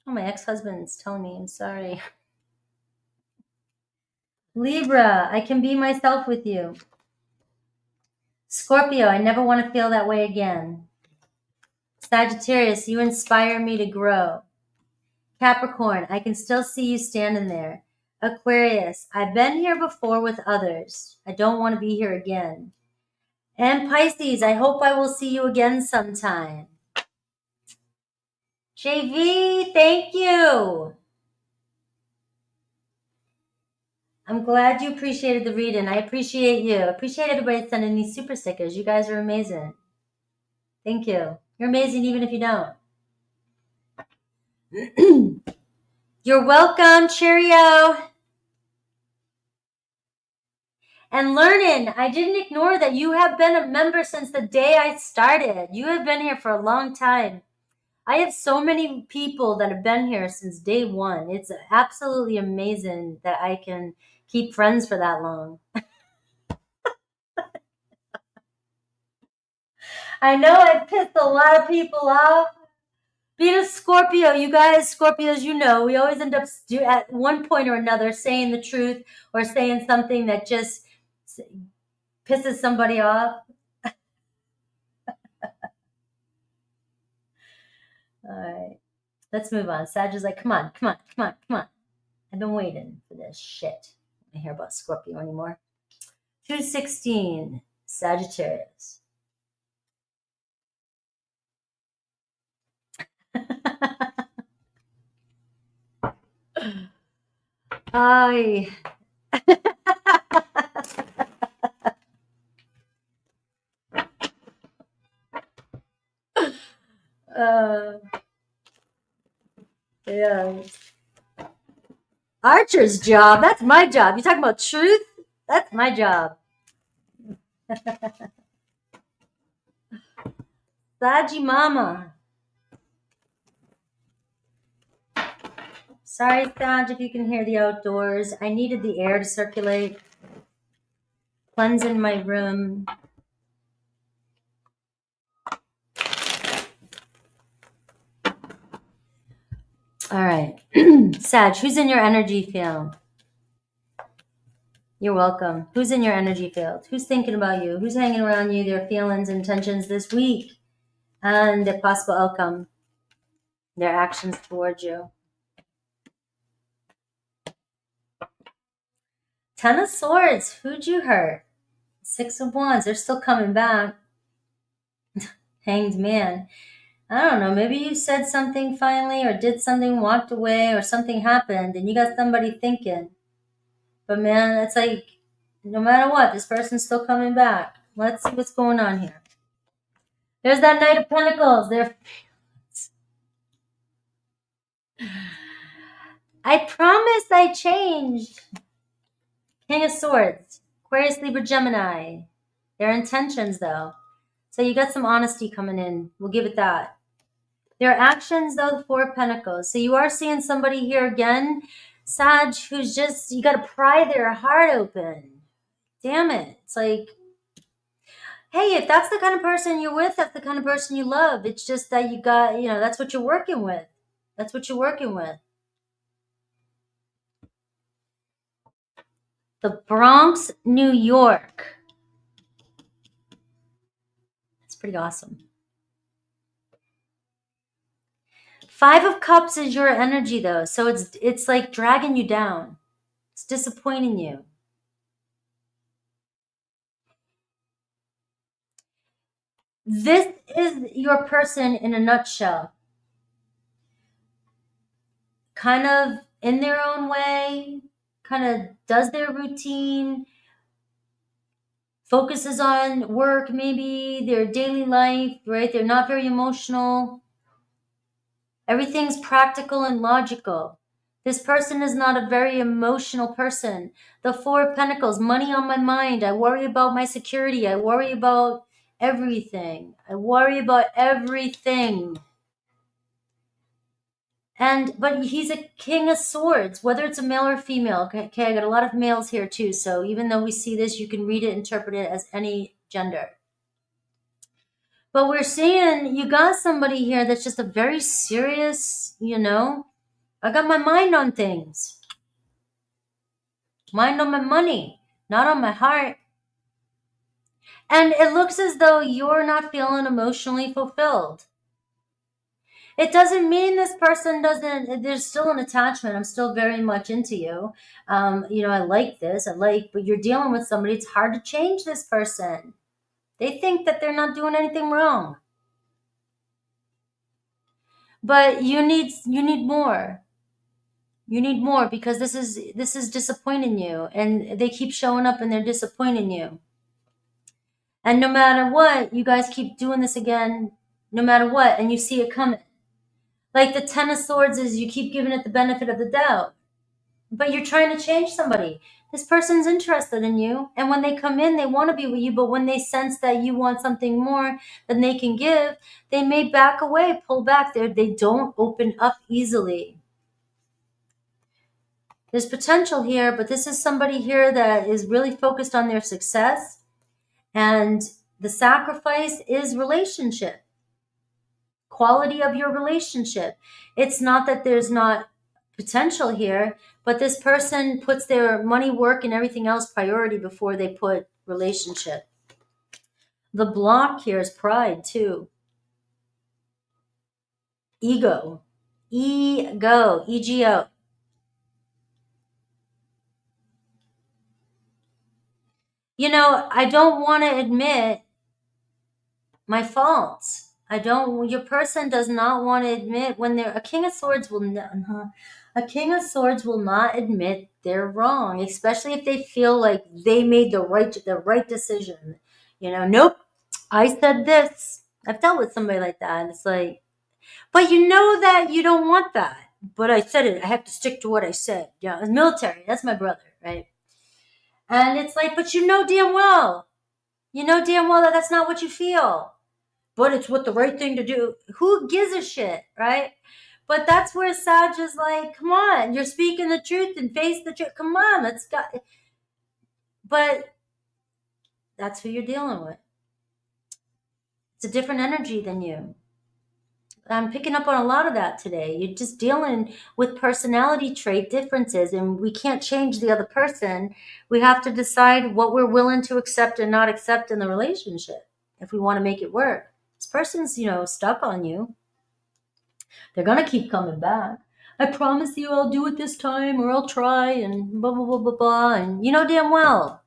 Oh, my ex-husband's telling me I'm sorry. Libra, I can be myself with you. Scorpio, I never want to feel that way again. Sagittarius, you inspire me to grow. Capricorn, I can still see you standing there. Aquarius, I've been here before with others. I don't want to be here again. And Pisces, I hope I will see you again sometime. JV, thank you. I'm glad you appreciated the reading. I appreciate you. I appreciate everybody sending these super stickers. You guys are amazing. Thank you. You're amazing even if you don't. You're welcome. Cheerio. And learning, I didn't ignore that you have been a member since the day I started. You have been here for a long time. I have so many people that have been here since day one. It's absolutely amazing that I can keep friends for that long. I know I pissed a lot of people off. Being a Scorpio, you guys, Scorpios, you know, we always end up at one point or another saying the truth or saying something that just pisses somebody off. All right, let's move on. Sag is like, come on. I've been waiting for this shit. I don't hear about Scorpio anymore. 216, Sagittarius. Ay. Yeah. Archer's job. That's my job. You talking about truth? That's my job. Saji Mama. Sorry, Sag, if you can hear the outdoors. I needed the air to circulate. Cleansing my room. All right. Sag, who's in your energy field? You're welcome. Who's in your energy field? Who's thinking about you? Who's hanging around you, their feelings and intentions this week? And their possible outcome, their actions towards you. 10 of Swords. Who'd you hurt? 6 of Wands. They're still coming back. Hanged Man. I don't know. Maybe you said something finally or did something, walked away, or something happened and you got somebody thinking. But man, it's like, no matter what, this person's still coming back. Let's see what's going on here. There's that Knight of Pentacles. I promise I changed. King of Swords. Aquarius, Libra, Gemini. Their intentions, though. So you got some honesty coming in. We'll give it that. Their actions, though, the Four of Pentacles. So you are seeing somebody here again, Sag, who's just, you got to pry their heart open. Damn it. It's like, hey, if that's the kind of person you're with, that's the kind of person you love. It's just that you got, you know, that's what you're working with. That's what you're working with. The Bronx, New York. That's pretty awesome. 5 of Cups is your energy, though. So it's like dragging you down. It's disappointing you. This is your person in a nutshell. Kind of in their own way, kind of does their routine, focuses on work, maybe their daily life, right? They're not very emotional. Everything's practical and logical. This person is not a very emotional person. The Four of Pentacles, money on my mind. I worry about my security. I worry about everything. I worry about everything. But he's a King of Swords, whether it's a male or female. Okay, I got a lot of males here too. So even though we see this, you can read it, interpret it as any gender. But we're seeing you got somebody here that's just a very serious, you know, I got my mind on things. Mind on my money, not on my heart. And it looks as though you're not feeling emotionally fulfilled. It doesn't mean this person doesn't, there's still an attachment. I'm still very much into you. I like this, but you're dealing with somebody. It's hard to change this person. They think that they're not doing anything wrong. But you need more. You need more, because this is disappointing you, and they keep showing up and they're disappointing you. And no matter what, you guys keep doing this again, no matter what, and you see it coming. Like the Ten of Swords is, you keep giving it the benefit of the doubt, but you're trying to change somebody. This person's interested in you, and when they come in, they want to be with you, but when they sense that you want something more than they can give, they may back away, pull back. They don't open up easily. There's potential here, but this is somebody here that is really focused on their success, and the sacrifice is relationship. Quality of your relationship. It's not that there's not potential here, but this person puts their money, work, and everything else priority before they put relationship. The block here is pride too. Ego. Ego. E-G-O. I don't want to admit my faults. Your person does not want to admit when they're, a King of Swords will not admit they're wrong, especially if they feel like they made the right decision. Nope, I said this. I've dealt with somebody like that, and it's like, but you know that you don't want that. But I said it. I have to stick to what I said. Yeah, it's military. That's my brother, right? And it's like, but you know damn well that that's not what you feel. But it's what the right thing to do. Who gives a shit, right? But that's where Sag is like, come on, you're speaking the truth and face the truth. Come on, let's go. But that's who you're dealing with. It's a different energy than you. I'm picking up on a lot of that today. You're just dealing with personality trait differences, and we can't change the other person. We have to decide what we're willing to accept and not accept in the relationship if we want to make it work. This person's, stuck on you. They're going to keep coming back. I promise you I'll do it this time, or I'll try, and blah, blah, blah, blah, blah. And you know damn well.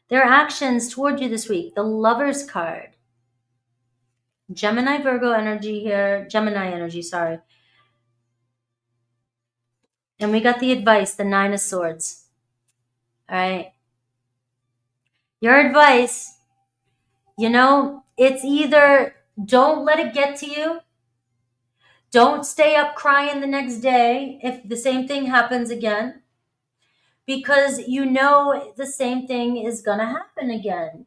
Their actions toward you this week. The Lover's card. Gemini, Virgo energy here. Gemini energy, sorry. And we got the advice, the Nine of Swords. All right. Your advice, it's either don't let it get to you. Don't stay up crying the next day if the same thing happens again, because the same thing is going to happen again.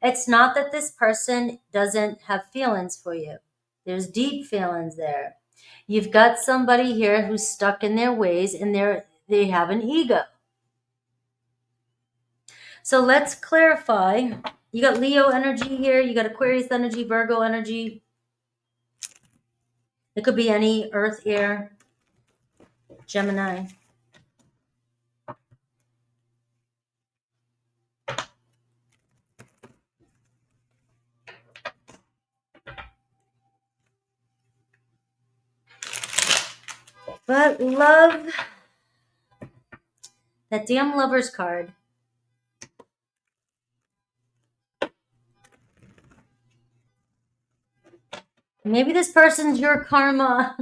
It's not that this person doesn't have feelings for you. There's deep feelings there. You've got somebody here who's stuck in their ways, and they have an ego. So let's clarify. You got Leo energy here. You got Aquarius energy, Virgo energy. It could be any earth, air, Gemini. But love, that damn Lover's card. Maybe this person's your karma.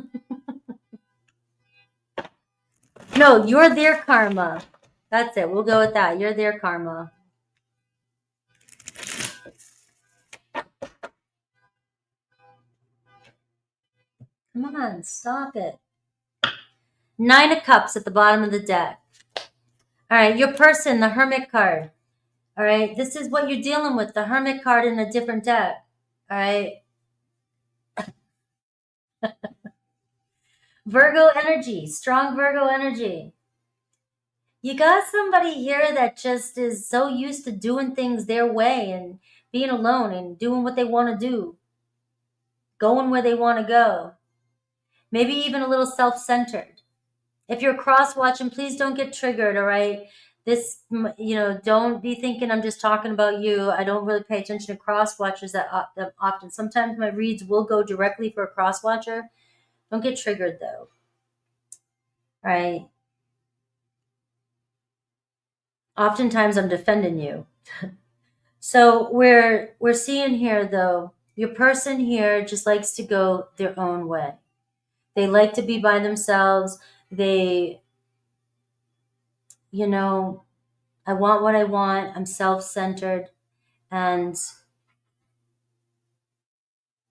No, you're their karma. That's it. We'll go with that. You're their karma. Come on, stop it. Nine of Cups at the bottom of the deck. All right, your person, the Hermit card. All right, this is what you're dealing with, the Hermit card in a different deck. All right. Virgo energy, strong Virgo energy. You got somebody here that just is so used to doing things their way and being alone and doing what they want to do, going where they want to go. Maybe even a little self-centered. If you're cross-watching, please don't get triggered, all right? This, don't be thinking I'm just talking about you. I don't really pay attention to cross watchers that often. Sometimes my reads will go directly for a cross watcher. Don't get triggered though. Right? Oftentimes I'm defending you. So we're seeing here though, your person here just likes to go their own way. They like to be by themselves. They, I want what I want. I'm self-centered, and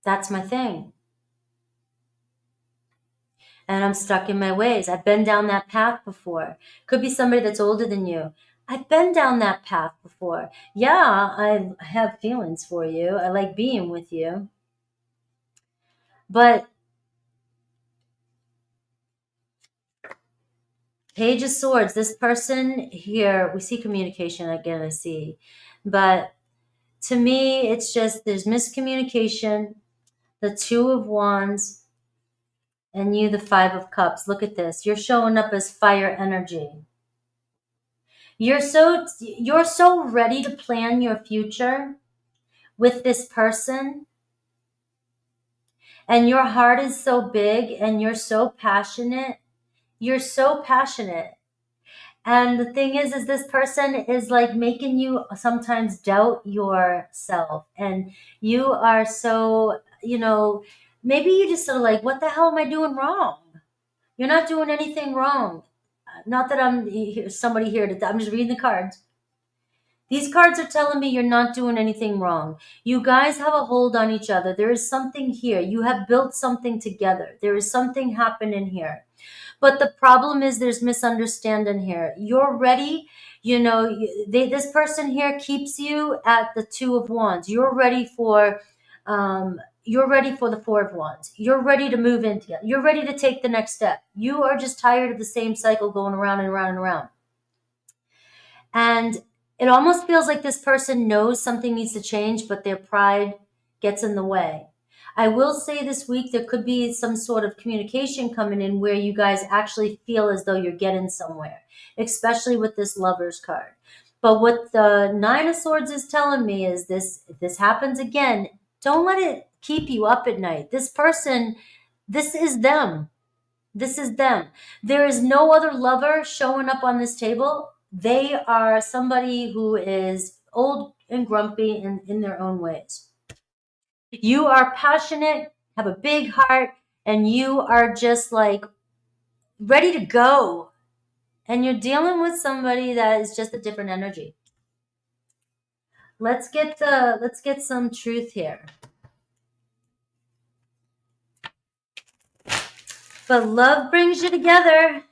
that's my thing. And I'm stuck in my ways. I've been down that path before. Could be somebody that's older than you. I've been down that path before. Yeah, I have feelings for you. I like being with you. But Page of Swords, this person here, we see communication again, I see. But to me, it's just there's miscommunication, the Two of Wands, and you, the Five of Cups. Look at this. You're showing up as fire energy. You're so ready to plan your future with this person, and your heart is so big and you're so passionate. You're so passionate. And the thing is this person is like making you sometimes doubt yourself. And you are so, maybe you just sort of like, what the hell am I doing wrong? You're not doing anything wrong. Not that I'm somebody here I'm just reading the cards. These cards are telling me you're not doing anything wrong. You guys have a hold on each other. There is something here. You have built something together. There is something happening here. But the problem is there's misunderstanding here. You're ready. This person here keeps you at the Two of Wands. You're ready for the Four of Wands. You're ready to move in together. You're ready to take the next step. You are just tired of the same cycle going around and around and around. And it almost feels like this person knows something needs to change, but their pride gets in the way. I will say this week there could be some sort of communication coming in where you guys actually feel as though you're getting somewhere, especially with this Lovers card. But what the Nine of Swords is telling me is this: if this happens again, don't let it keep you up at night. This person, this is them. This is them. There is no other lover showing up on this table. They are somebody who is old and grumpy in their own ways. You are passionate, have a big heart, and you are just like ready to go. And you're dealing with somebody that is just a different energy. Let's get some truth here. But love brings you together.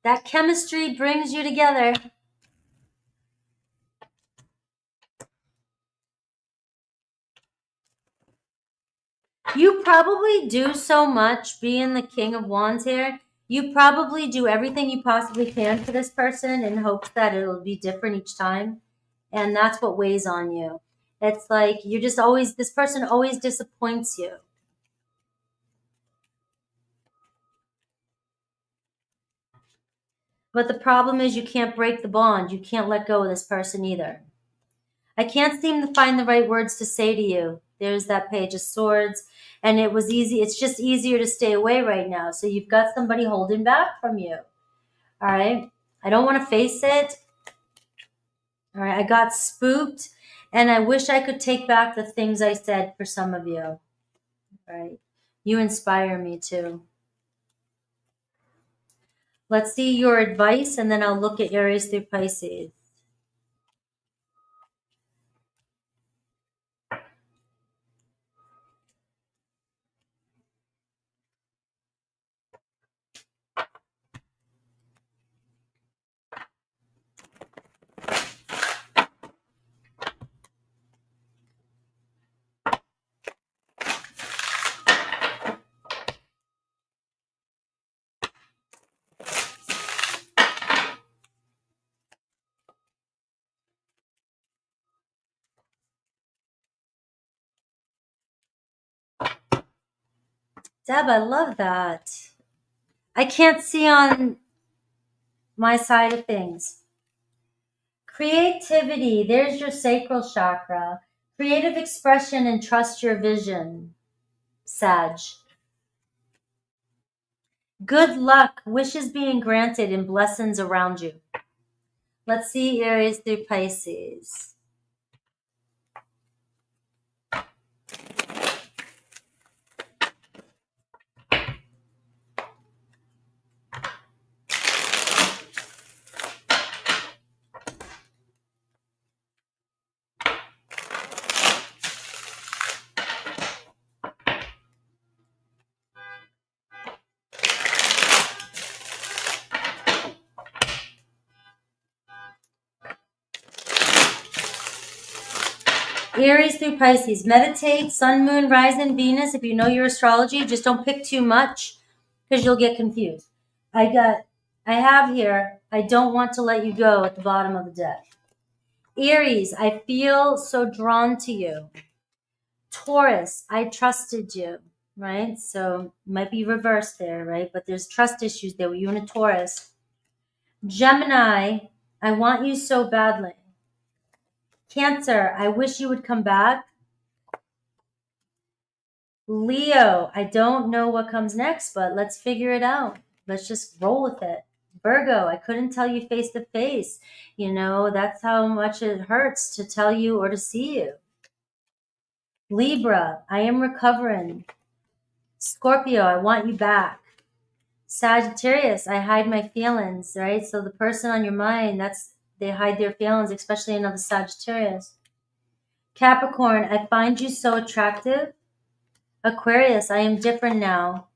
That chemistry brings you together. You probably do so much, being the King of Wands here. You probably do everything you possibly can for this person in hopes that it'll be different each time. And that's what weighs on you. It's like you're just always, this person always disappoints you. But the problem is you can't break the bond. You can't let go of this person either. I can't seem to find the right words to say to you. There's that Page of Swords. And it was easy. It's just easier to stay away right now. So you've got somebody holding back from you. All right. I don't want to face it. All right. I got spooked. And I wish I could take back the things I said for some of you. All right. You inspire me too. Let's see your advice, and then I'll look at Aries through Pisces. Deb, I love that. I can't see on my side of things. Creativity, there's your sacral chakra. Creative expression and trust your vision, Sag. Good luck, wishes being granted, and blessings around you. Let's see Aries through Pisces. Aries through Pisces. Meditate, Sun, Moon, Rising, Venus. If you know your astrology, just don't pick too much because you'll get confused. I have here, I don't want to let you go at the bottom of the deck. Aries, I feel so drawn to you. Taurus, I trusted you, right? So might be reversed there, right? But there's trust issues there with you and a Taurus. Gemini, I want you so badly. Cancer, I wish you would come back. Leo, I don't know what comes next, but let's figure it out. Let's just roll with it. Virgo, I couldn't tell you face to face. You know, that's how much it hurts to tell you or to see you. Libra, I am recovering. Scorpio, I want you back. Sagittarius, I hide my feelings, right? So the person on your mind, they hide their feelings, especially another Sagittarius. Capricorn, I find you so attractive. Aquarius, I am different now.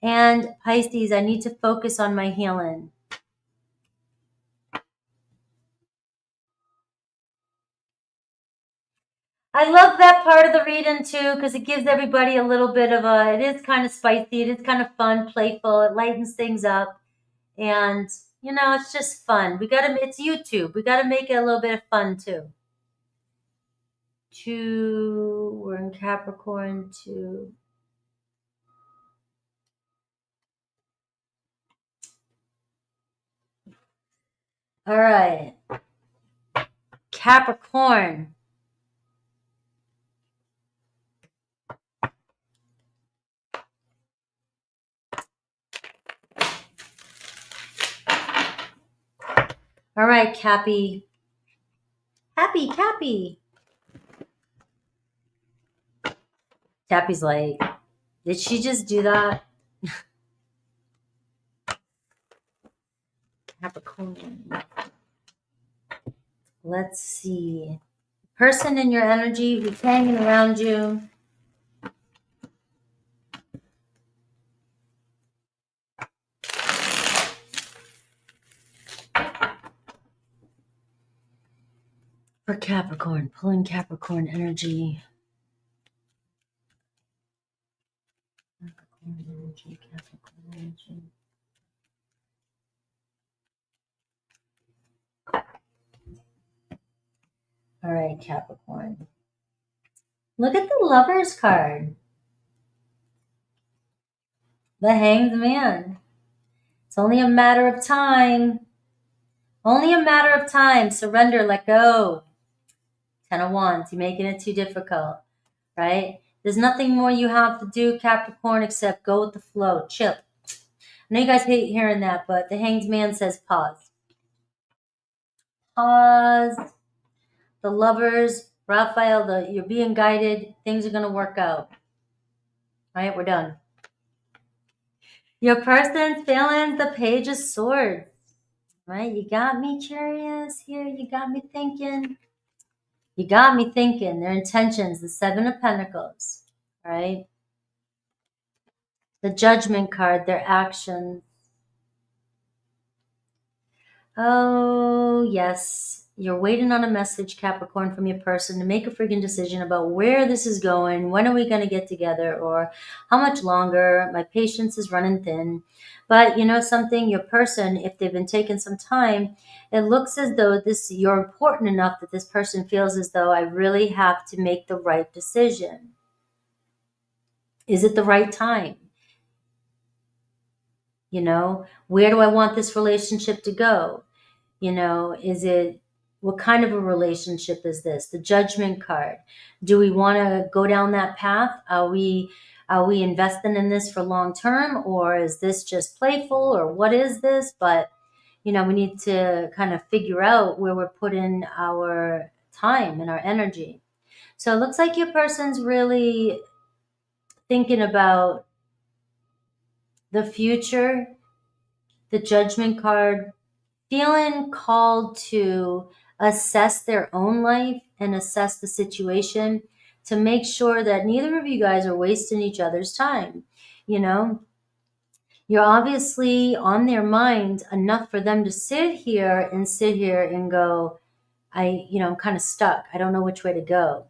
And Pisces, I need to focus on my healing. I love that part of the reading too, because it gives everybody a little bit of it is kind of spicy, it is kind of fun, playful, it lightens things up. And, you know, it's just fun. It's YouTube. We got to make it a little bit of fun too. We're in Capricorn, 2. All right. Capricorn. All right, Cappy. Cappy. Cappy's like, did she just do that? Capricorn. Let's see. Person in your energy who's hanging around you. For Capricorn, pulling Capricorn energy. Capricorn energy. All right, Capricorn. Look at the Lovers card. The Hanged Man. It's only a matter of time. Only a matter of time. Surrender, let go. 10 of Wands. You're making it too difficult, right? There's nothing more you have to do, Capricorn, except go with the flow. Chill. I know you guys hate hearing that, but the Hanged Man says pause. Pause. The Lovers, Raphael, you're being guided. Things are going to work out. All right, we're done. Your person's feeling the Page of Swords. Right? You got me curious here. You got me thinking. Their intentions, the 7 of Pentacles. Right? The Judgment card, their actions. Oh, yes. You're waiting on a message, Capricorn, from your person to make a freaking decision about where this is going. When are we going to get together? Or how much longer? My patience is running thin. But you know something? Your person, if they've been taking some time, it looks as though you're important enough that this person feels as though I really have to make the right decision. Is it the right time? You know, where do I want this relationship to go? You know, is it What kind of a relationship is this? The Judgment card. Do we want to go down that path? Are we investing in this for long term, or is this just playful, or what is this? But we need to kind of figure out where we're putting our time and our energy. So it looks like your person's really thinking about the future, the Judgment card, feeling called to assess their own life and assess the situation to make sure that neither of you guys are wasting each other's time. You're obviously on their mind enough for them to sit here and go, I'm kind of stuck. I don't know which way to go.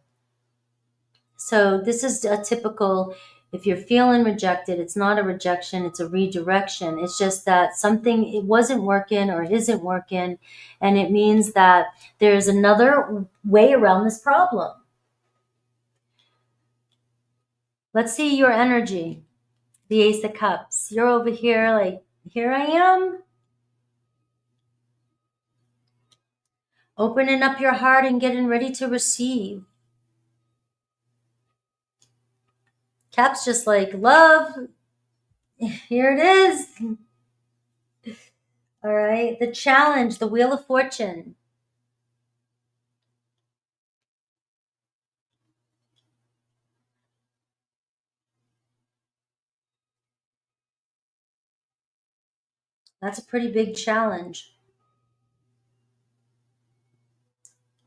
So this is a typical, if you're feeling rejected, it's not a rejection, it's a redirection. It's just that something, it wasn't working or isn't working. And it means that there's another way around this problem. Let's see your energy. The Ace of Cups. You're over here like, here I am. Opening up your heart and getting ready to receive. Caps just like, love. Here it is. All right. The Challenge, the Wheel of Fortune. That's a pretty big challenge.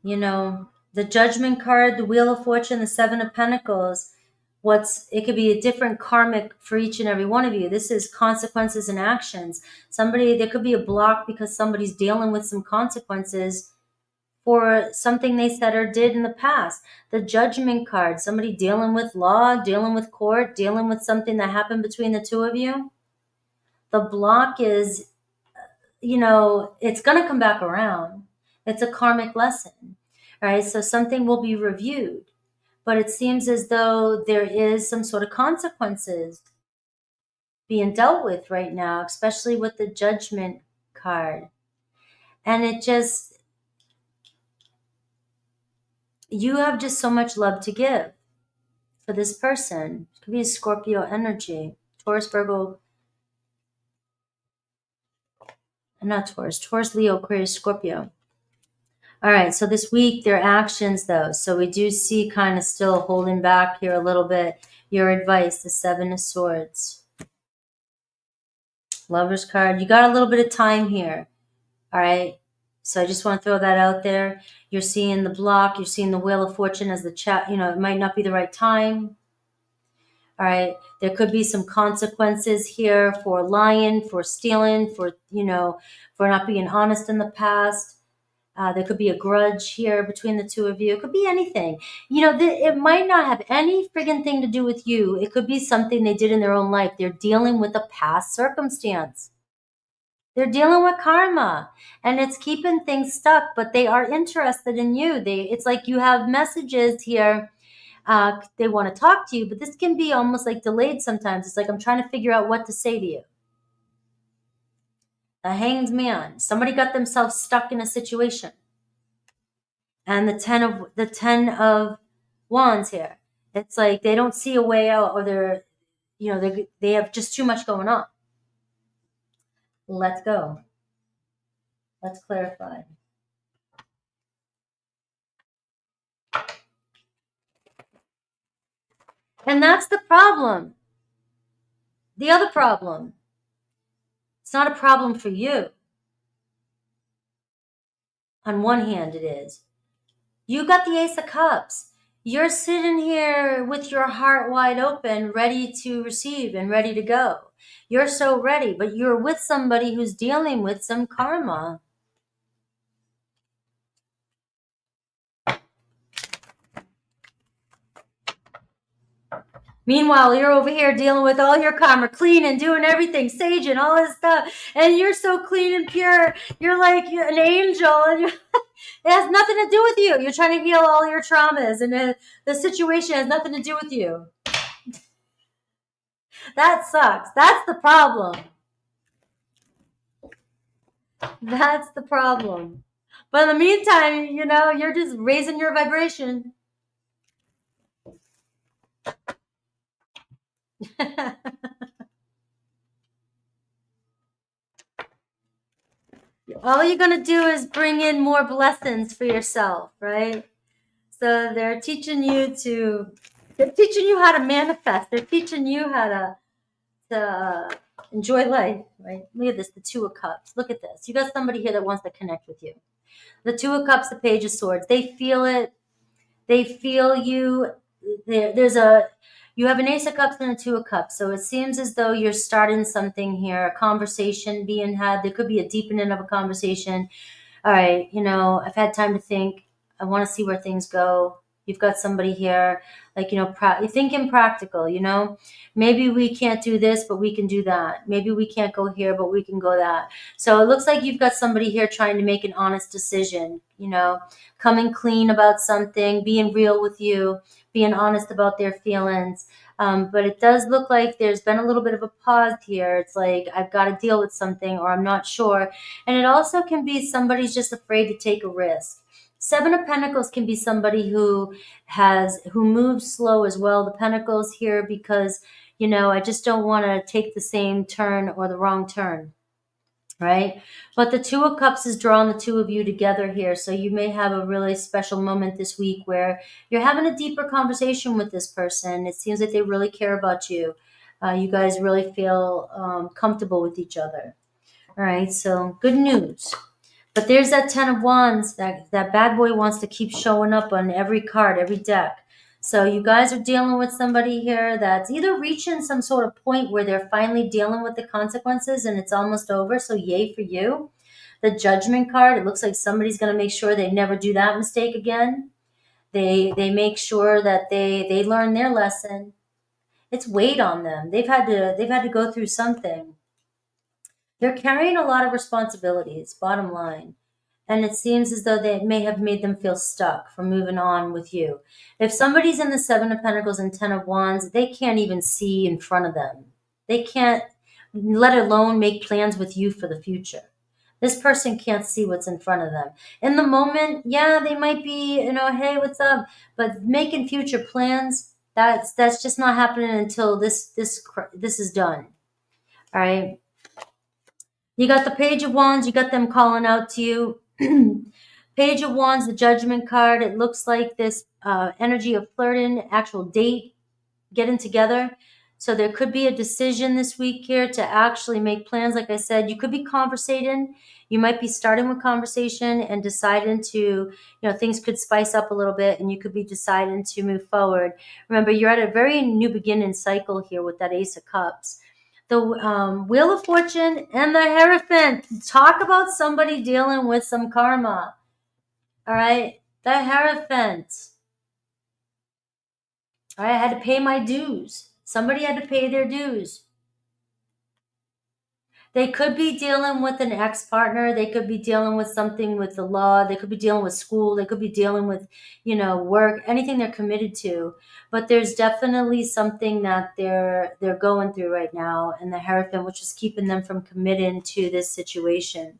The Judgment card, the Wheel of Fortune, the Seven of Pentacles. It could be a different karmic for each and every one of you. This is consequences and actions. There could be a block because somebody's dealing with some consequences for something they said or did in the past. The Judgment card, somebody dealing with law, dealing with court, dealing with something that happened between the two of you. The block is, it's going to come back around. It's a karmic lesson, right? So something will be reviewed, but it seems as though there is some sort of consequences being dealt with right now, especially with the Judgment card. And you have just so much love to give for this person. It could be a Scorpio energy, Taurus, Virgo, not Taurus, Leo, Aquarius, Scorpio. All right, so this week, their actions, though. So we do see kind of still holding back here a little bit. Your advice, the Seven of Swords. Lover's card. You got a little bit of time here. All right, so I just want to throw that out there. You're seeing the block. You're seeing the Wheel of Fortune as the chat. It might not be the right time. All right, there could be some consequences here for lying, for stealing, for not being honest in the past. There could be a grudge here between the two of you. It could be anything. It might not have any friggin' thing to do with you. It could be something they did in their own life. They're dealing with a past circumstance. They're dealing with karma, and it's keeping things stuck, but they are interested in you. It's like you have messages here. They want to talk to you, but this can be almost like delayed sometimes. It's like I'm trying to figure out what to say to you. The Hanged Man. Somebody got themselves stuck in a situation. And the ten of Wands here. It's like they don't see a way out, or they have just too much going on. Let's go. Let's clarify. And that's the problem. The other problem. It's not a problem for you. On one hand, it is. You got the Ace of Cups. You're sitting here with your heart wide open, ready to receive and ready to go. You're so ready, but you're with somebody who's dealing with some karma. Meanwhile, you're over here dealing with all your karma, clean and doing everything, sage and all this stuff. And you're so clean and pure. You're like an angel. And it has nothing to do with you. You're trying to heal all your traumas. And the situation has nothing to do with you. That sucks. That's the problem. That's the problem. But in the meantime, you know, you're just raising your vibration. All you're going to do is bring in more blessings for yourself, right? So they're teaching you how to manifest. They're teaching you how to enjoy life, right? Look at this, the Two of Cups. Look at this. You got somebody here that wants to connect with you. The Two of Cups, the Page of Swords. They feel it. They feel you. You have an Ace of Cups and a Two of Cups. So it seems as though you're starting something here, a conversation being had. There could be a deepening of a conversation. All right, you know, I've had time to think. I want to see where things go. You've got somebody here, like, you know, you're thinking practical, you know. Maybe we can't do this, but we can do that. Maybe we can't go here, but we can go that. So it looks like you've got somebody here trying to make an honest decision, you know, coming clean about something, being real with you, being honest about their feelings. But it does look like there's been a little bit of a pause here. It's like, I've got to deal with something, or I'm not sure. And it also can be somebody's just afraid to take a risk. Seven of Pentacles can be somebody who moves slow as well. The Pentacles here because, you know, I just don't want to take the same turn or the wrong turn, right? But the Two of Cups is drawing the two of you together here. So you may have a really special moment this week where you're having a deeper conversation with this person. It seems like they really care about you. You guys really feel comfortable with each other. All right, so good news. But there's that Ten of Wands. That bad boy wants to keep showing up on every card, every deck. So you guys are dealing with somebody here that's either reaching some sort of point where they're finally dealing with the consequences and it's almost over. So yay for you. The Judgment card, it looks like somebody's going to make sure they never do that mistake again. They make sure that they learn their lesson. It's weight on them. They've had to go through something. They're carrying a lot of responsibilities, bottom line. And it seems as though they may have made them feel stuck from moving on with you. If somebody's in the Seven of Pentacles and Ten of Wands, they can't even see in front of them. They can't, let alone make plans with you for the future. This person can't see what's in front of them. In the moment, yeah, they might be, you know, hey, what's up? But making future plans, that's just not happening until this is done. All right. You got the Page of Wands. You got them calling out to you. Page of Wands, the Judgment card. It looks like this energy of flirting, actual date, getting together. So there could be a decision this week here to actually make plans. Like I said, you could be conversating. You might be starting with conversation and deciding to, you know, things could spice up a little bit and you could be deciding to move forward. Remember, you're at a very new beginning cycle here with that Ace of Cups. The Wheel of Fortune and the Hierophant. Talk about somebody dealing with some karma. All right. The Hierophant. All right. I had to pay my dues. Somebody had to pay their dues. They could be dealing with an ex-partner. They could be dealing with something with the law. They could be dealing with school. They could be dealing with, you know, work, anything they're committed to. But there's definitely something that they're going through right now in the Hierophant, which is keeping them from committing to this situation.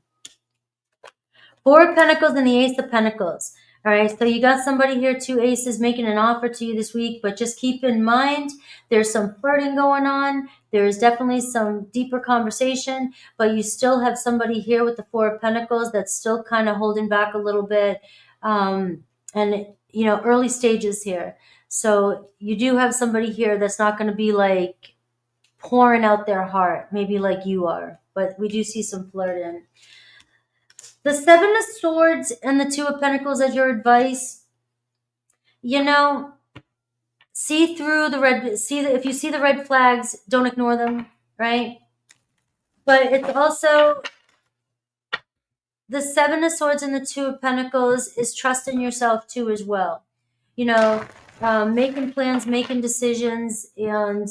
Four of Pentacles and the Ace of Pentacles. All right, so you got somebody here, two aces, making an offer to you this week, but just keep in mind there's some flirting going on. There's definitely some deeper conversation, but you still have somebody here with the Four of Pentacles that's still kind of holding back a little bit. And, you know, early stages here. So you do have somebody here that's not going to be like pouring out their heart, maybe like you are, but we do see some flirting. The Seven of Swords and the Two of Pentacles as your advice. You know, see through the red. If you see the red flags, don't ignore them, right? But it's also the Seven of Swords and the Two of Pentacles is trusting yourself too as well. You know, making plans, making decisions, and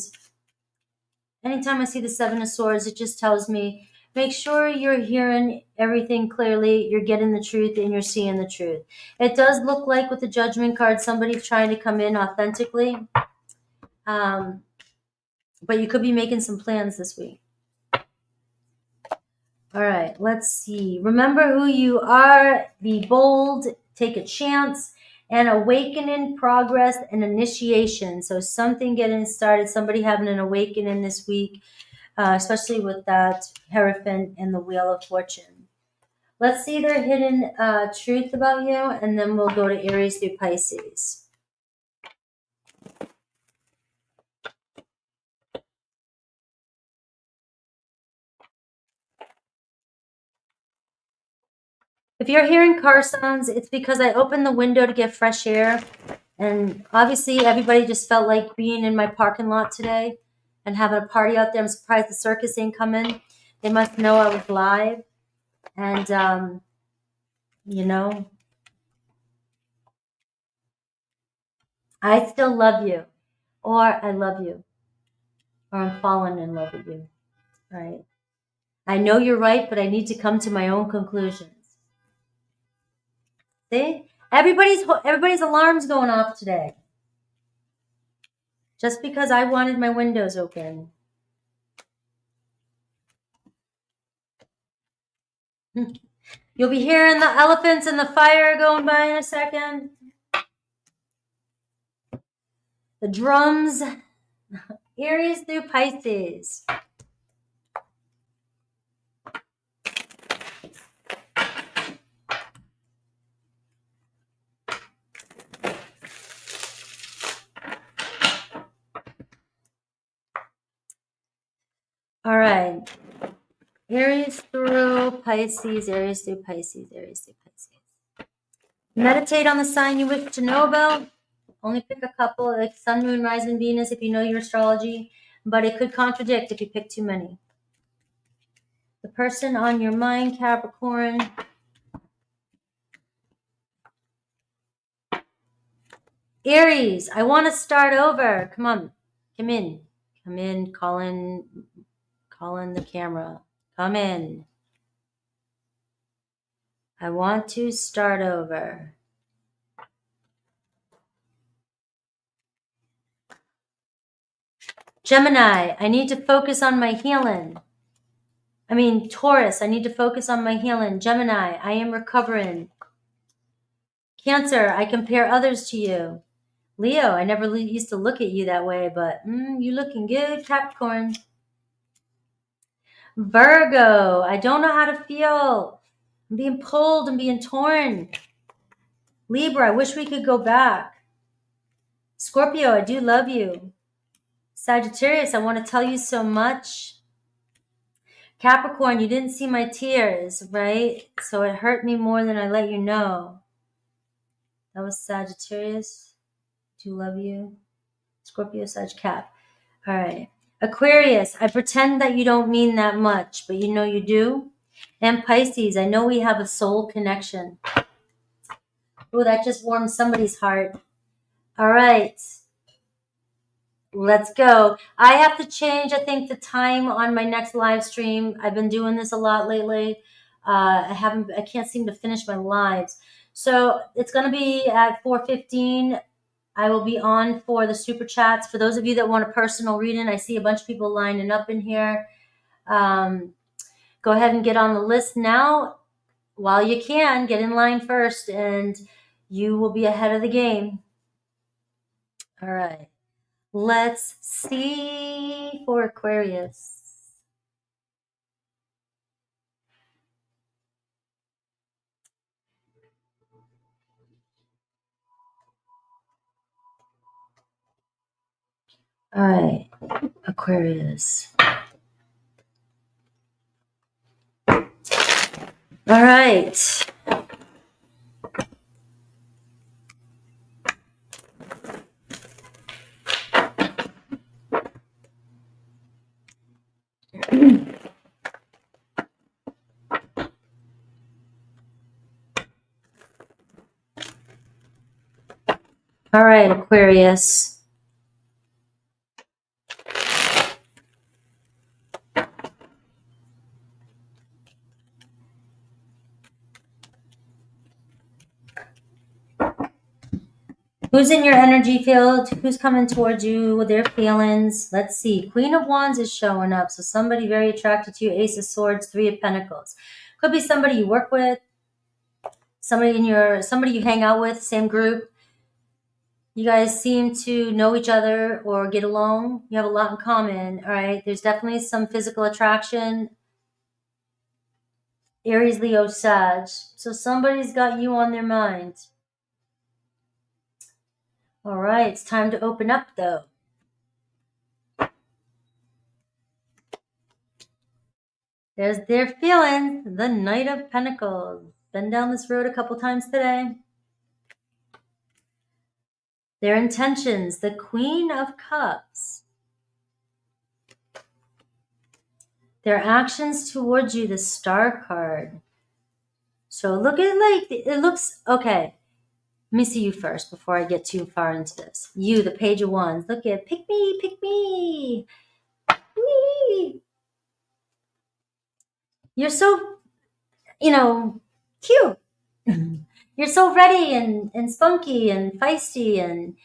anytime I see the Seven of Swords, it just tells me, make sure you're hearing everything clearly, you're getting the truth, and you're seeing the truth. It does look like with the Judgment card, somebody's trying to come in authentically. But you could be making some plans this week. All All right, let's see. Remember who you are. Be bold. Take a chance. And awakening, progress, and initiation. So something getting started. Somebody having an awakening this week, especially with that Hierophant and the Wheel of Fortune. Let's see their hidden truth about you, and then we'll go to Aries through Pisces. If you're hearing car sounds, it's because I opened the window to get fresh air. And obviously, everybody just felt like being in my parking lot today and having a party out there. I'm surprised the circus ain't coming. They must know I was live. And, you know, I still love you. Or I love you. Or I'm falling in love with you. Right? I know you're right, but I need to come to my own conclusions. See? Everybody's alarms going off today. Just because I wanted my windows open. You'll be hearing the elephants and the fire going by in a second. The drums. Aries through Pisces. All right. Aries through Pisces, Aries through Pisces, Aries through Pisces. Meditate on the sign you wish to know about. Only pick a couple, like Sun, Moon, Rising, Venus, if you know your astrology. But it could contradict if you pick too many. The person on your mind, Capricorn. Aries, I want to start over. Come on. Come in. Come in. Call in the camera. Come in. I want to start over. Gemini, I need to focus on my healing. Taurus, I need to focus on my healing. Gemini, I am recovering. Cancer, I compare others to you. Leo, I never used to look at you that way, but you looking good. Capricorn. Virgo, I don't know how to feel. I'm being pulled and being torn. Libra, I wish we could go back. Scorpio, I do love you. Sagittarius, I want to tell you so much. Capricorn, you didn't see my tears, right? So it hurt me more than I let you know. That was Sagittarius. Do love you. Scorpio, Sag, Cap. All right. Aquarius, I pretend that you don't mean that much, but you know you do. And Pisces, I know we have a soul connection. Oh, that just warmed somebody's heart. All right. Let's go. I have to change, I think, the time on my next live stream. I've been doing this a lot lately. I can't seem to finish my lives. So it's going to be at 4:15. I will be on for the super chats. For those of you that want a personal reading, I see a bunch of people lining up in here. Go ahead and get on the list now while you can. Get in line first, and you will be ahead of the game. All right. Let's see for Aquarius. All right, Aquarius. All right. All right, Aquarius. Who's in your energy field? Who's coming towards you with their feelings? Let's see. Queen of Wands is showing up. So somebody very attracted to you. Ace of Swords, Three of Pentacles. Could be somebody you work with, somebody you hang out with, same group. You guys seem to know each other or get along. You have a lot in common. All right. There's definitely some physical attraction. Aries, Leo, Sag. So somebody's got you on their mind. All right. It's time to open up, though. There's their feelings. The Knight of Pentacles. Been down this road a couple times today. Their intentions. The Queen of Cups. Their actions towards you. The Star card. So look at it looks, okay. Let me see you first before I get too far into this. You, the Page of Wands. Look at, pick me, pick me. Whee! You're so, cute. You're so ready and spunky and feisty and,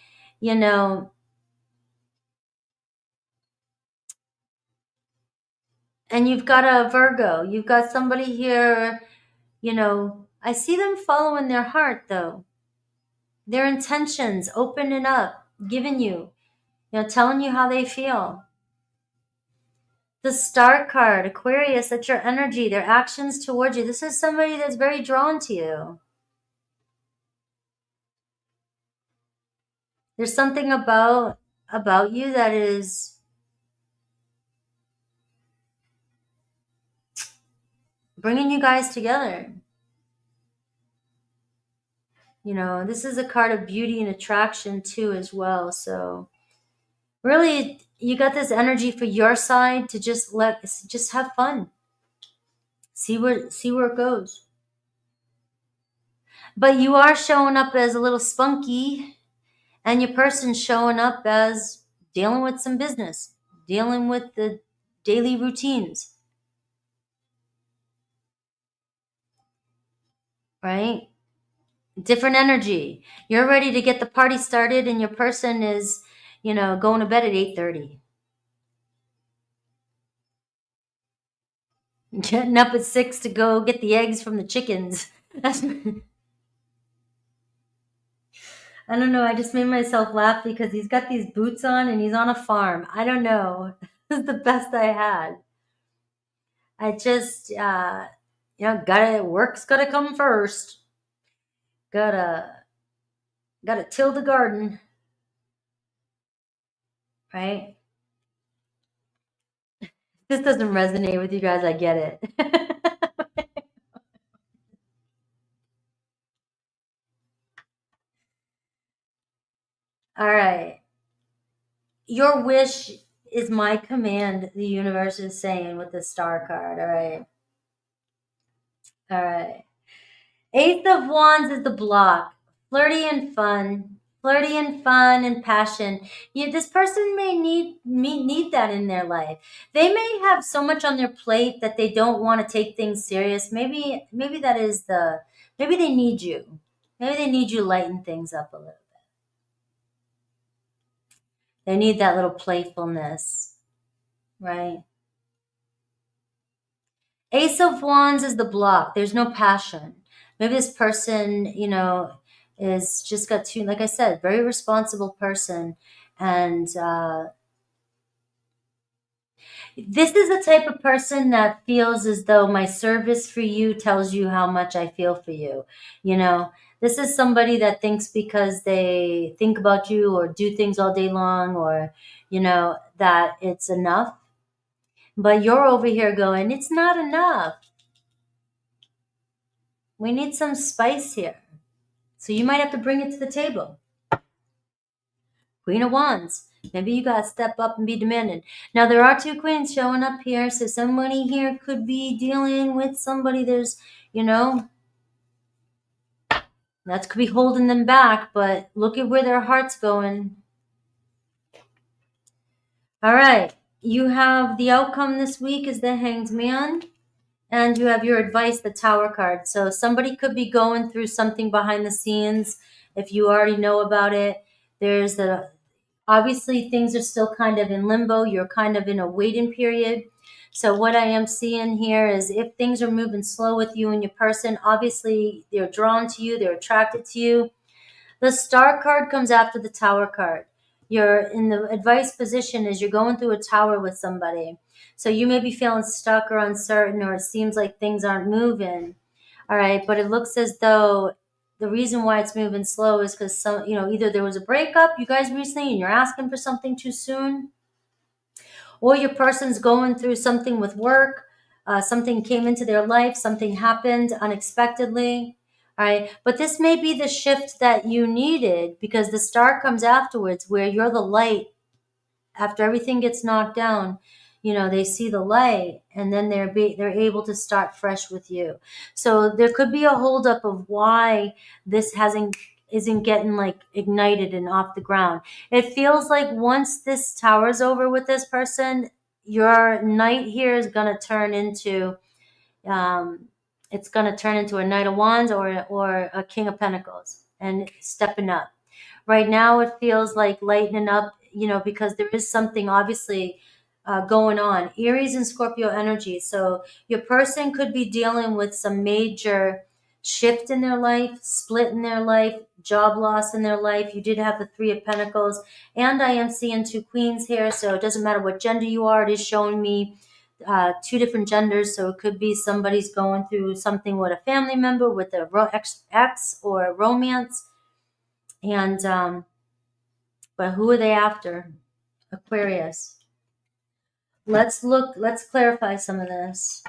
and you've got a Virgo. You've got somebody here, I see them following their heart, though. Their intentions, opening up, giving you, telling you how they feel. The Star card, Aquarius, that's your energy, their actions towards you. This is somebody that's very drawn to you. There's something about you that is bringing you guys together. This is a card of beauty and attraction too as well. So really, you got this energy for your side to just have fun. See where it goes. But you are showing up as a little spunky, and your person's showing up as dealing with some business, dealing with the daily routines. Right? Different energy. You're ready to get the party started, and your person is, going to bed at 8:30. Getting up at 6 to go get the eggs from the chickens. I don't know. I just made myself laugh because he's got these boots on and he's on a farm. I don't know. This is the best I had. I just, work's gotta come first. Gotta till the garden. Right? This doesn't resonate with you guys. I get it. All right. Your wish is my command, the universe is saying with the Star card. All right. All right. Eighth of Wands is the block. Flirty and fun. Flirty and fun and passion. This person may need that in their life. They may have so much on their plate that they don't want to take things serious. Maybe that is maybe they need you. Maybe they need you to lighten things up a little bit. They need that little playfulness, right? Ace of Wands is the block. There's no passion. Maybe this person, is just got too, like I said, very responsible person. And this is the type of person that feels as though my service for you tells you how much I feel for you. This is somebody that thinks because they think about you or do things all day long or, that it's enough. But you're over here going, it's not enough. We need some spice here. So you might have to bring it to the table. Queen of Wands. Maybe you got to step up and be demanding. Now, there are two queens showing up here. So somebody here could be dealing with somebody that could be holding them back. But look at where their heart's going. All right. You have the outcome this week is the Hanged Man. And you have your advice, the Tower card. So somebody could be going through something behind the scenes. If you already know about it, there's the, obviously things are still kind of in limbo. You're kind of in a waiting period. So what I am seeing here is if things are moving slow with you and your person, obviously they're drawn to you, they're attracted to you. The Star card comes after the Tower card. You're in the advice position as you're going through a tower with somebody. So you may be feeling stuck or uncertain, or it seems like things aren't moving. All right. But it looks as though the reason why it's moving slow is because some, either there was a breakup, you guys recently, and you're asking for something too soon, or your person's going through something with work. Something came into their life, something happened unexpectedly. All right. But this may be the shift that you needed, because the Star comes afterwards, where you're the light. After everything gets knocked down, they see the light, and then they're able to start fresh with you. So there could be a holdup of why this isn't getting like ignited and off the ground. It feels like once this tower's over with this person, your night here is going to turn into it's going to turn into a Knight of Wands or a King of Pentacles, and stepping up. Right now it feels like lightening up, because there is something obviously going on. Aries and Scorpio energy. So your person could be dealing with some major shift in their life, split in their life, job loss in their life. You did have the Three of Pentacles, and I am seeing two queens here. So it doesn't matter what gender you are. It is showing me two different genders. So it could be somebody's going through something with a family member, with a ex or a romance. And but who are they after? Aquarius. Let's clarify some of this.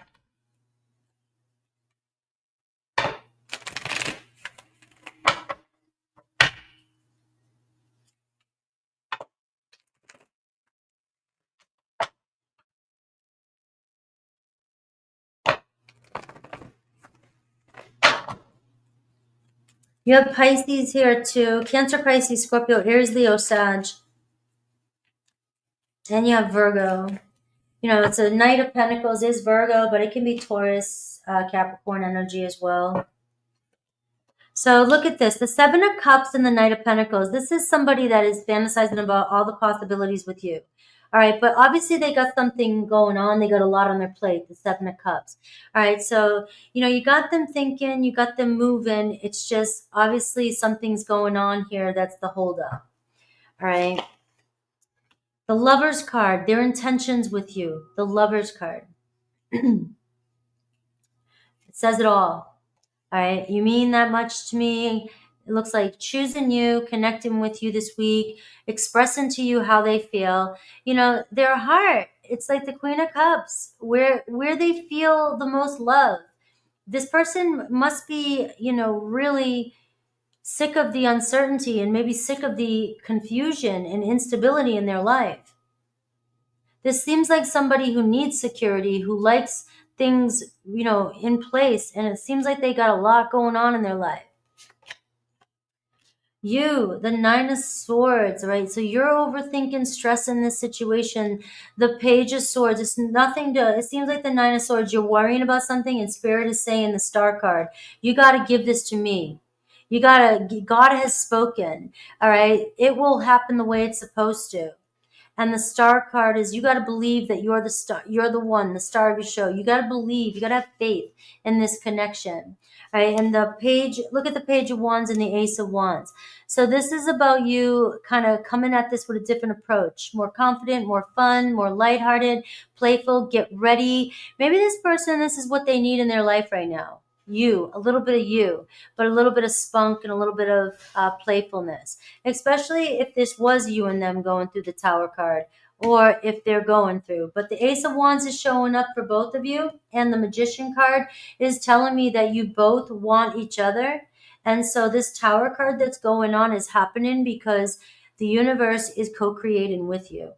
You have Pisces here too. Cancer, Pisces, Scorpio, Aries, Leo, Sag. And you have Virgo. It's a Knight of Pentacles, is Virgo, but it can be Taurus, Capricorn energy as well. So look at this. The Seven of Cups and the Knight of Pentacles. This is somebody that is fantasizing about all the possibilities with you. All right. But obviously they got something going on. They got a lot on their plate, the Seven of Cups. All right. So, you got them thinking, you got them moving. It's just obviously something's going on here. That's the holdup. All right. The Lover's card, their intentions with you. The Lover's card. It says it all. All right. You mean that much to me. It looks like choosing you, connecting with you this week, expressing to you how they feel. Their heart, it's like the Queen of Cups, where they feel the most love. This person must be, really sick of the uncertainty, and maybe sick of the confusion and instability in their life. This seems like somebody who needs security, who likes things, in place, and it seems like they got a lot going on in their life. You, the Nine of Swords, right? So you're overthinking, stressing this situation. The Page of Swords, it's nothing to, it seems like the Nine of Swords, you're worrying about something, and Spirit is saying, the Star card, you got to give this to me. God has spoken, all right? It will happen the way it's supposed to. And the Star card is, you got to believe that you're the star, you're the one, the star of your show. You got to believe, you got to have faith in this connection. Right? And the Page, look at the Page of Wands and the Ace of Wands. So this is about you kind of coming at this with a different approach, more confident, more fun, more lighthearted, playful, get ready. Maybe this person, this is what they need in their life right now. You, a little bit of you, but a little bit of spunk and a little bit of playfulness, especially if this was you and them going through the Tower card, or if they're going through. But the Ace of Wands is showing up for both of you, and the Magician card is telling me that you both want each other. And so this Tower card that's going on is happening because the universe is co-creating with you,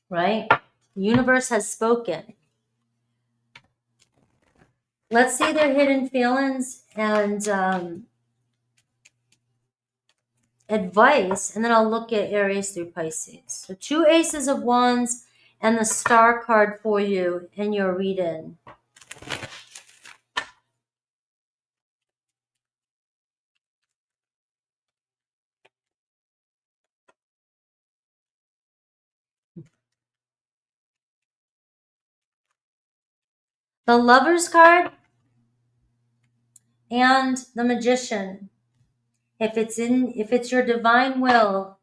right? The universe has spoken. Let's see their hidden feelings and advice, and then I'll look at Aries through Pisces. So two Aces of Wands and the Star card for you in your reading. The Lovers card and the Magician. If it's your divine will,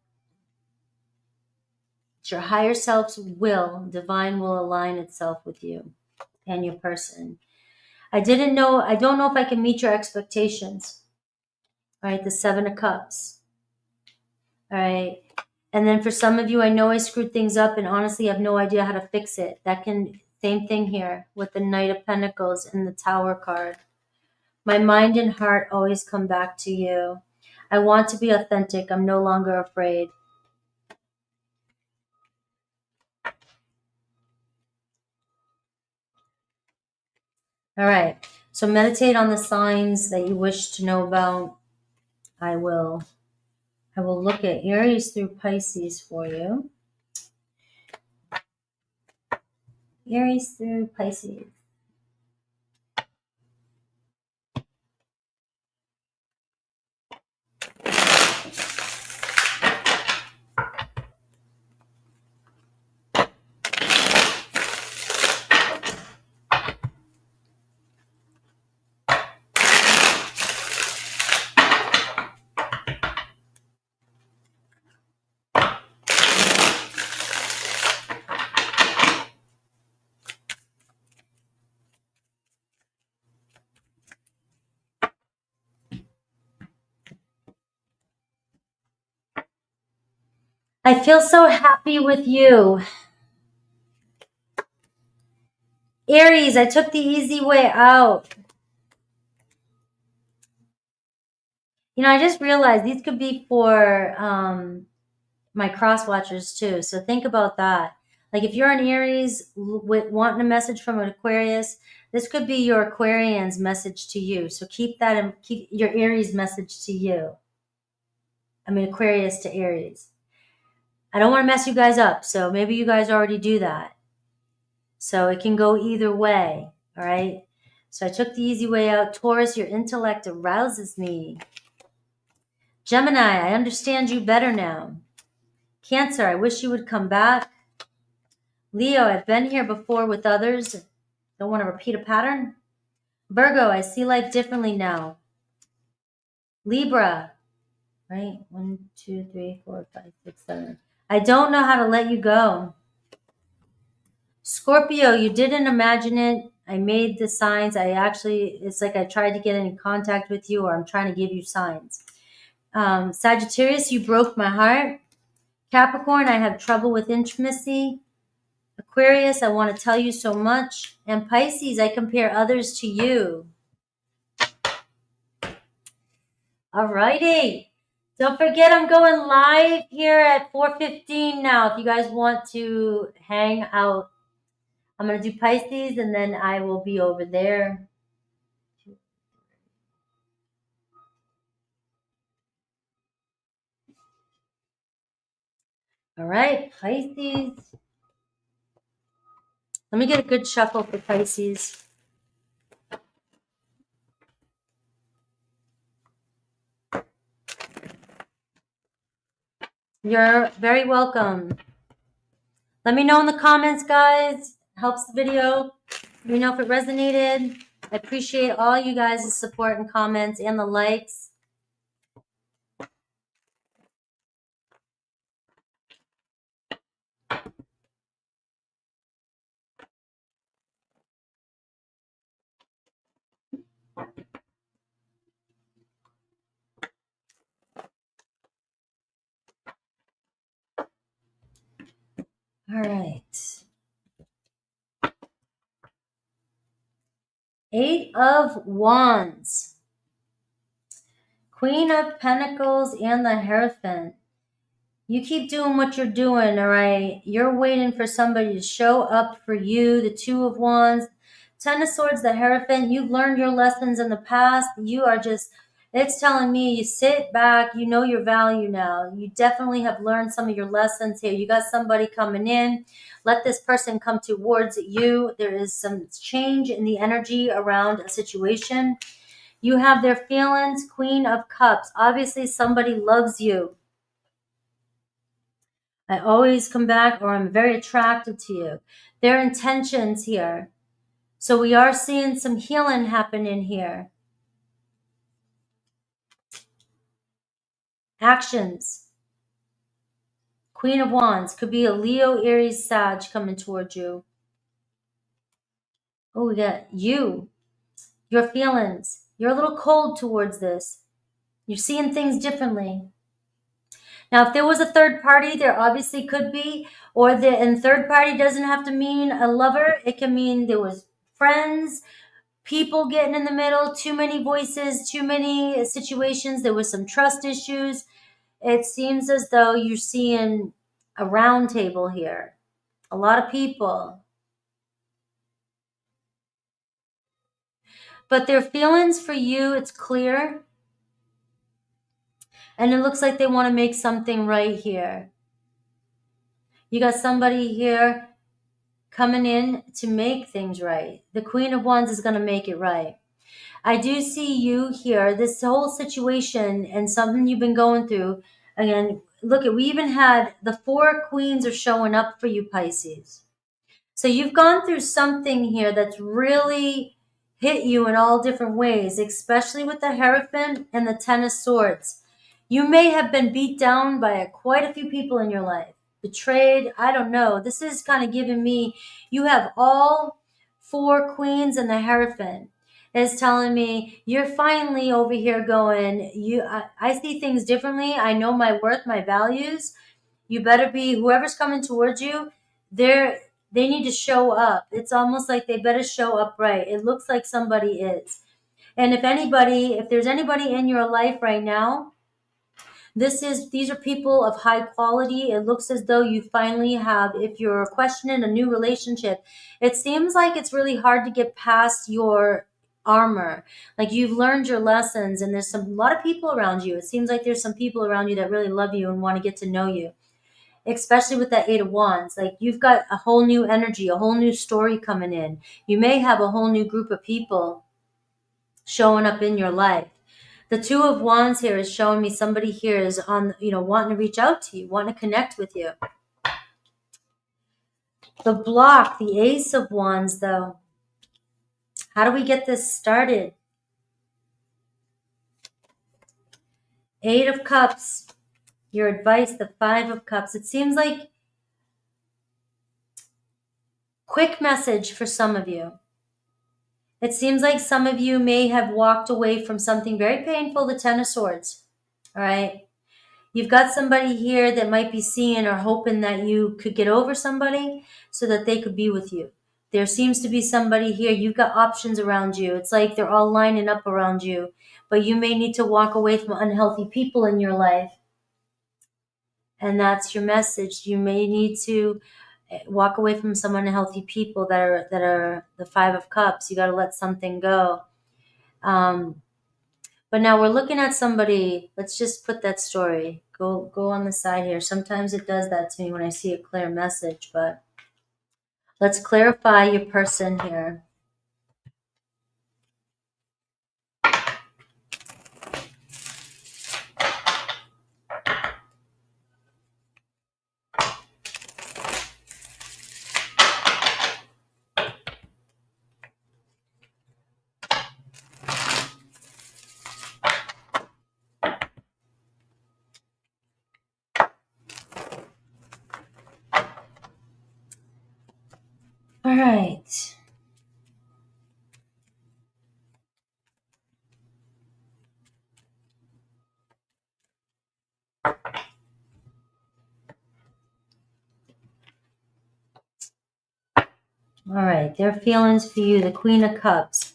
it's your higher self's will, divine will align itself with you and your person. I don't know if I can meet your expectations. All right, the Seven of Cups. All right. And then for some of you, I know I screwed things up and honestly have no idea how to fix it. Same thing here with the Knight of Pentacles and the Tower card. My mind and heart always come back to you. I want to be authentic. I'm no longer afraid. All right. So meditate on the signs that you wish to know about. I will look at Aries through Pisces for you. Aries through Pisces. I feel so happy with you. Aries, I took the easy way out. You know, I just realized these could be for my cross watchers too. So think about that. Like if you're an Aries wanting a message from an Aquarius, this could be your Aquarian's message to you. So keep that and keep your Aries message to you. I mean, Aquarius to Aries. I don't want to mess you guys up. So maybe you guys already do that. So it can go either way. All right. So I took the easy way out. Taurus, your intellect arouses me. Gemini, I understand you better now. Cancer, I wish you would come back. Leo, I've been here before with others. Don't want to repeat a pattern. Virgo, I see life differently now. Libra, right? 1, 2, 3, 4, 5, 6, 7. I don't know how to let you go. Scorpio, you didn't imagine it. I made the signs. It's like I tried to get in contact with you, or I'm trying to give you signs. Sagittarius, you broke my heart. Capricorn, I have trouble with intimacy. Aquarius, I want to tell you so much. And Pisces, I compare others to you. Alrighty. Don't forget I'm going live here at 4:15 now if you guys want to hang out. I'm going to do Pisces and then I will be over there. All right, Pisces. Let me get a good shuffle for Pisces. You're very welcome. Let me know in the comments, guys. Helps the video. Let me know if it resonated. I appreciate all you guys' support and comments and the likes. All right. 8 of Wands. Queen of Pentacles and the Hierophant. You keep doing what you're doing, all right? You're waiting for somebody to show up for you. The 2 of Wands. 10 of Swords, the Hierophant. You've learned your lessons in the past. You are just It's telling me you sit back, you know your value now. You definitely have learned some of your lessons here. You got somebody coming in. Let this person come towards you. There is some change in the energy around a situation. You have their feelings, Queen of Cups. Obviously, somebody loves you. I always come back, or I'm very attracted to you. Their intentions here. So we are seeing some healing happen in here. Actions. Queen of Wands. Could be a Leo, Aries, Sag coming towards you. Oh, we got you. Your feelings. You're a little cold towards this. You're seeing things differently. Now, if there was a third party, there obviously could be, and third party doesn't have to mean a lover. It can mean there was friends, people getting in the middle, too many voices, too many situations. There was some trust issues. It seems as though you're seeing a round table here. A lot of people. But their feelings for you, it's clear. And it looks like they want to make something right here. You got somebody here coming in to make things right. The Queen of Wands is going to make it right. I do see you here, this whole situation and something you've been going through. Again, look at, we even had the 4 queens are showing up for you, Pisces. So you've gone through something here that's really hit you in all different ways, especially with the Hierophant and the 10 of Swords. You may have been beat down by quite a few people in your life. Betrayed, I don't know. This is kind of giving me, you have all 4 queens and the Hierophant. Is telling me you're finally over here going, I see things differently. I know my worth, my values. You better be, whoever's coming towards you, they need to show up. It's almost like they better show up right. It looks like somebody is. And if there's anybody in your life right now, these are people of high quality. It looks as though you finally have, if you're questioning a new relationship, it seems like it's really hard to get past your armor. Like you've learned your lessons, and there's a lot of people around you. It seems like there's some people around you that really love you and want to get to know you, especially with that 8 of Wands. Like you've got a whole new energy, a whole new story coming in. You may have a whole new group of people showing up in your life. The 2 of Wands here is showing me somebody here is on, wanting to reach out to you, wanting to connect with you. The block, the Ace of Wands, though. How do we get this started? 8 of Cups. Your advice, the 5 of Cups. It seems like quick message for some of you. It seems like some of you may have walked away from something very painful, the 10 of Swords. All right. You've got somebody here that might be seeing or hoping that you could get over somebody so that they could be with you. There seems to be somebody here. You've got options around you. It's like they're all lining up around you, but you may need to walk away from unhealthy people in your life. And that's your message. You may need to walk away from some unhealthy people that are the 5 of Cups. You got to let something go. But now we're looking at somebody. Let's just put that story. Go on the side here. Sometimes it does that to me when I see a clear message, but let's clarify your person here. All right. All right. Their feelings for you, the Queen of Cups,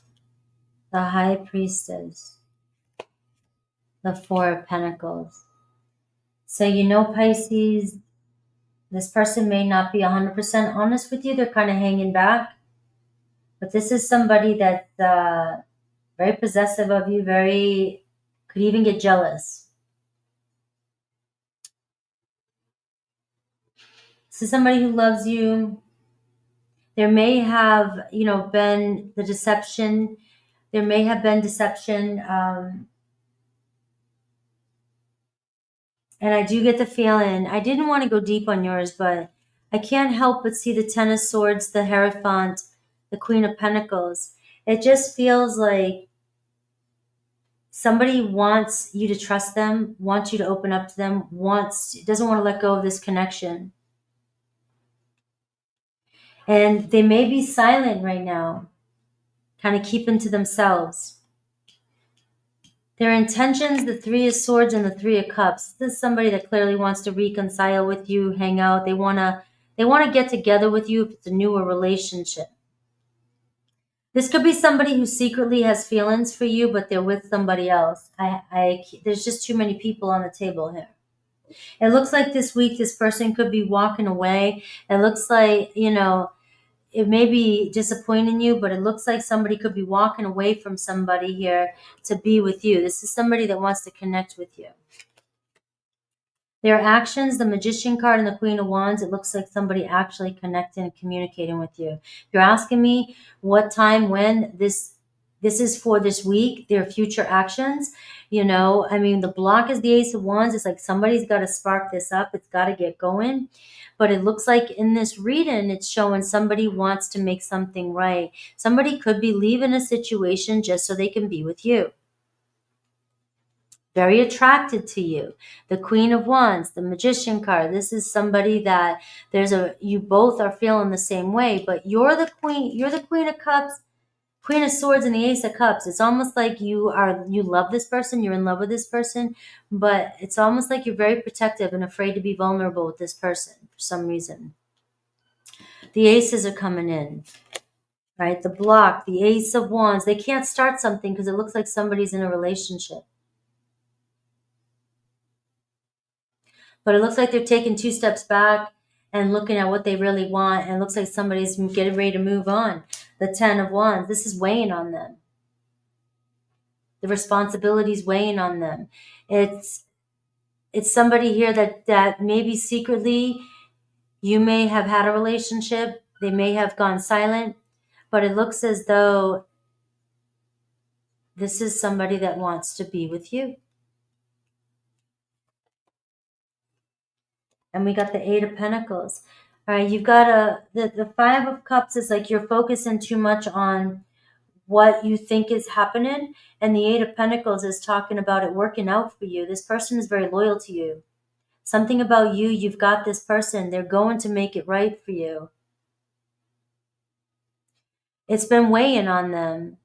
the High Priestess, the 4 of Pentacles. So Pisces, this person may not be 100% honest with you. They're kind of hanging back. But this is somebody that's very possessive of you, very Could even get jealous. This is somebody who loves you. There may have, been the deception. There may have been deception. And I do get the feeling, I didn't want to go deep on yours, but I can't help but see the Ten of Swords, the Hierophant, the Queen of Pentacles. It just feels like somebody wants you to trust them, wants you to open up to them, doesn't want to let go of this connection. And they may be silent right now, kind of keeping to themselves. Their intentions, the Three of Swords and the Three of Cups. This is somebody that clearly wants to reconcile with you, hang out. They want to get together with you if it's a newer relationship. This could be somebody who secretly has feelings for you, but they're with somebody else. There's just too many people on the table here. It looks like this week this person could be walking away. It looks like, it may be disappointing you, but it looks like somebody could be walking away from somebody here to be with you. This is somebody that wants to connect with you. Their actions, the Magician card and the Queen of Wands, it looks like somebody actually connecting and communicating with you. If you're asking me what time, when, this is for this week, their future actions, the block is the Ace of Wands. It's like somebody's got to spark this up. It's got to get going. But it looks like in this reading, it's showing somebody wants to make something right. Somebody could be leaving a situation just so they can be with you. Very attracted to you. The Queen of Wands, the Magician card. This is somebody that you both are feeling the same way, but you're the Queen of Cups, Queen of Swords, and the Ace of Cups. It's almost like you love this person, you're in love with this person, but it's almost like you're very protective and afraid to be vulnerable with this person for some reason. The aces are coming in, right? The block, the Ace of Wands. They can't start something because it looks like somebody's in a relationship. But it looks like they're taking 2 steps back and looking at what they really want. And it looks like somebody's getting ready to move on. The Ten of Wands, this is weighing on them. The responsibility's weighing on them. It's somebody here that maybe secretly you may have had a relationship. They may have gone silent. But it looks as though this is somebody that wants to be with you. And we got the Eight of Pentacles. All right, you've got the Five of Cups is like you're focusing too much on what you think is happening. And the Eight of Pentacles is talking about it working out for you. This person is very loyal to you. Something about you, you've got this person. They're going to make it right for you. It's been weighing on them.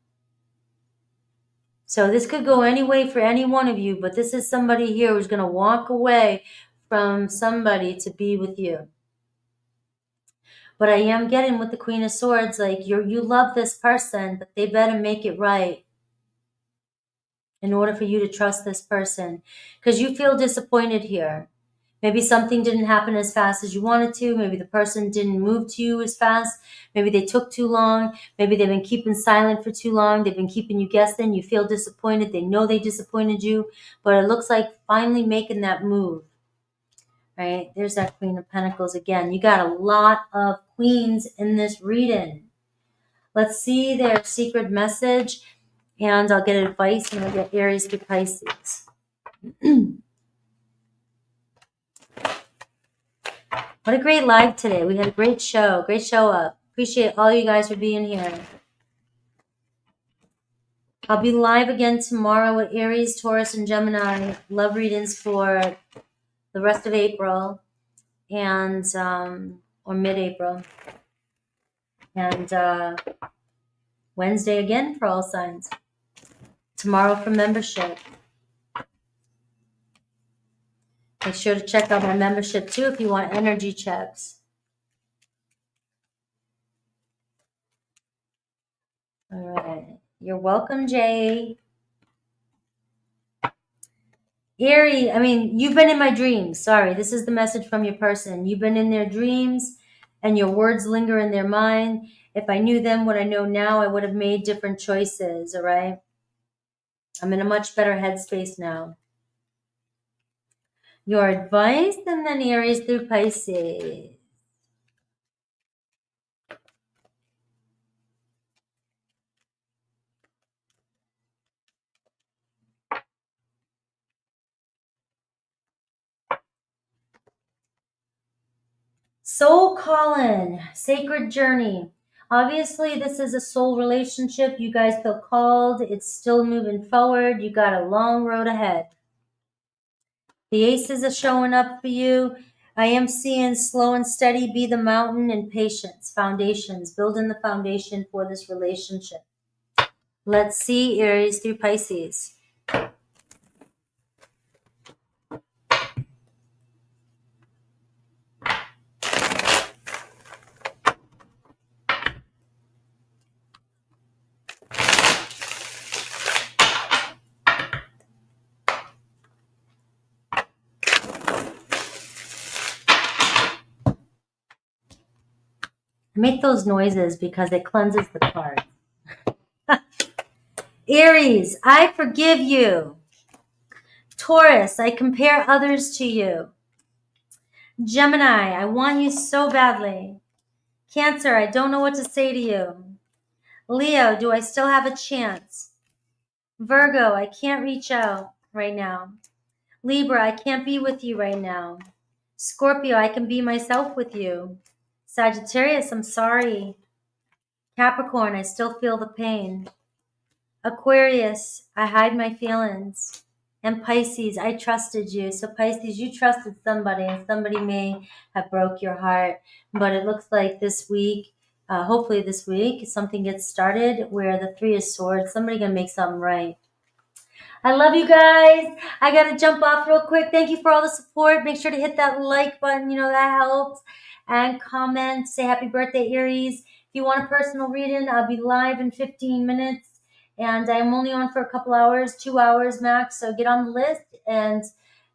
So this could go any way for any one of you, but this is somebody here who's going to walk away from somebody to be with you. But I am getting with the Queen of Swords, like you love this person, but they better make it right in order for you to trust this person. Because you feel disappointed here. Maybe something didn't happen as fast as you wanted to. Maybe the person didn't move to you as fast. Maybe they took too long. Maybe they've been keeping silent for too long. They've been keeping you guessing. You feel disappointed. They know they disappointed you. But it looks like finally making that move. Right? There's that Queen of Pentacles again. You got a lot of queens in this reading. Let's see their secret message. And I'll get advice and I'll get Aries to Pisces. What a great live today. We had a great show. Great show up. Appreciate all you guys for being here. I'll be live again tomorrow with Aries, Taurus, and Gemini. Love readings for the rest of April and or mid-April. And Wednesday again for all signs. Tomorrow for membership. Make sure to check out my membership too if you want energy checks. All right. You're welcome, Jay. Aries, you've been in my dreams. Sorry, this is the message from your person. You've been in their dreams and your words linger in their mind. If I knew them what I know now, I would have made different choices, all right? I'm in a much better headspace now. Your advice, and then Aries through Pisces. Soul calling, sacred journey. Obviously, this is a soul relationship. You guys feel called. It's still moving forward. You got a long road ahead. The aces are showing up for you. I am seeing slow and steady be the mountain, and patience, foundations, building the foundation for this relationship. Let's see Aries through Pisces. I make those noises because it cleanses the card. Aries, I forgive you. Taurus, I compare others to you. Gemini, I want you so badly. Cancer, I don't know what to say to you. Leo, do I still have a chance? Virgo, I can't reach out right now. Libra, I can't be with you right now. Scorpio, I can be myself with you. Sagittarius, I'm sorry. Capricorn, I still feel the pain. Aquarius, I hide my feelings. And Pisces, I trusted you. So Pisces, you trusted somebody, and somebody may have broke your heart. But it looks like this week, hopefully this week, something gets started where the Three of Swords, somebody gonna make something right. I love you guys. I got to jump off real quick. Thank you for all the support. Make sure to hit that like button. You know, that helps. And comment. Say happy birthday, Aries. If you want a personal reading, I'll be live in 15 minutes. And I'm only on for a couple hours, 2 hours max. So get on the list and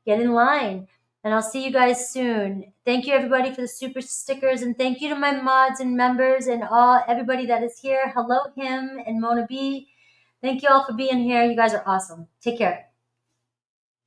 get in line. And I'll see you guys soon. Thank you, everybody, for the super stickers. And thank you to my mods and members and everybody that is here. Hello, him and Mona B. Thank you all for being here. You guys are awesome. Take care.